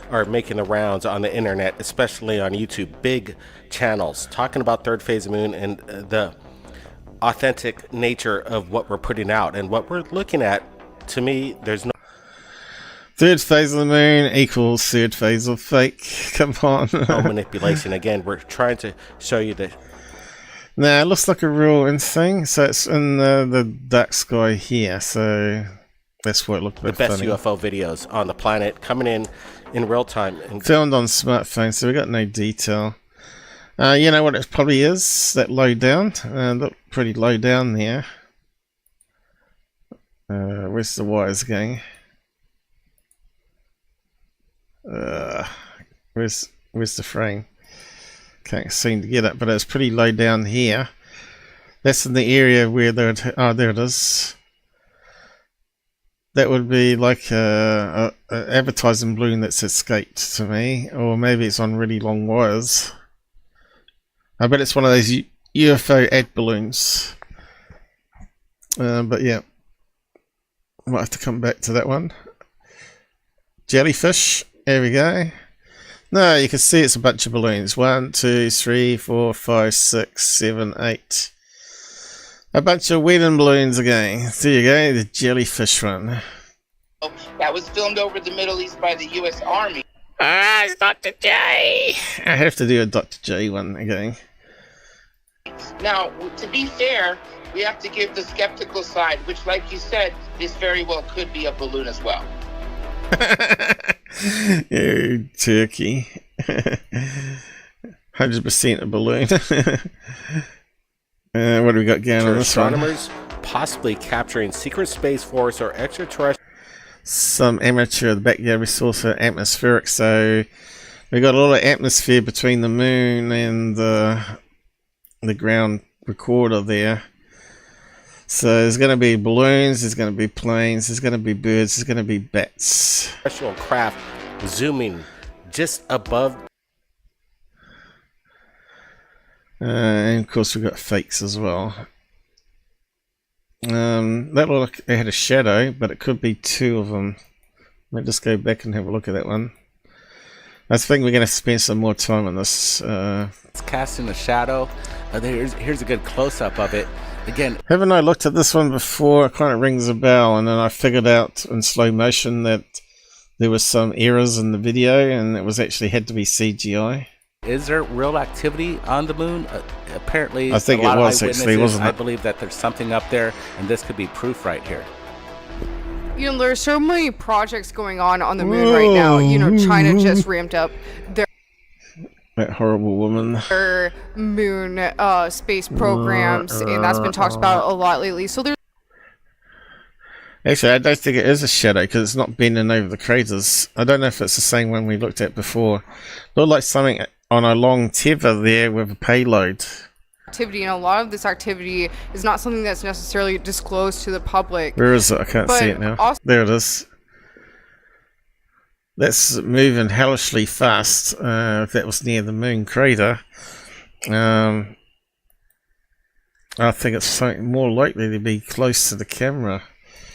Are making the rounds on the internet, especially on YouTube. Big channels talking about Third Phase of Moon and the authentic nature of what we're putting out and what we're looking at. To me, there's no... Third phase of the moon equals third phase of fake. Come on. No manipulation. Again, we're trying to show you that. Now, it looks like a real thing. So it's in the dark sky here. So that's what it looked like. The best funny. UFO videos on the planet coming in real time. And filmed on smartphone, so we got no detail. You know what it probably is? That low down. Look pretty low down there. Where's the wires going? Where's the frame? Can't seem to get it, but it's pretty low down here. That's in the area where there it is. That would be like a advertising balloon that's escaped to me, or maybe it's on really long wires. I bet it's one of those UFO ad balloons. But yeah, might have to come back to that one. Jellyfish. There we go. No, you can see it's a bunch of balloons. 1, 2, 3, 4, 5, 6, 7, 8. A bunch of wedding balloons again. There you go, the jellyfish one. That was filmed over the Middle East by the U.S. Army. Ah, it's Dr. J. I have to do a Dr. J one again. Now, to be fair, we have to give the skeptical side, which, like you said, this very well could be a balloon as well. You turkey. 100% a balloon. What do we got going on this one? Astronomers possibly capturing secret space force or extraterrestrial. Some amateur backyard resource for atmospheric. So we got a lot of atmosphere between the moon and the ground recorder there. So there's going to be balloons, there's going to be planes, there's going to be birds, there's going to be bats. Terrestrial craft zooming just above. And of course we've got fakes as well. That looked like it had a shadow, but it could be two of them. Let's just go back and have a look at that one. I think we're going to spend some more time on this. It's casting a shadow. Here's a good close-up of it. Again, haven't I looked at this one before? It kind of rings a bell, and then I figured out in slow motion that there was some errors in the video, and it was actually had to be CGI. Is there real activity on the moon? Apparently, I think it was actually, wasn't it? I believe that there's something up there, and this could be proof right here. You know, there's so many projects going on the moon right now. You know, China just ramped up that horrible woman. Their moon space programs, and that's been talked about a lot lately. So there's Actually, I don't think it is a shadow because it's not bending over the craters. I don't know if it's the same one we looked at before. Looked like something on a long tether there with a payload. Activity, and a lot of this activity is not something that's necessarily disclosed to the public. Where is it? I can't see it now. There it is. That's moving hellishly fast. If that was near the moon crater. I think it's something more likely to be close to the camera.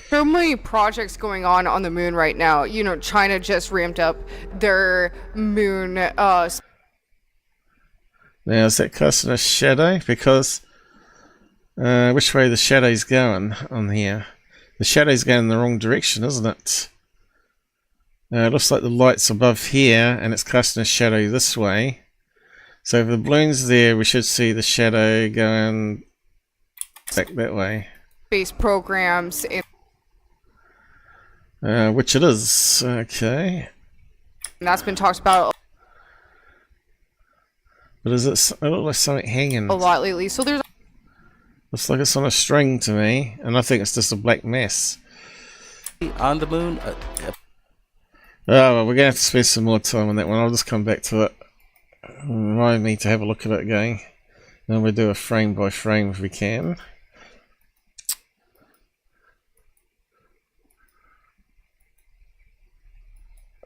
So many projects going on the moon right now. You know, China just ramped up their moon. Now, is that casting a shadow? Because which way the shadow's going on here? The shadow's going in the wrong direction, isn't it? It looks like the light's above here, and it's casting a shadow this way. So if the balloon's there, we should see the shadow going back that way. Space programs. Which it is. Okay. And that's been talked about But is it looks like something hanging a lot lately. So there's... Looks like it's on a string to me, and I think it's just a black mess. On the moon? Oh, well, we're going to have to spend some more time on that one. I'll just come back to it. Remind me to have a look at it again. Then we'll do a frame by frame if we can.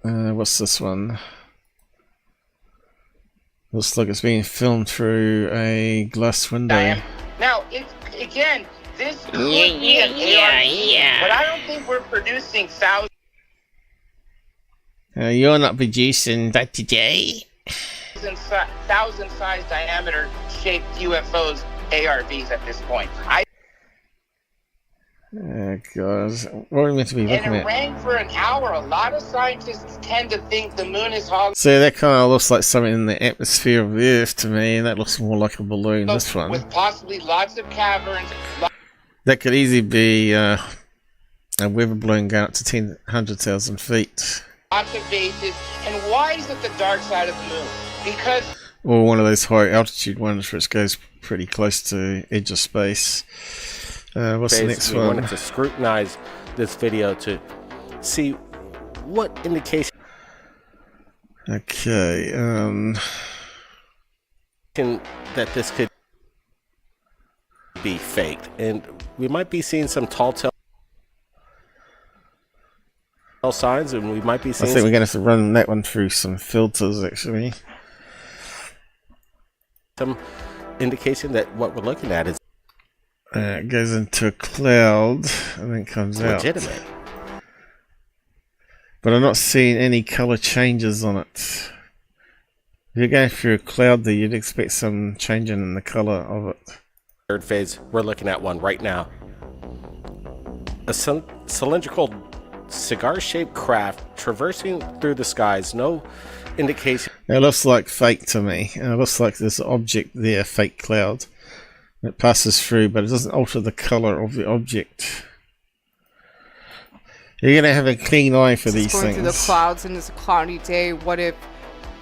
What's this one? Looks like it's being filmed through a glass window. Now, again, this could be an ARP, but I don't think we're producing thousands. You're not producing that today. Thousand size diameter shaped UFOs, ARVs at this point. Oh god, what are we meant to be looking And it at? rang for an hour. A lot of scientists tend to think the moon is hollow. So that kind of looks like something in the atmosphere of the Earth to me, and that looks more like a balloon, this one. With possibly lots of caverns. That could easily be a weather balloon going up to 100,000 feet. Lots of bases. And why is it the dark side of the moon? Because... Or one of those high altitude ones which goes pretty close to edge of space. What's the next one? We wanted to scrutinize this video to see what indication that this could be faked, and we might be seeing some tall signs, and we might be seeing... I think we're going to have to run that one through some filters, actually. Some indication that what we're looking at is it goes into a cloud and then comes out. Legitimate. But I'm not seeing any color changes on it. If you're going through a cloud there, you'd expect some changing in the color of it. Third phase, we're looking at one right now. A cylindrical cigar-shaped craft traversing through the skies. No indication. It looks like fake to me. It looks like there's an object there, fake cloud. It passes through, but it doesn't alter the color of the object. You're going to have a keen eye for these going things. Through the clouds, and it's a cloudy day. What if,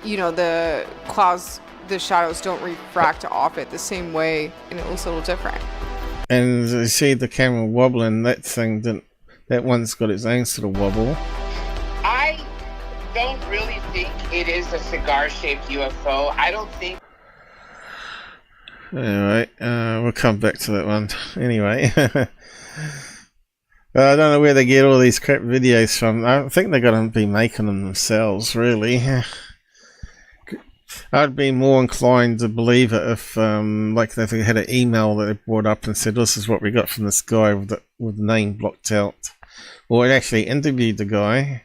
you know, the clouds, the shadows don't refract off it the same way, and it looks a little different? And you see the camera wobbling. That thing didn't. That one's got its own sort of wobble. I don't really think it is a cigar-shaped UFO. I don't think... Anyway, we'll come back to that one. Anyway, I don't know where they get all these crap videos from. I think they're going to be making them themselves, really. I'd be more inclined to believe it if, like, they had an email that they brought up and said, "This is what we got from this guy with the name blocked out," or it actually interviewed the guy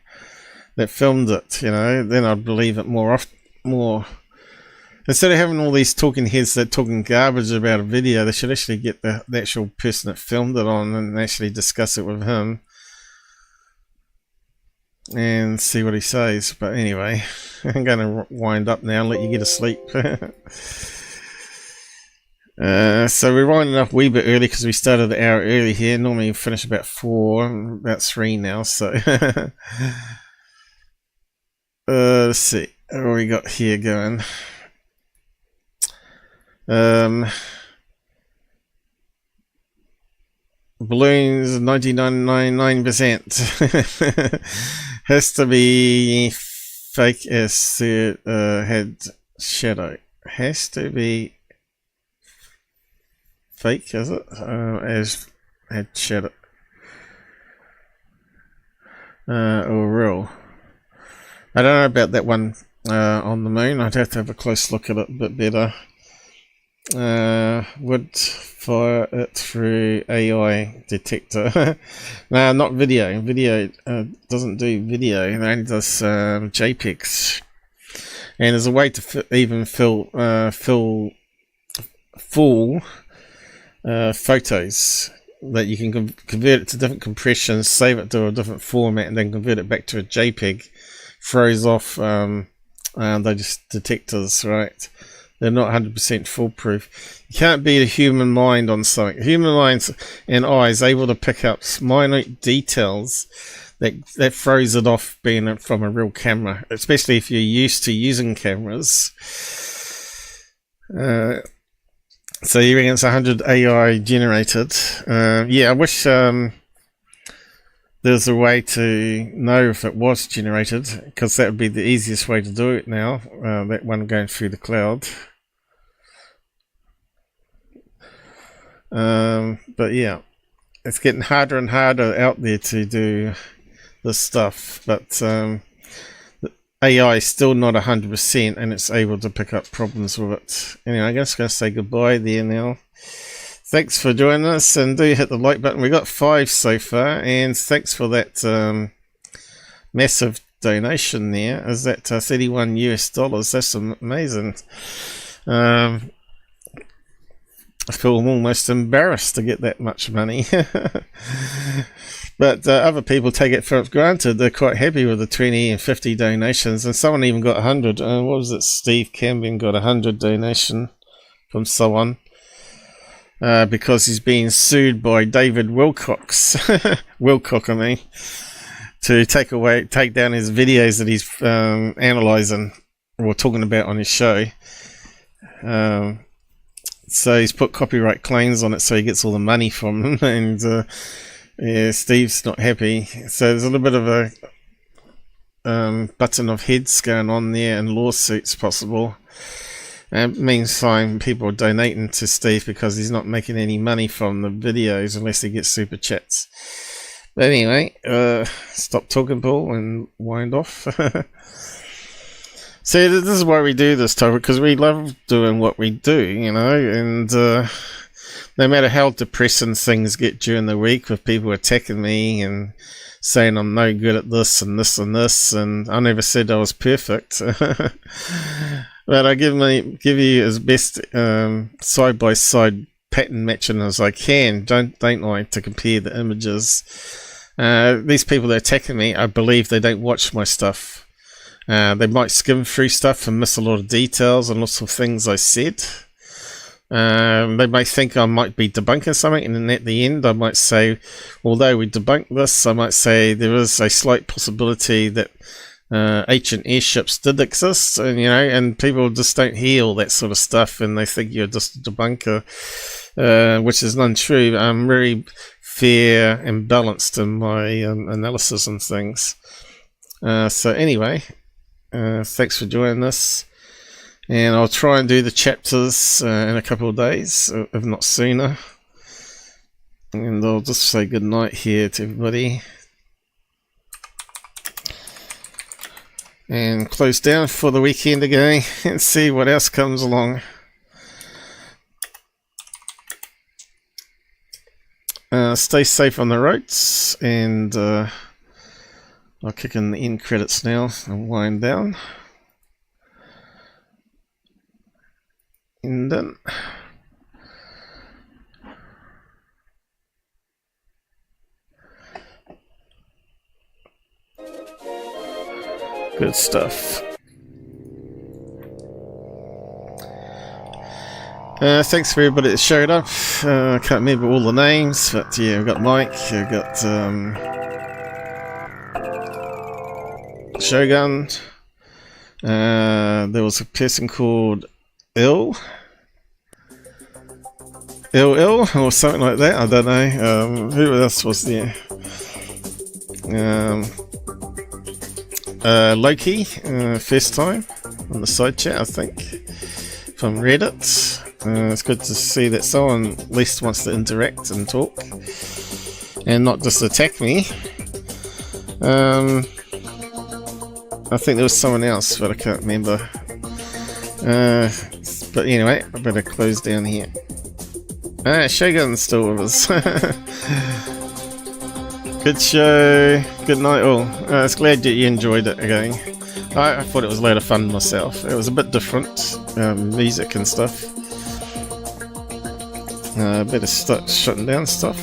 that filmed it. You know, then I'd believe it more. Instead of having all these talking heads that talking garbage about a video, they should actually get the actual person that filmed it on and actually discuss it with him and see what he says. But anyway, I'm going to wind up now and let you get to sleep. So we're winding up a wee bit early because we started an hour early here. Normally we finish about 4, about 3 now. So let's see what we got here going. balloons 99.99%. Has to be fake as had shadow. Has to be fake, is it? As had shadow. Or real. I don't know about that one on the moon. I'd have to have a close look at it a bit better. Would fire it through AI detector. No, not video. Video doesn't do video. It only does JPEGs. And there's a way to even fill full photos that you can convert it to different compressions, save it to a different format, and then convert it back to a JPEG. Throws off those detectors, right? They're not 100% foolproof. You can't beat a human mind on something. Human minds and eyes able to pick up minute details that throws it off being from a real camera, especially if you're used to using cameras. So you reckon it's 100 AI generated? Yeah, I wish there's a way to know if it was generated, because that would be the easiest way to do it now, that one going through the cloud. But yeah, it's getting harder and harder out there to do this stuff, but the AI is still not 100% and it's able to pick up problems with it. Anyway, I'm just going to say goodbye there now. Thanks for joining us, and do hit the like button. We got 5 so far, and thanks for that massive donation there. Is that $31 US? That's amazing. I feel almost embarrassed to get that much money. But other people take it for granted. They're quite happy with the 20 and 50 donations, and someone even got 100. What was it? Steve Cambion got 100 donation from someone. Because he's being sued by David Wilcox, to take down his videos that he's analysing or talking about on his show. So he's put copyright claims on it, so he gets all the money from them, and yeah, Steve's not happy. So there's a little bit of a button of heads going on there, and lawsuits possible. It means people are donating to Steve because he's not making any money from the videos unless he gets super chats. But anyway, stop talking, Paul, and wind off. See, this is why we do this, Toby, because we love doing what we do, you know, and no matter how depressing things get during the week with people attacking me and saying I'm no good at this and this and this, and I never said I was perfect. But I give you as best side by side pattern matching as I can. Don't like to compare the images. These people that are attacking me, I believe they don't watch my stuff. They might skim through stuff and miss a lot of details and lots of things I said. They may think I might be debunking something, and then at the end I might say, although we debunked this, I might say there is a slight possibility that ancient airships did exist, and you know, and people just don't hear all that sort of stuff, and they think you're just a debunker, which is untrue. I'm very fair and balanced in my analysis and things. So anyway, thanks for joining us, and I'll try and do the chapters in a couple of days, if not sooner, and I'll just say good night here to everybody. And close down for the weekend again and see what else comes along. Stay safe on the roads, and I'll kick in the end credits now and wind down. And then good stuff. Thanks for everybody that showed up. I can't remember all the names, but yeah, we've got Mike, we've got Shogun. There was a person called Il. Ill or something like that. I don't know. Who else was there? Loki, first time on the side chat, I think, from Reddit. It's good to see that someone at least wants to interact and talk and not just attack me. I think there was someone else, but I can't remember. But anyway, I better close down here. Shogun's still with us. Good show. Good night all. I was glad that you enjoyed it again. I thought it was a load of fun myself. It was a bit different, music and stuff. Better start shutting down stuff.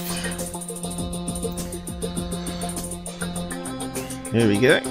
Here we go.